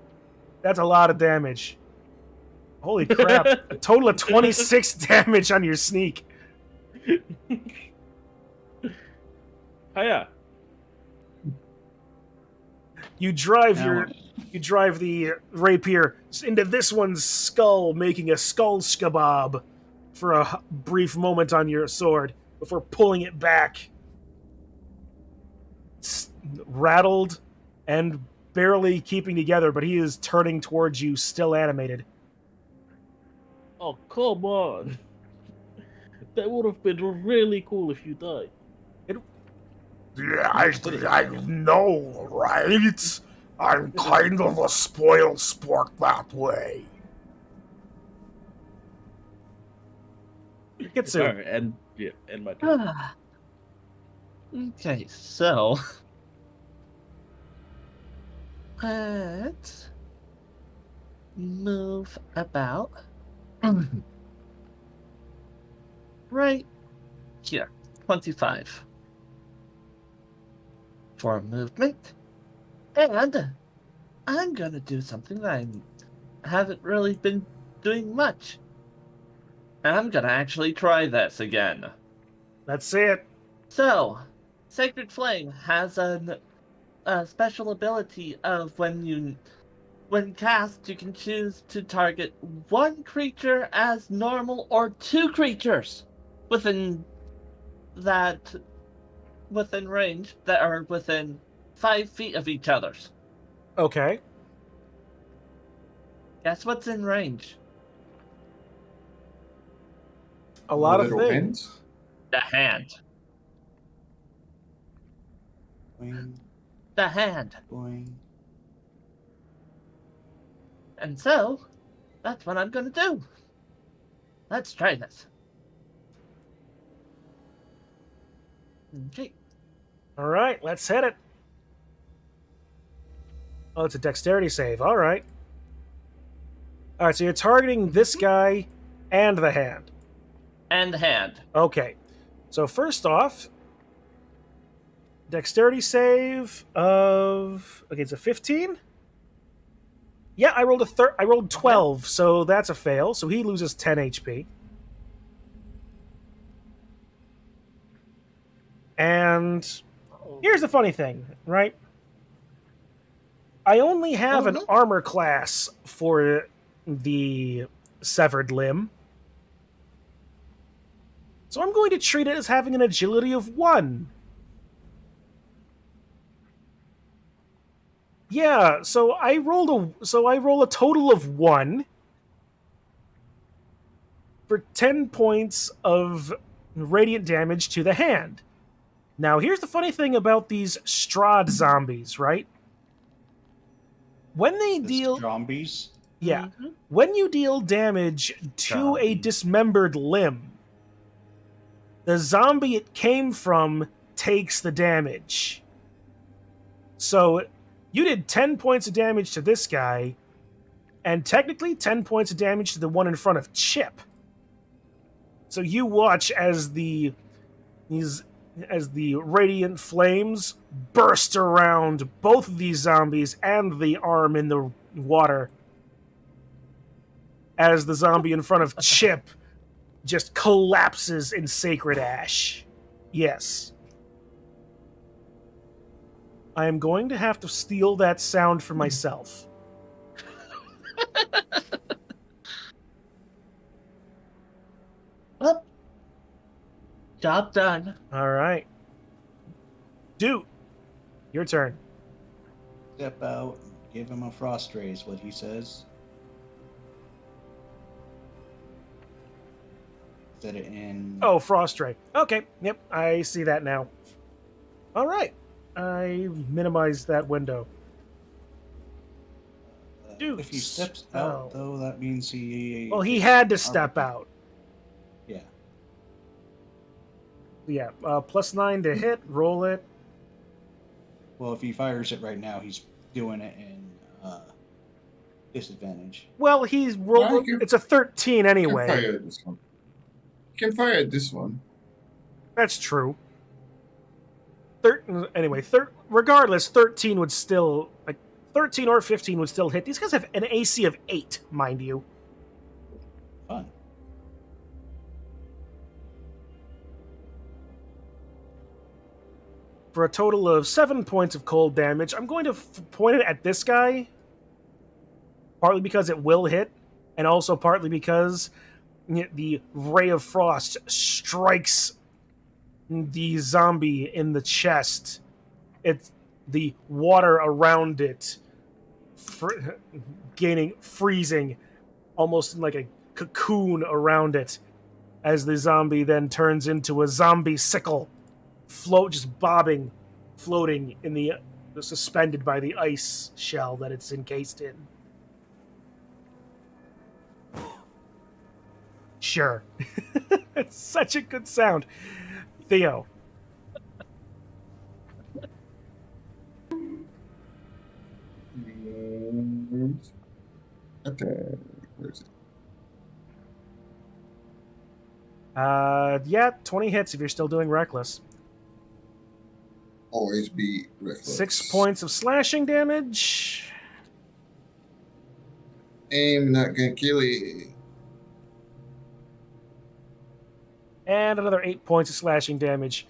Speaker 3: That's a lot of damage. Holy crap. A total of 26 damage on your sneak.
Speaker 4: Hiya.
Speaker 3: You drive the rapier into this one's skull, making a skull skabob for a brief moment on your sword before pulling it back. Rattled and barely keeping together, but he is turning towards you, still animated.
Speaker 4: Oh, come on. That would have been really cool if you died.
Speaker 7: Yeah, I know, right? I'm kind of a spoiled sport that way.
Speaker 3: Kitsu.
Speaker 4: Alright, and my turn.
Speaker 5: Okay, so let's move about right here. 25 for movement. And I'm gonna do something that I haven't really been doing much. I'm gonna actually try this again.
Speaker 3: Let's see it.
Speaker 5: So, Sacred Flame has a special ability of when cast, you can choose to target one creature as normal or two creatures within range that are within 5 feet of each other's.
Speaker 3: Okay.
Speaker 5: Guess what's in range?
Speaker 3: A lot of
Speaker 2: little
Speaker 3: things.
Speaker 2: hint.
Speaker 5: The hand.
Speaker 1: Boing,
Speaker 5: The hand.
Speaker 1: boing.
Speaker 5: And so, that's what I'm gonna do. Let's try this. Okay.
Speaker 3: All right, let's hit it. Oh, it's a dexterity save. All right. All right, so you're targeting this guy and the hand.
Speaker 5: And the hand.
Speaker 3: Okay. So first off, dexterity save of it's a 15. Yeah, I rolled 12, so that's a fail. So he loses 10 HP. And here's the funny thing, right? I only have an armor class for the severed limb. So I'm going to treat it as having an agility of 1. Yeah, so I roll a total of 1 for 10 points of radiant damage to the hand. Now, here's the funny thing about these Strahd zombies, right? When they deal
Speaker 1: Zombies.
Speaker 3: Yeah. When you deal damage to a dismembered limb, the zombie it came from takes the damage. So you did 10 points of damage to this guy, and technically 10 points of damage to the one in front of Chip. So you watch as the radiant flames burst around both of these zombies and the arm in the water, as the zombie in front of Chip just collapses in sacred ash. Yes. I am going to have to steal that sound for myself.
Speaker 5: Well, job done.
Speaker 3: All right. Dude, your turn.
Speaker 1: Step out, give him a frost raise, what he says. Set it in.
Speaker 3: Oh, Frost Ray. Okay, yep, I see that now. All right. I minimized that window. Dude,
Speaker 1: If he steps out, though, that means he.
Speaker 3: Well, he had to step out.
Speaker 1: Yeah.
Speaker 3: Yeah, +9 to hit, roll it.
Speaker 1: Well, if he fires it right now, he's doing it in disadvantage.
Speaker 3: Well, he's rolled. It's a 13 anyway.
Speaker 2: Fire this one. You can fire this one.
Speaker 3: That's true. Anyway, regardless, 13 would still 13 or 15 would still hit. These guys have an AC of 8, mind you.
Speaker 1: Fun.
Speaker 3: For a total of 7 points of cold damage. I'm going to point it at this guy, partly because it will hit, and also partly because the ray of frost strikes the zombie in the chest. It's the water around it freezing, almost like a cocoon around it, as the zombie then turns into a zombie sickle, just bobbing, floating in the suspended by the ice shell that it's encased in. Sure. It's such a good sound. Theo.
Speaker 2: Okay. Where is it?
Speaker 3: Yeah, 20 hits if you're still doing reckless.
Speaker 2: Always be reckless.
Speaker 3: 6 points of slashing damage.
Speaker 2: Aim, not gonna kill it.
Speaker 3: And another 8 points of slashing damage.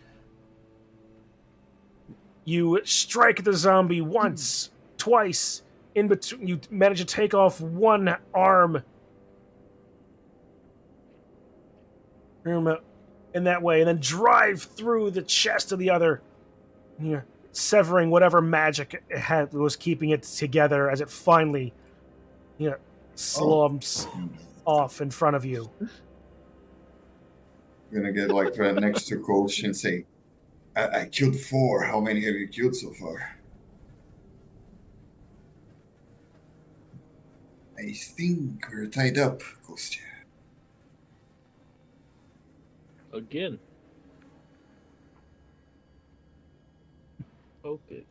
Speaker 3: You strike the zombie once, twice. In between, you manage to take off one arm. In that way, and then drive through the chest of the other, severing whatever magic it had was keeping it together as it finally, slumps off in front of you.
Speaker 2: I'm gonna get like right next to Coach and say, I killed 4. How many have you killed so far? I think we're tied up, Coach.
Speaker 4: Again. Okay.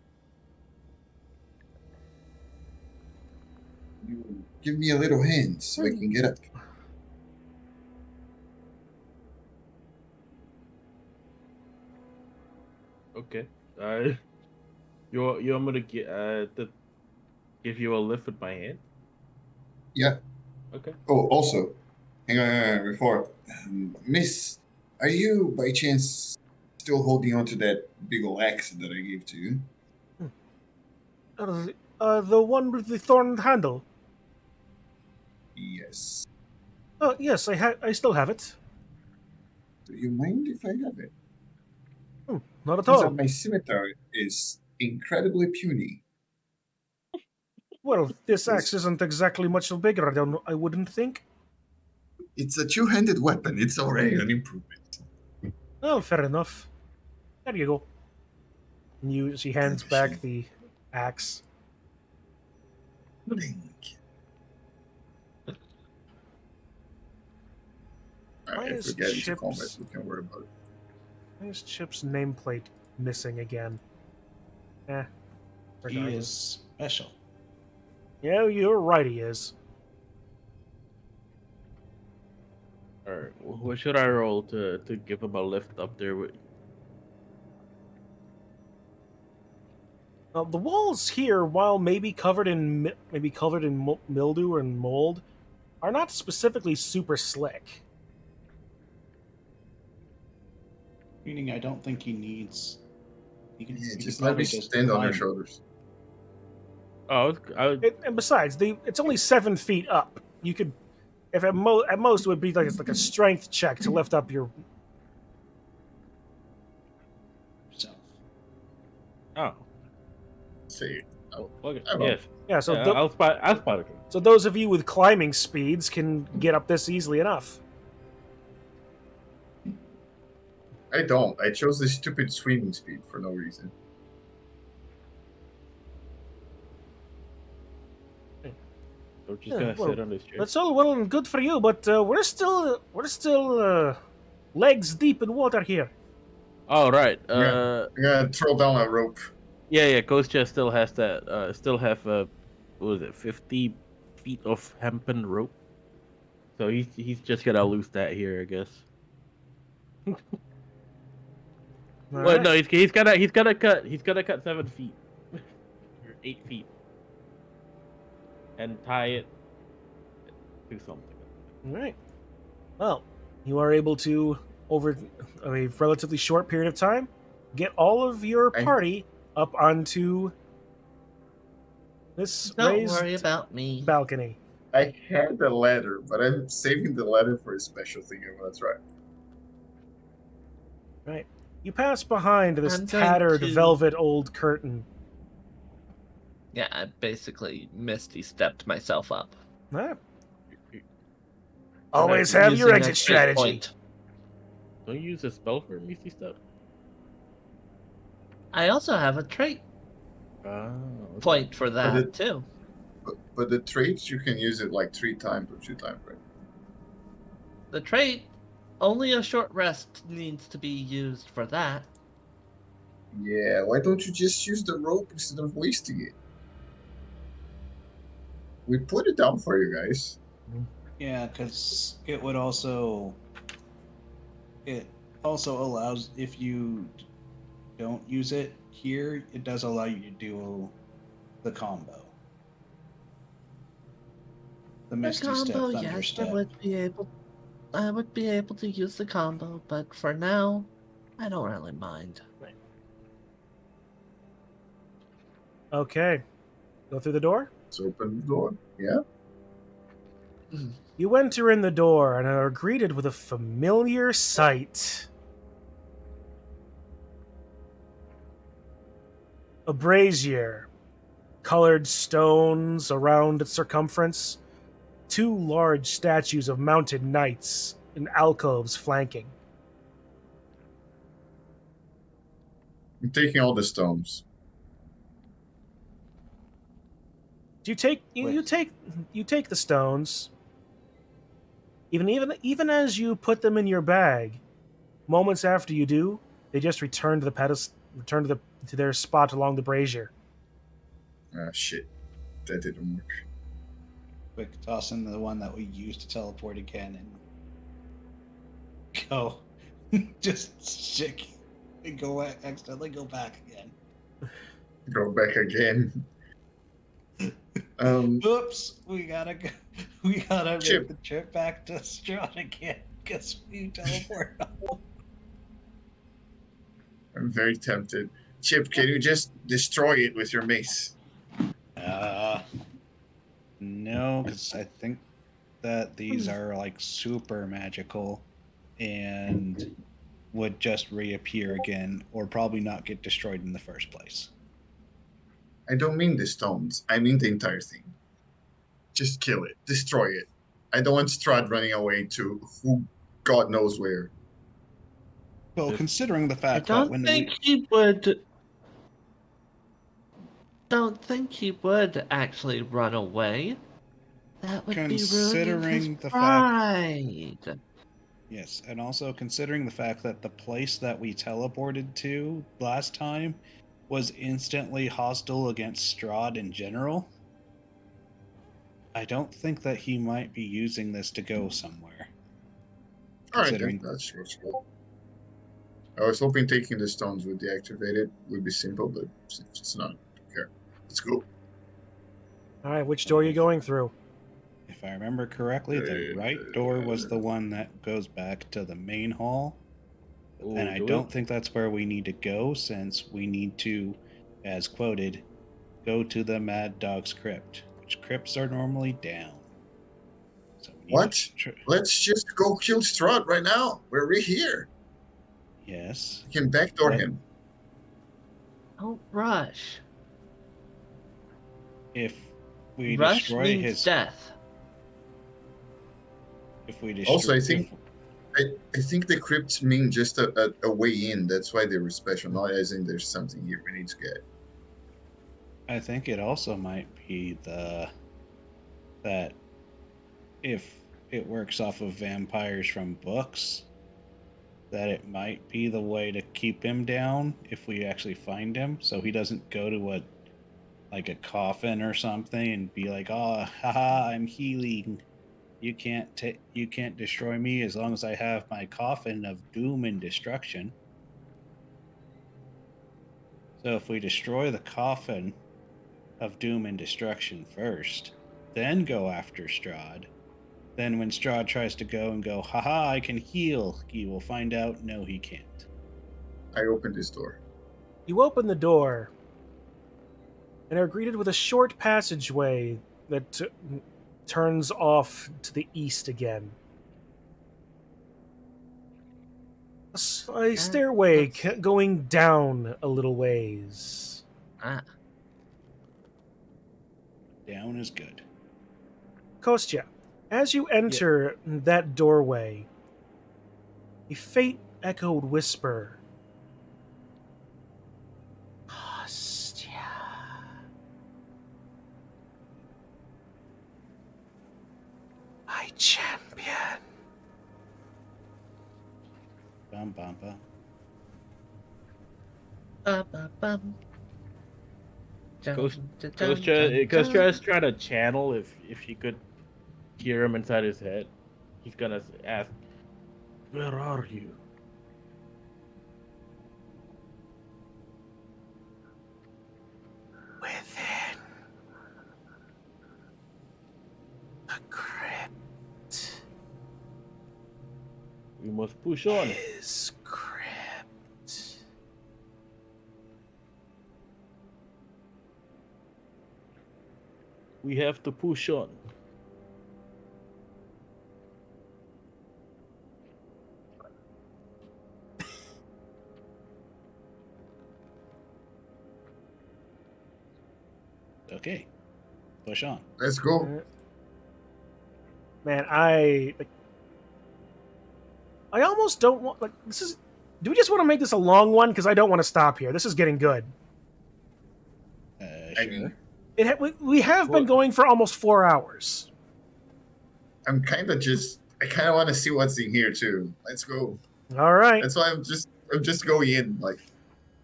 Speaker 2: You give me a little hand so I can get up.
Speaker 4: Okay. You want me to give you a lift with my hand?
Speaker 2: Yeah.
Speaker 4: Okay.
Speaker 2: Oh, also, hang on before. Miss, are you by chance still holding on to that big ol' axe that I gave to you?
Speaker 3: The one with the thorn handle.
Speaker 2: Yes.
Speaker 3: Oh, yes, I still have it.
Speaker 2: Do you mind if I have it?
Speaker 3: Not at
Speaker 2: Turns
Speaker 3: all.
Speaker 2: out my scimitar is incredibly puny.
Speaker 3: Well, this axe isn't exactly much bigger, I wouldn't think.
Speaker 2: It's a two-handed weapon. It's already an improvement.
Speaker 3: Oh, fair enough. There you go. And she hands back the axe.
Speaker 2: Thank you. Alright, if we get into combat, we can worry about it.
Speaker 3: Why is Chip's nameplate missing again?
Speaker 1: He
Speaker 3: regardless.
Speaker 1: is special.
Speaker 3: Yeah, you're right, he is.
Speaker 4: Alright, what should I roll to give him a lift up there?
Speaker 3: The walls here, while maybe covered in mildew and mold, are not specifically super slick.
Speaker 1: Meaning, I don't think he needs. He can,
Speaker 2: Yeah,
Speaker 1: he
Speaker 2: just
Speaker 1: could
Speaker 2: let
Speaker 1: probably
Speaker 2: me
Speaker 1: just
Speaker 2: stand on your
Speaker 1: climb.
Speaker 2: shoulders.
Speaker 4: Oh,
Speaker 3: And besides, it's only 7 feet up. You could, if at most, it would be like it's like a strength check to lift up your.
Speaker 1: So,
Speaker 4: oh,
Speaker 2: See.
Speaker 4: okay.
Speaker 2: I will.
Speaker 4: Yes.
Speaker 3: Yeah, so
Speaker 4: I'll spot it.
Speaker 3: so those of you with climbing speeds can get up this easily enough.
Speaker 2: I don't. I chose this stupid swimming speed for no reason.
Speaker 4: We're just gonna sit on this chair.
Speaker 3: That's all well and good for you, but we're still legs deep in water here.
Speaker 4: Oh right.
Speaker 2: I'm gonna throw down a rope.
Speaker 4: Yeah. Ghost Chest still has that. Still have what was it? 50 feet of hempen rope. So he's just gonna lose that here, I guess. Well, no, he's gonna cut 7 feet or 8 feet and tie it to something.
Speaker 3: All right. Well, you are able to, over a relatively short period of time, get all of your party up onto this
Speaker 5: Don't
Speaker 3: raised
Speaker 5: worry about me.
Speaker 3: balcony.
Speaker 2: I had the ladder, but I'm saving the ladder for a special thing I want to try.
Speaker 3: Right. You pass behind this
Speaker 5: I'm going
Speaker 3: tattered
Speaker 5: to-
Speaker 3: velvet old curtain.
Speaker 5: Yeah, I basically Misty stepped myself up.
Speaker 3: All right. Always have your
Speaker 5: Using
Speaker 3: exit
Speaker 5: a
Speaker 3: strategy.
Speaker 5: point.
Speaker 4: Don't you use a spell for Misty Step?
Speaker 5: I also have a trait
Speaker 4: Ah, okay.
Speaker 5: point for that
Speaker 2: it-
Speaker 5: too.
Speaker 2: But the traits, you can use it like 3 times or 2 times, right?
Speaker 5: The trait, only a short rest needs to be used for that.
Speaker 2: Yeah, why don't you just use the rope instead of wasting it? We put it down for you guys.
Speaker 1: Yeah, because it also allows, if you don't use it here, it does allow you to do the combo. The
Speaker 5: The
Speaker 1: Misty
Speaker 5: combo,
Speaker 1: Step, Thunder
Speaker 5: yes,
Speaker 1: Step.
Speaker 5: I would be able to use the combo, but for now, I don't really mind.
Speaker 3: Okay. Go through the door?
Speaker 2: Let's open the door. Yeah.
Speaker 3: You enter in the door and are greeted with a familiar sight. A brazier, colored stones around its circumference, 2 large statues of mounted knights in alcoves flanking.
Speaker 2: I'm taking all the stones.
Speaker 3: You take the stones. Even as you put them in your bag, moments after you do, they just return to the return to their spot along the brazier.
Speaker 2: Ah, shit. That didn't work.
Speaker 1: Quick toss in the one that we used to teleport again and go. Just stick and go accidentally go back again.
Speaker 2: Go back again.
Speaker 1: Oops, we gotta
Speaker 2: Chip.
Speaker 1: make the trip back to Strahd again because we teleport.
Speaker 2: I'm very tempted. Chip, can you just destroy it with your mace?
Speaker 1: No, because I think that these are like super magical and would just reappear again or probably not get destroyed in the first place.
Speaker 2: I don't mean the stones. I mean the entire thing. Just kill it. Destroy it. I don't want Strahd running away to who God knows where.
Speaker 1: Well, considering the
Speaker 5: I
Speaker 1: fact that
Speaker 5: don't
Speaker 1: when
Speaker 5: think he would. Don't think he would actually run away. That would be ruining his
Speaker 1: considering the fact,
Speaker 5: pride.
Speaker 1: yes, and also considering the fact that the place that we teleported to last time was instantly hostile against Strahd in general, I don't think that he might be using this to go somewhere.
Speaker 2: All right, then.
Speaker 1: Considering
Speaker 2: That's cool. I was hoping taking the stones would deactivate it would be simple, but it's not. Okay, let's go.
Speaker 3: All right, which door are you going through?
Speaker 1: if I remember correctly, the right door was the one that goes back to the main hall. And I don't think that's where we need to go, since we need to, as quoted, go to the Mad Dog's crypt, which crypts are normally down. So we need
Speaker 2: What?
Speaker 1: to
Speaker 2: Let's just go kill Strahd right now. We're here.
Speaker 1: yes.
Speaker 2: We can backdoor
Speaker 1: But
Speaker 2: him.
Speaker 5: Don't rush.
Speaker 1: if we
Speaker 5: Rush
Speaker 1: destroy
Speaker 5: means
Speaker 1: his
Speaker 5: death.
Speaker 1: if we destroy
Speaker 2: Also, I think the crypts mean just a way in. That's why they were special. Not as in there's something here we need to get.
Speaker 1: I think it also might be that if it works off of vampires from books, that it might be the way to keep him down if we actually find him, so he doesn't go to a coffin or something and be like, "Oh, haha, I'm healing. You can't destroy me as long as I have my coffin of doom and destruction." So if we destroy the coffin of doom and destruction first, then go after Strahd, then when Strahd tries to go, haha, I can heal, he will find out, no, he can't.
Speaker 2: I opened this door.
Speaker 3: You open the door and are greeted with a short passageway that turns off to the east again. A stairway going down a little ways.
Speaker 1: Down is good.
Speaker 3: Kostya, as you enter that doorway, a faint echoed whisper. Kostya. My champion.
Speaker 1: Bum, bum, bum.
Speaker 5: Ba-ba-bum. Dun,
Speaker 4: Ghost,
Speaker 5: dun, dun,
Speaker 4: Ghost
Speaker 5: dun.
Speaker 4: is trying to channel if she could hear him inside his head. He's gonna ask, "Where are you?"
Speaker 3: Within the crypt.
Speaker 4: We must push on.
Speaker 3: His crypt.
Speaker 4: We have to push on.
Speaker 1: Okay. Push on.
Speaker 2: Let's go.
Speaker 3: Man, I almost don't want this is. Do we just want to make this a long one? Because I don't want to stop here. This is getting good.
Speaker 2: I
Speaker 1: Sure.
Speaker 2: mean,
Speaker 3: We have been going for almost 4 hours.
Speaker 2: I kind of want to see what's in here too. Let's go.
Speaker 3: All right.
Speaker 2: That's why I'm just going in. Like,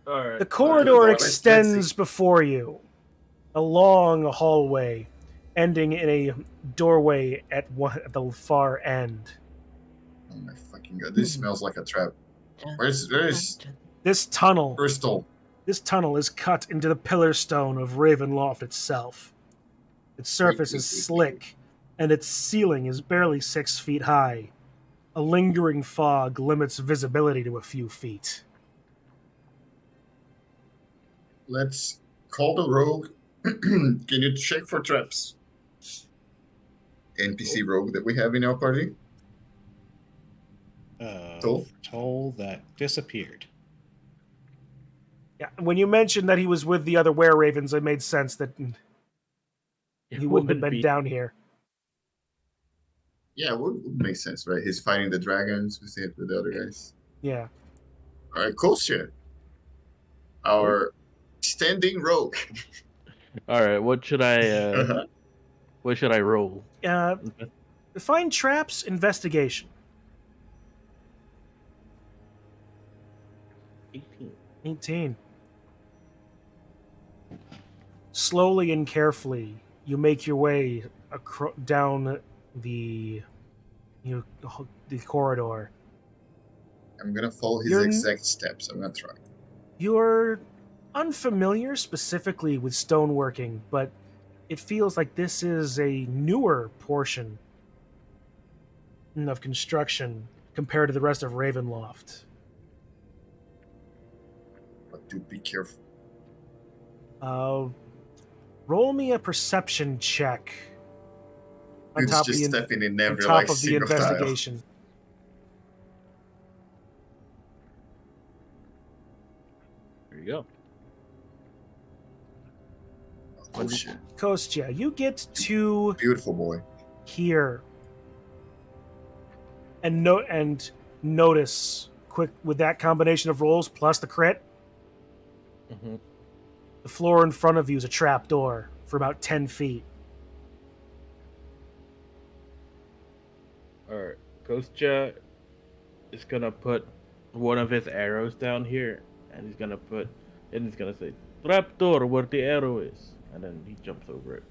Speaker 4: All right.
Speaker 3: The corridor
Speaker 2: door, let's
Speaker 3: extends
Speaker 2: see.
Speaker 3: before you, a long hallway, ending in a doorway at the far end.
Speaker 2: oh my fucking god, this smells like a trap.
Speaker 5: Dun,
Speaker 2: Where's
Speaker 5: dun.
Speaker 3: This tunnel
Speaker 2: Crystal?
Speaker 3: is cut into the pillar stone of Ravenloft itself. Its surface is slick, and its ceiling is barely 6 feet high. A lingering fog limits visibility to a few feet.
Speaker 2: Let's call the rogue. Can you check for traps? NPC rogue that we have in our party.
Speaker 1: Toll that disappeared.
Speaker 3: Yeah, when you mentioned that he was with the other were-ravens, it made sense that he wouldn't have been down here.
Speaker 2: Yeah, would make sense, right? He's fighting the dragons with the other guys.
Speaker 3: Yeah.
Speaker 2: All right, cool shit. Our standing rogue.
Speaker 4: All right. What should I? What should I roll?
Speaker 3: Find traps, investigation.
Speaker 4: 18.
Speaker 3: 18. Slowly and carefully, you make your way down the corridor.
Speaker 2: I'm gonna follow his exact steps. I'm gonna try.
Speaker 3: You're unfamiliar specifically with stoneworking, but it feels like this is a newer portion of construction compared to the rest of Ravenloft.
Speaker 2: But do be careful.
Speaker 3: Roll me a perception check. On
Speaker 2: It's
Speaker 3: top
Speaker 2: just
Speaker 3: of the,
Speaker 2: stepping in
Speaker 3: on
Speaker 2: every
Speaker 3: top
Speaker 2: like
Speaker 3: of the
Speaker 2: single tile.
Speaker 3: investigation.
Speaker 4: There you go.
Speaker 2: Oh shit!
Speaker 3: Kostya, you get to
Speaker 2: Beautiful boy.
Speaker 3: here and notice quick with that combination of rolls plus the crit.
Speaker 4: Mm-hmm.
Speaker 3: The floor in front of you is a trap door for about 10 feet.
Speaker 4: All right. Kostya is gonna put one of his arrows down here, and he's gonna say trapdoor where the arrow is, and then he jumps over it.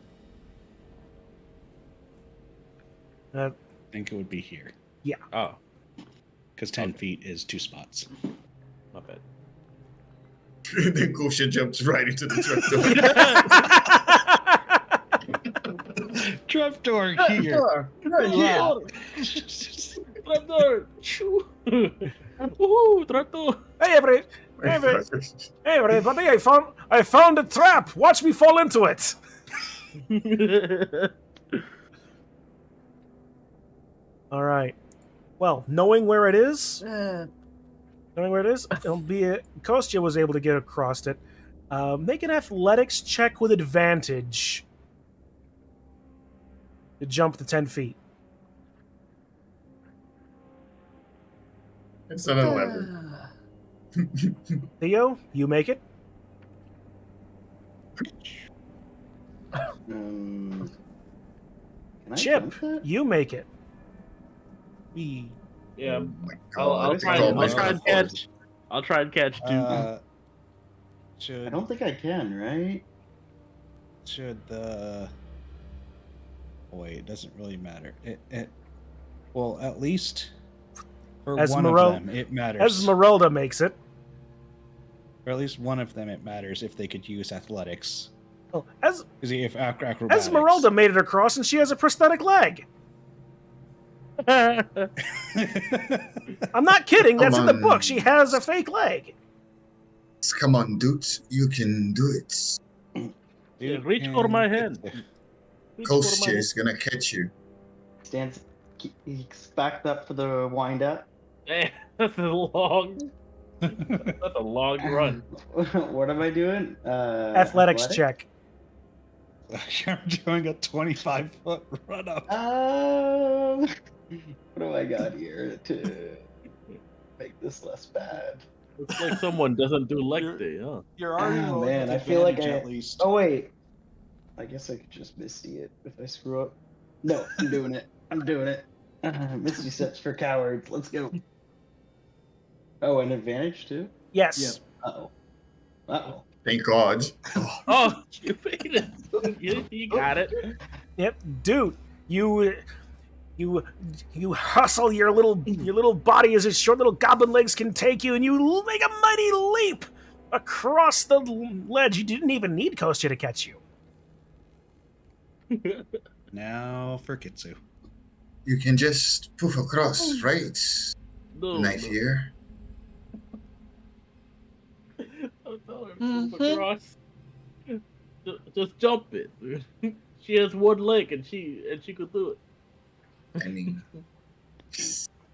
Speaker 1: I think it would be here.
Speaker 3: Yeah.
Speaker 4: Oh,
Speaker 1: Because 10 feet is 2 spots.
Speaker 4: not bad.
Speaker 2: Then Kosha jumps right into the trapdoor.
Speaker 1: Trapdoor here.
Speaker 5: Yeah.
Speaker 4: Trapdoor! Shoo! Woohoo! Trapdoor!
Speaker 3: Hey everybody! I found a trap. Watch me fall into it. All right. Well, knowing where it is, Kostya was able to get across it. Make an athletics check with advantage to jump to 10 feet.
Speaker 2: It's an 11.
Speaker 3: Theo, you make it.
Speaker 8: Can I
Speaker 3: Chip,
Speaker 8: jump that?
Speaker 3: you make it.
Speaker 1: We
Speaker 4: Yeah,
Speaker 2: Oh my
Speaker 4: I'll
Speaker 2: god.
Speaker 4: try.
Speaker 2: I call
Speaker 4: I'll try
Speaker 2: myself
Speaker 4: and catch. I'll try and catch Duke.
Speaker 8: I
Speaker 1: should
Speaker 8: don't think I can, right?
Speaker 1: the wait, it doesn't really matter. Well, at least for one of them it matters.
Speaker 3: Esmeralda makes it.
Speaker 1: Or at least one of them it matters if they could use athletics.
Speaker 3: Oh,
Speaker 1: Because if acrobatics.
Speaker 3: Esmeralda made it across, and she has a prosthetic leg. I'm not kidding. That's in the book. She has a fake leg.
Speaker 2: Come on, dudes. You can do it.
Speaker 4: Dude, reach for my hand.
Speaker 2: Kostya is gonna catch you.
Speaker 8: Stands. He's backed up for the wind up.
Speaker 4: That's a long. That's a long run.
Speaker 8: What am I doing?
Speaker 3: Athletics check.
Speaker 1: You're doing a 25-foot run up.
Speaker 8: What do I got here to make this less bad?
Speaker 4: It's like someone doesn't do leg day, huh?
Speaker 1: You're already
Speaker 8: Oh,
Speaker 1: rolling
Speaker 8: man,
Speaker 1: with
Speaker 8: I feel like
Speaker 1: advantage
Speaker 8: I.
Speaker 1: at least.
Speaker 8: Oh wait, I guess I could just Misty it if I screw up. No, I'm doing it. I'm doing it. Misty steps for cowards. Let's go. Oh, an advantage too?
Speaker 3: Yes.
Speaker 8: Uh-oh. Uh-oh.
Speaker 2: Thank God.
Speaker 4: Oh, you made it. You got it.
Speaker 3: Yep, dude. You hustle your little body as his short little goblin legs can take you, and you make a mighty leap across the ledge. You didn't even need Kostya to catch you.
Speaker 1: Now for Kitsu.
Speaker 2: You can just poof across, right?
Speaker 4: No,
Speaker 2: Knife here.
Speaker 4: Don't tell her to move across. Just jump it. She has one leg and she could do it.
Speaker 2: I mean,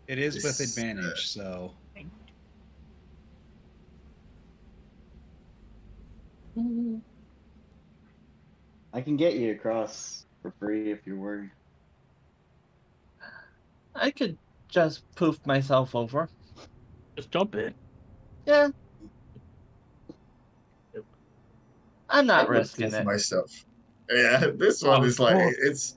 Speaker 1: It is with
Speaker 2: This,
Speaker 1: advantage, so
Speaker 8: I can get you across for free if you're worried.
Speaker 5: I could just poof myself over.
Speaker 4: Just jump it.
Speaker 5: Yeah. I'm
Speaker 2: I
Speaker 5: not
Speaker 2: would
Speaker 5: risking
Speaker 2: poof
Speaker 5: it.
Speaker 2: myself. Yeah, this one is like
Speaker 4: Oh.
Speaker 2: it's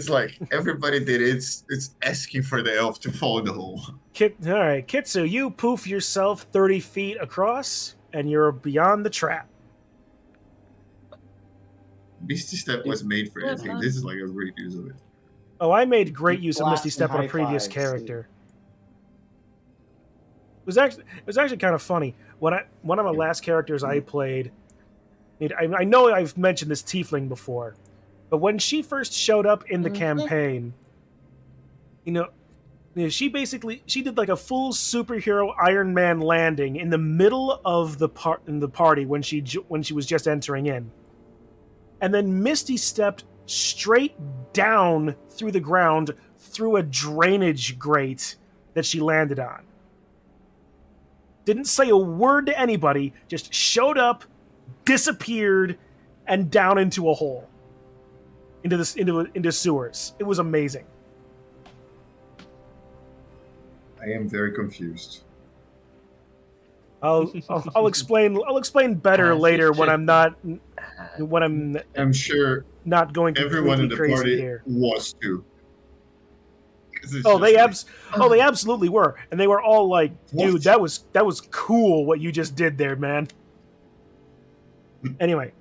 Speaker 2: like everybody did it. It's asking for the elf to fall in the hole.
Speaker 3: All right, Kitsu, you poof yourself 30 feet across, and you're beyond the trap.
Speaker 2: Misty Step was made for anything. This is like a great use of it.
Speaker 3: Oh, I made great use of
Speaker 8: Blast
Speaker 3: Misty
Speaker 8: and
Speaker 3: Step on a
Speaker 8: high
Speaker 3: previous
Speaker 8: fives,
Speaker 3: character. It was actually kind of funny. One of my last characters I played. I know I've mentioned this tiefling before, but when she first showed up in the campaign, she did like a full superhero Iron Man landing in the middle of the party when she was just entering in, and then Misty stepped straight down through the ground through a drainage grate that she landed on. Didn't say a word to anybody, just showed up, disappeared, and down into a hole. Into sewers. It was amazing.
Speaker 2: I am very confused.
Speaker 3: I'll explain better later when
Speaker 2: I'm sure
Speaker 3: not going
Speaker 2: everyone
Speaker 3: completely
Speaker 2: in the
Speaker 3: crazy
Speaker 2: party
Speaker 3: here.
Speaker 2: was too. 'Cause it's
Speaker 3: Oh,
Speaker 2: just
Speaker 3: they absolutely were, and they were all like, "Dude,
Speaker 2: What?
Speaker 3: that was cool what you just did there, man." Anyway,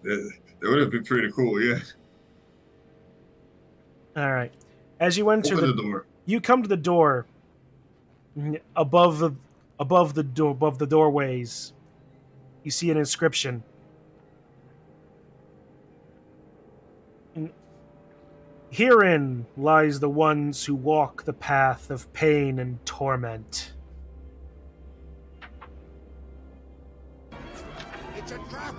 Speaker 2: that would have been pretty cool. Yeah.
Speaker 3: all right. As you enter
Speaker 2: Open the door.
Speaker 3: you come to the door. Above the doorways, you see an inscription. Herein lies the ones who walk the path of pain and torment.
Speaker 6: It's a trap!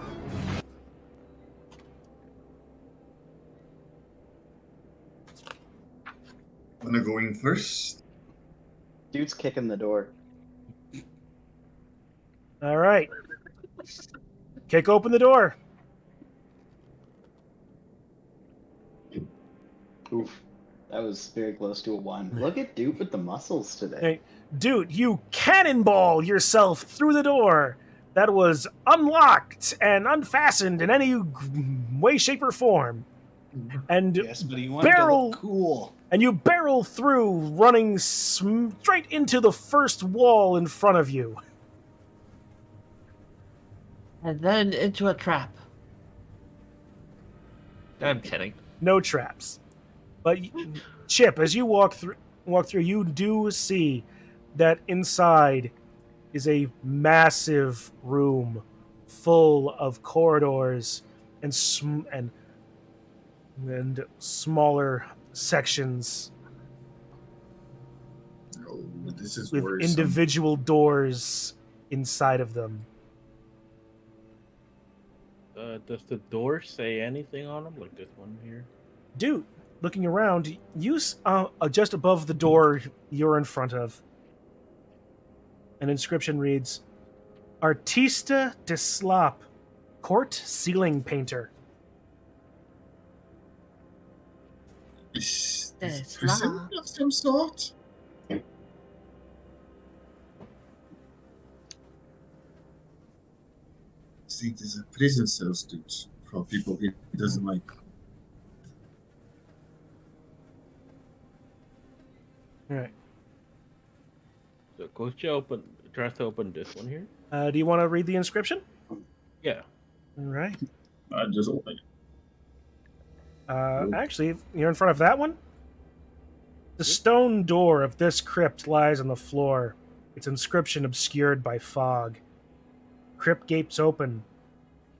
Speaker 2: Wanna go in first?
Speaker 8: Dude's kicking the door.
Speaker 3: All right. Kick open the door.
Speaker 8: Oof. That was very close to a 1. Look at Dude with the muscles today.
Speaker 3: Hey, dude, you cannonball yourself through the door that was unlocked and unfastened in any way, shape, or form. And
Speaker 1: Yes, but he wanted to look cool.
Speaker 3: And you barrel through, running straight into the first wall in front of you.
Speaker 5: And then into a trap. I'm kidding.
Speaker 3: No traps. But Chip, as you walk through, you do see that inside is a massive room full of corridors and smaller sections
Speaker 2: Oh, this is
Speaker 3: with
Speaker 2: worrisome.
Speaker 3: individual doors inside of them.
Speaker 4: Does the door say anything on them, like this one here?
Speaker 3: Dude, looking around, you just above the door you're in front of, an inscription reads, Artista de Slop, Court Ceiling Painter.
Speaker 2: Is
Speaker 5: It's
Speaker 2: this prison
Speaker 5: locked.
Speaker 2: of some sort? I think there's a prison cell dude for people he doesn't like.
Speaker 3: Alright.
Speaker 4: So tries to open this one here.
Speaker 3: Do you want to read the inscription?
Speaker 4: Yeah.
Speaker 3: Alright.
Speaker 2: I just open it.
Speaker 3: Actually, you're in front of that one? The stone door of this crypt lies on the floor, its inscription obscured by fog. Crypt gapes open.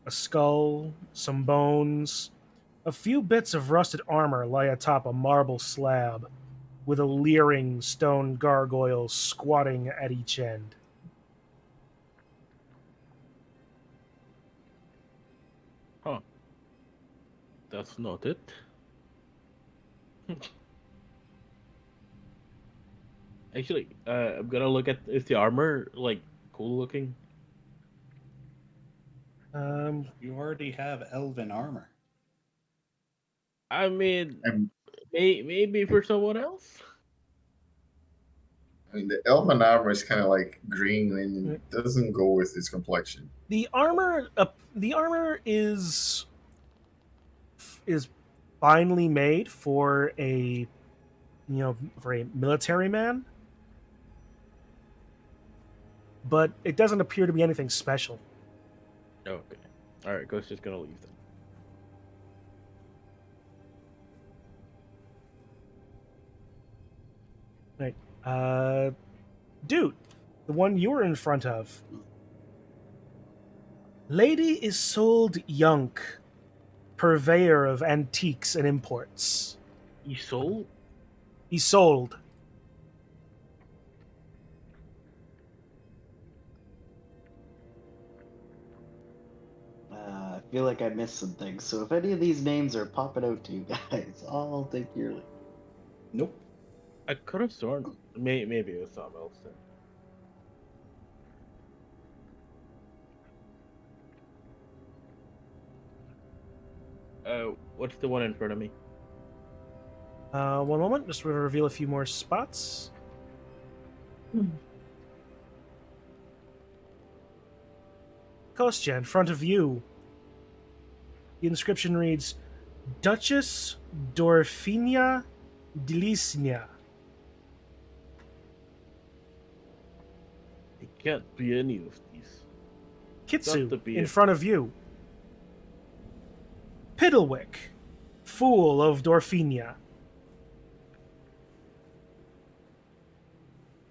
Speaker 3: A skull, some bones, a few bits of rusted armor lie atop a marble slab, with a leering stone gargoyle squatting at each end.
Speaker 4: Huh. That's not it. Actually, I'm gonna look at, is the armor like cool looking?
Speaker 1: You already have elven armor.
Speaker 4: I mean,
Speaker 2: And,
Speaker 4: maybe for someone else.
Speaker 2: I mean, the elven armor is kind of like green and it doesn't go with its complexion.
Speaker 3: The armor is finely made for a military man, but it doesn't appear to be anything special.
Speaker 4: Okay. All right, Ghost just gonna leave then.
Speaker 3: Right. Dude, the one you were in front of. Lady Isolde Yunk, purveyor of antiques and imports.
Speaker 4: Isolde?
Speaker 3: Isolde.
Speaker 8: I feel like I missed some things, so if any of these names are popping out to you guys, I'll take your lead.
Speaker 1: Nope.
Speaker 4: I could have sworn. Maybe it was something else then. What's the one in front of me?
Speaker 3: One moment, just to reveal a few more spots. Kostya, in front of you. The inscription reads, Duchess Dorfinia Delisnia.
Speaker 4: It can't be any of these.
Speaker 3: Kitsu,
Speaker 4: Got to be
Speaker 3: in
Speaker 4: it.
Speaker 3: front of you. Piddlewick, Fool of Dorfinia.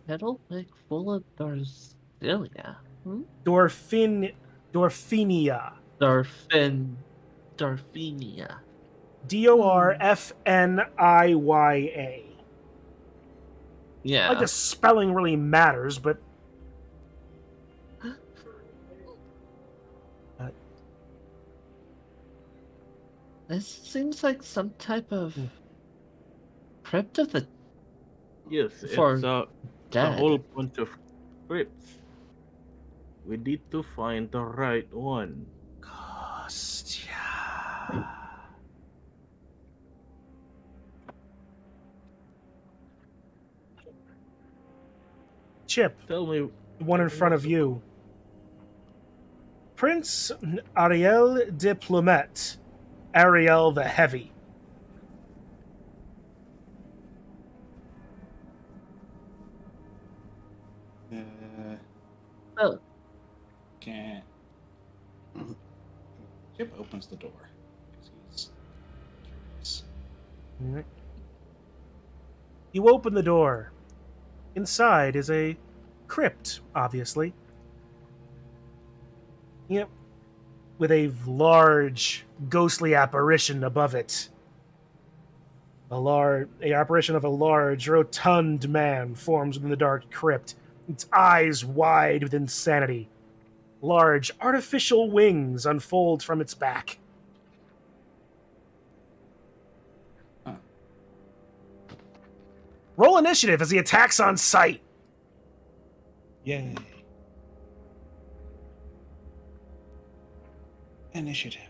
Speaker 5: Piddlewick full of Dorfinia.
Speaker 3: Dorfinia.
Speaker 5: Dorfinia.
Speaker 3: Dorfniya.
Speaker 5: Yeah.
Speaker 3: Like the spelling really matters, but
Speaker 5: This seems like some type of crypt of the
Speaker 4: Yes,
Speaker 5: For
Speaker 4: it's a
Speaker 5: dead.
Speaker 4: whole bunch of crypts. We need to find the right one.
Speaker 3: Kostya. Chip,
Speaker 4: Tell me.
Speaker 3: the one in front of you. Prince Ariel de Plumet, Ariel the Heavy.
Speaker 5: Oh,
Speaker 1: Can't. Chip opens the door. 'Cause he's curious.
Speaker 3: Alright. You open the door. Inside is a crypt, obviously. Yep. With a large, ghostly apparition above it. A apparition of a large, rotund man forms within the dark crypt, its eyes wide with insanity. Large, artificial wings unfold from its back.
Speaker 1: Huh.
Speaker 3: Roll initiative as he attacks on sight.
Speaker 1: Yay. Initiative.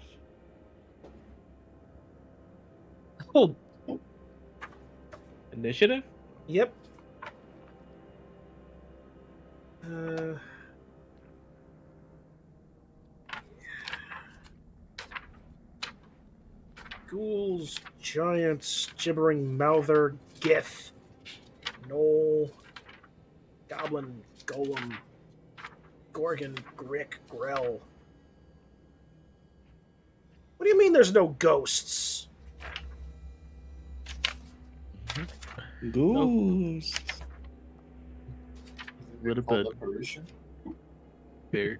Speaker 5: oh,
Speaker 4: Initiative?
Speaker 3: Yep. Ghouls, giants, gibbering mouther, gith, gnoll, goblin, golem, gorgon, grick, grell. What do you mean there's no ghosts?
Speaker 1: Goose.
Speaker 4: What
Speaker 2: Called
Speaker 4: about
Speaker 2: aberration?
Speaker 4: bear?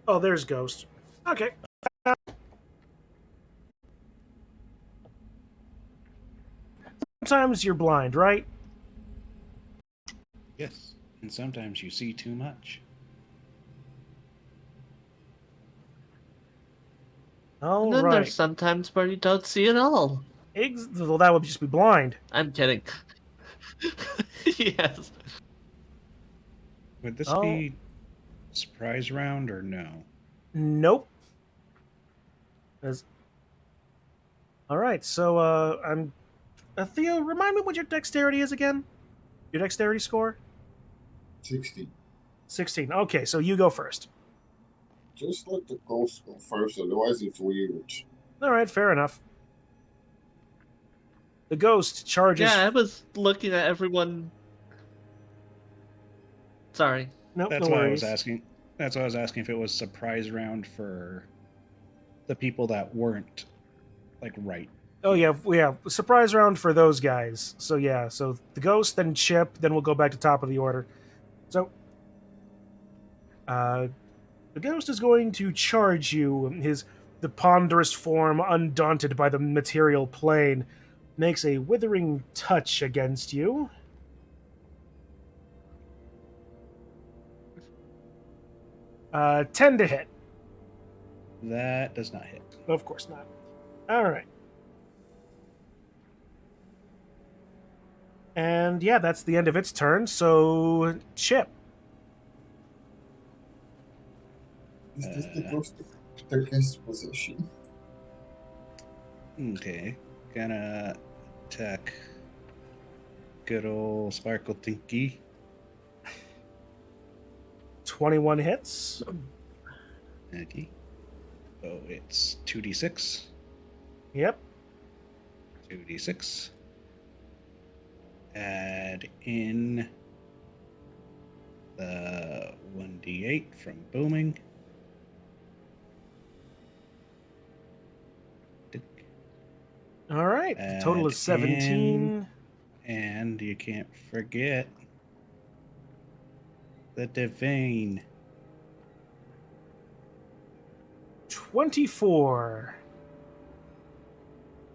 Speaker 3: Oh, there's ghost. Okay. Sometimes you're blind, right?
Speaker 1: Yes. And sometimes you see too much.
Speaker 3: All
Speaker 5: and then
Speaker 3: right.
Speaker 5: there's sometimes where you don't see it all.
Speaker 3: Well, that would just be blind.
Speaker 5: I'm kidding. Yes.
Speaker 1: Would this
Speaker 3: Oh.
Speaker 1: be surprise round or no?
Speaker 3: Nope. All right. So, I'm. Theo, remind me what your dexterity is again. Your dexterity score?
Speaker 2: 60.
Speaker 3: 16. Okay, so you go first.
Speaker 2: Just let the ghost go first, otherwise it's weird.
Speaker 3: All right, fair enough. The ghost charges.
Speaker 5: Yeah, I was looking at everyone. Sorry.
Speaker 3: Nope,
Speaker 1: That's
Speaker 3: no
Speaker 1: why I
Speaker 3: worries.
Speaker 1: was asking. That's why I was asking if it was surprise round for the people that weren't like right.
Speaker 3: Oh yeah, we have surprise round for those guys. So yeah, so the ghost, then Chip, then we'll go back to top of the order. So, the ghost is going to charge you. The ponderous form, undaunted by the material plane, makes a withering touch against you. Uh, 10 to hit.
Speaker 1: That does not hit.
Speaker 3: Of course not. All right. And yeah, that's the end of its turn. So, Chip.
Speaker 2: Is this the ghost of Turkish possession?
Speaker 1: Okay. Gonna attack good old Sparkle Tinky.
Speaker 3: 21 hits.
Speaker 1: Okay. So it's 2d6.
Speaker 3: Yep.
Speaker 1: 2d6. Add in the 1d8 from booming.
Speaker 3: All right. The total is
Speaker 1: Add
Speaker 3: 17.
Speaker 1: And you can't forget the divine.
Speaker 3: 24.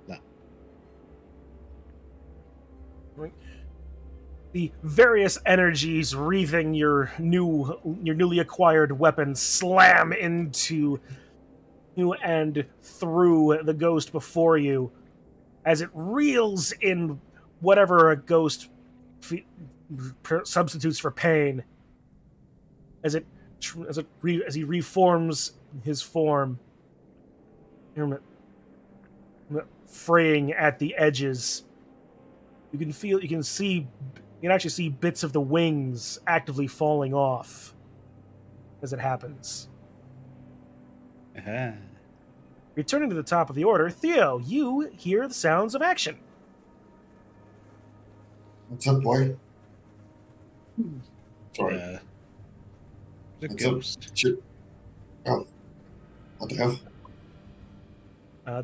Speaker 1: No.
Speaker 3: The various energies wreathing your newly acquired weapon slam into you and through the ghost before you as it reels in whatever a ghost substitutes for pain as he reforms his form, fraying at the edges. You can see You can actually see bits of the wings actively falling off as it happens.
Speaker 1: Uh-huh.
Speaker 3: Returning to the top of the order, Theo, you hear the sounds of action.
Speaker 2: What's up, boy? Sorry.
Speaker 1: The
Speaker 2: What's up?
Speaker 1: ghost.
Speaker 2: Shit. Oh. What the hell?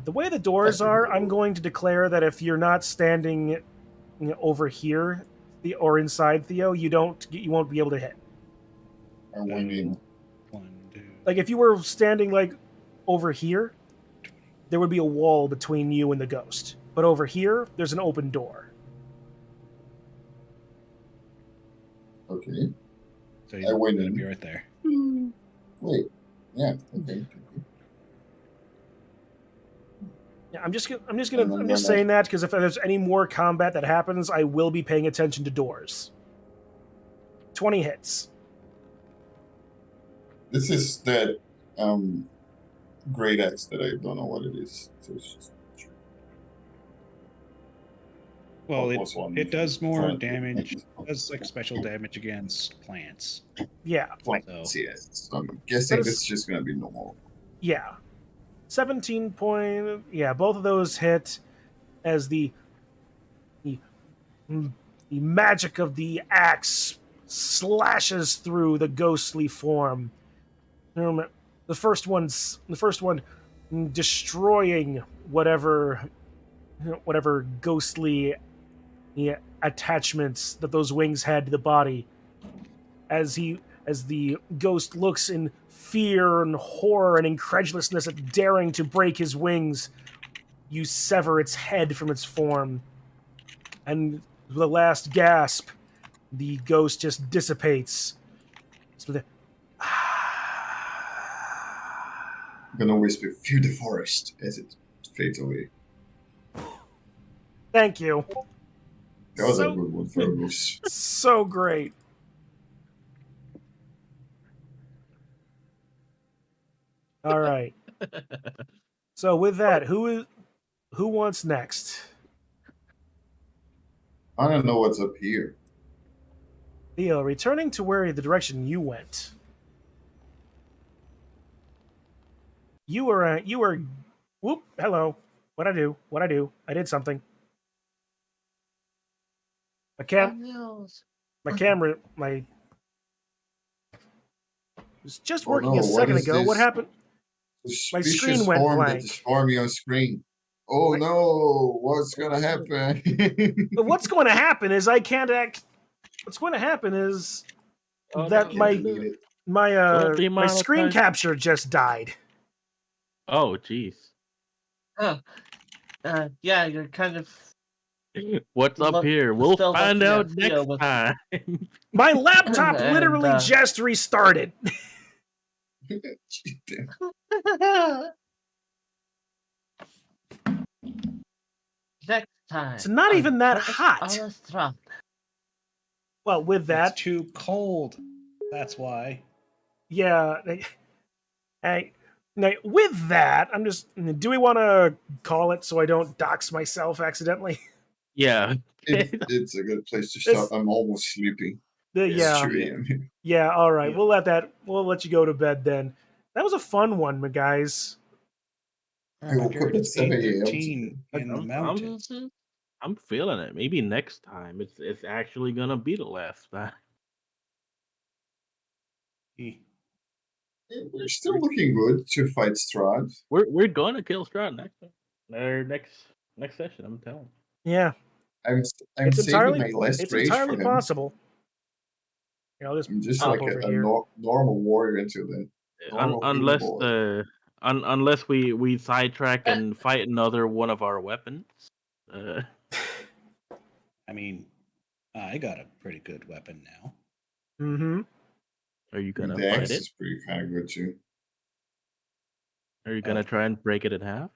Speaker 3: The way the doors are, I'm going to declare that if you're not standing over here or inside Theo, you won't be able to hit.
Speaker 2: I'm waiting.
Speaker 1: 1, 2.
Speaker 3: Like if you were standing like over here, there would be a wall between you and the ghost. But over here, there's an open door.
Speaker 2: Okay.
Speaker 1: So
Speaker 2: I
Speaker 1: you're
Speaker 2: went
Speaker 1: gonna
Speaker 2: in.
Speaker 1: be right there.
Speaker 2: Wait. Yeah. Okay.
Speaker 3: Yeah, I'm just
Speaker 2: And then
Speaker 3: saying that because if there's any more combat that happens, I will be paying attention to doors. 20 hits.
Speaker 2: This is that great axe that I don't know what it is. So it's just
Speaker 1: Well,
Speaker 2: plus one.
Speaker 1: it does more
Speaker 2: Front.
Speaker 1: damage. It does like special damage against plants.
Speaker 3: Yeah.
Speaker 2: Plants,
Speaker 1: So-
Speaker 2: yes. So I'm guessing
Speaker 3: That is-
Speaker 2: this is just gonna be normal.
Speaker 3: Yeah. 17 point. Yeah, both of those hit as the magic of the axe slashes through the ghostly form. The first one destroying whatever ghostly attachments that those wings had to the body. As the ghost looks in fear and horror and incredulousness at daring to break his wings, you sever its head from its form. And with the last gasp, the ghost just dissipates. Just with a,
Speaker 2: I'm gonna whisper, "Fear the forest" as it fades away.
Speaker 3: Thank you.
Speaker 2: That was
Speaker 3: So-
Speaker 2: a good one, Fergus.
Speaker 3: So great. All right. So with that, who wants next?
Speaker 2: I don't know what's up here.
Speaker 3: Theo, returning to where the direction you went. You were whoop, hello. What I do? I did something. My camera was just
Speaker 2: Oh,
Speaker 3: working
Speaker 2: no,
Speaker 3: a second
Speaker 2: what is
Speaker 3: ago. What
Speaker 2: this?
Speaker 3: happened? My
Speaker 2: Suspicious
Speaker 3: screen went
Speaker 2: form
Speaker 3: blank.
Speaker 2: that is forming on screen. Oh no, what's gonna happen?
Speaker 3: But what's going to happen is I can't act. What's going to happen is that
Speaker 2: Can't delete it.
Speaker 3: my screen capture just died.
Speaker 4: Oh, jeez.
Speaker 5: Yeah, you're kind of.
Speaker 4: What's up
Speaker 5: Look,
Speaker 4: here? We'll
Speaker 5: still
Speaker 4: find
Speaker 5: looking
Speaker 4: out
Speaker 5: at Theo
Speaker 4: next
Speaker 5: with-
Speaker 4: time.
Speaker 3: My laptop
Speaker 5: And,
Speaker 3: literally just restarted.
Speaker 5: Next time.
Speaker 3: It's not
Speaker 5: on
Speaker 3: even that
Speaker 5: Curse
Speaker 3: hot.
Speaker 5: on the Strahd.
Speaker 3: Well, with that,
Speaker 1: It's too cold. That's why.
Speaker 3: yeah. Now, with that, I'm just. Do we want to call it so I don't dox myself accidentally?
Speaker 4: Yeah.
Speaker 2: It's a good place to stop. I'm almost sleeping. It's
Speaker 3: Yeah.
Speaker 2: 2 a.m.
Speaker 3: Yeah. All right.
Speaker 1: Yeah.
Speaker 3: We'll let you go to bed then. That was a fun one, guys.
Speaker 2: I woke up at 7 a.m.
Speaker 1: 8:13 in the mountains.
Speaker 4: I'm feeling it. Maybe next time it's actually gonna be the last time.
Speaker 2: We're still looking good to fight Strahd.
Speaker 4: We're gonna kill Strahd next session. I'm telling.
Speaker 3: Yeah.
Speaker 2: I'm
Speaker 3: It's
Speaker 2: saving my last
Speaker 3: It's
Speaker 2: rage for
Speaker 3: entirely
Speaker 2: him.
Speaker 3: possible. Here, I'll just
Speaker 2: I'm just
Speaker 3: pop
Speaker 2: like
Speaker 3: over
Speaker 2: a
Speaker 3: here.
Speaker 2: normal warrior until then. Normal
Speaker 4: Unless
Speaker 2: boy.
Speaker 4: unless we sidetrack and fight another one of our weapons.
Speaker 1: I mean, I got a pretty good weapon now.
Speaker 3: Mm-hmm.
Speaker 4: Are you gonna
Speaker 2: The
Speaker 4: fight
Speaker 2: axe
Speaker 4: it?
Speaker 2: is pretty kind of good too.
Speaker 4: Are you gonna try and break it in half?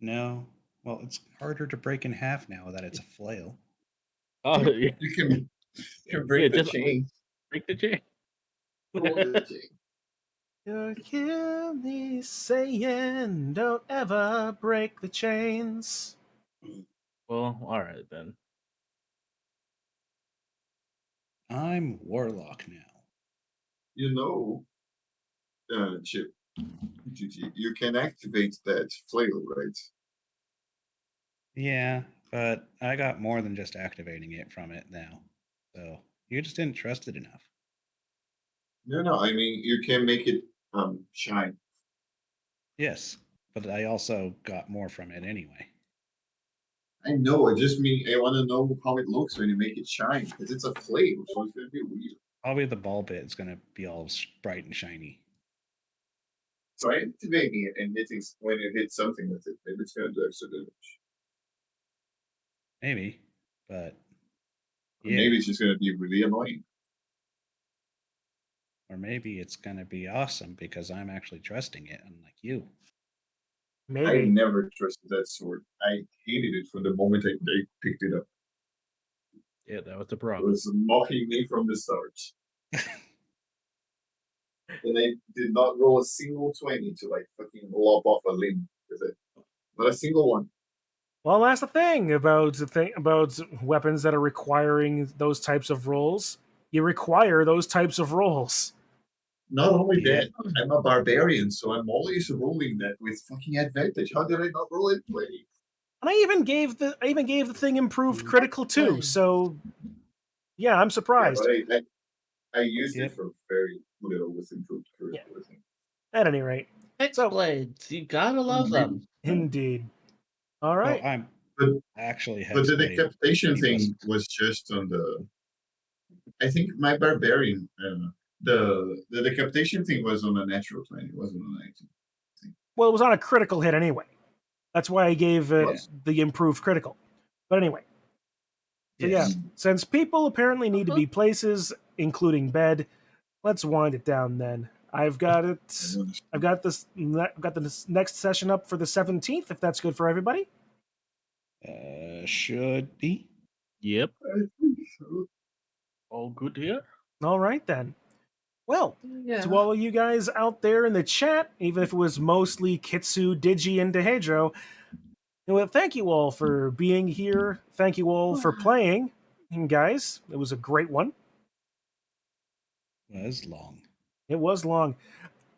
Speaker 1: No. Well, it's harder to break in half now that it's a flail.
Speaker 4: Oh, yeah.
Speaker 2: You can break the
Speaker 4: just
Speaker 2: chain.
Speaker 4: break the chain.
Speaker 3: You hear me saying, don't ever break the chains.
Speaker 4: Well, all right then.
Speaker 1: I'm warlock now.
Speaker 2: You know, Chip, you can activate that flail, right?
Speaker 1: Yeah, but I got more than just activating it from it now. So you just didn't trust it enough.
Speaker 2: No. I mean, you can make it shine.
Speaker 1: Yes, but I also got more from it anyway.
Speaker 2: I know. I just mean I want to know how it looks when you make it shine because it's a flame, so it's gonna be weird.
Speaker 1: Probably the ball bit is going to be all bright and shiny.
Speaker 2: Try activating it and hitting when you hit something with it. Maybe it's gonna do extra damage.
Speaker 1: Maybe, but
Speaker 2: Or
Speaker 1: yeah.
Speaker 2: maybe it's just gonna be really annoying.
Speaker 1: Or maybe it's going to be awesome because I'm actually trusting it, unlike you.
Speaker 2: I
Speaker 3: Maybe.
Speaker 2: never trusted that sword. I hated it from the moment I picked it up.
Speaker 4: Yeah, that was the
Speaker 2: It
Speaker 4: problem.
Speaker 2: was mocking me from the start. And I did not roll a single 20 to like fucking lop off a limb. Not a single one.
Speaker 3: Well, that's the thing about weapons that are requiring those types of rolls. You require those types of rolls.
Speaker 2: Not only
Speaker 1: Yeah.
Speaker 2: that, I'm a barbarian, so I'm always rolling that with fucking advantage. How did I not roll it 20?
Speaker 3: And I even gave the thing improved critical too. So yeah, I'm
Speaker 2: Yeah,
Speaker 3: surprised.
Speaker 2: but I used
Speaker 1: Yep.
Speaker 2: it for very little with improved
Speaker 3: Yeah.
Speaker 2: critical, I think.
Speaker 3: At any rate, so
Speaker 5: Hexblades, you gotta love them.
Speaker 3: indeed. All
Speaker 1: Well,
Speaker 3: right.
Speaker 1: I'm
Speaker 2: But
Speaker 1: actually
Speaker 2: but the
Speaker 1: Hexblade.
Speaker 2: decapitation
Speaker 1: He
Speaker 2: thing
Speaker 1: wasn't.
Speaker 2: was just on the. I think my barbarian. I don't know. The decapitation thing was on a natural 20. It wasn't on 19.
Speaker 3: Well, it was on a critical hit anyway. That's why I gave it
Speaker 2: Yeah.
Speaker 3: the improved critical. But anyway, so yeah,
Speaker 1: Yes.
Speaker 3: since people apparently need to be places, including bed, let's wind it down then. I've got it. I've got this. I've got the next session up for the 17th. If that's good for everybody.
Speaker 1: Should be.
Speaker 4: Yep,
Speaker 2: I think so.
Speaker 4: all good here.
Speaker 3: All right then. Well,
Speaker 5: Yeah.
Speaker 3: to all of you guys out there in the chat, even if it was mostly Kitsu, Digi, and Dehedro, well, thank you all for being here. Thank you all for playing, and guys. It was a great one.
Speaker 1: Was long.
Speaker 3: It was long,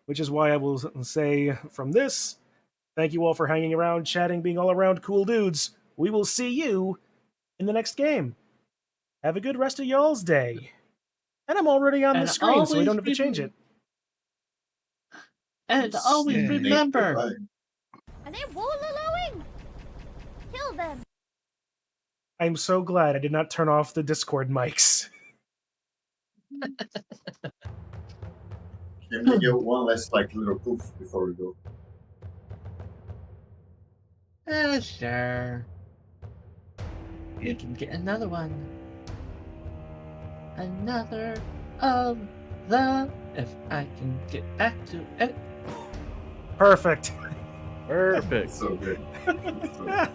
Speaker 3: which is why I will say from this, thank you all for hanging around, chatting, being all around cool dudes. We will see you in the next game. Have a good rest of y'all's day. And I'm already on the
Speaker 5: And
Speaker 3: screen, so we don't have to
Speaker 5: always
Speaker 3: change it.
Speaker 5: And always
Speaker 1: Yeah.
Speaker 5: remember,
Speaker 2: Goodbye.
Speaker 9: Are they wallowing? Kill them.
Speaker 3: I'm so glad I did not turn off the Discord mics.
Speaker 2: Can we get one last like little poof before we go?
Speaker 5: sure. You can get another one. Another of the. If I can get back to it.
Speaker 3: Perfect.
Speaker 4: Perfect.
Speaker 2: So good. So good.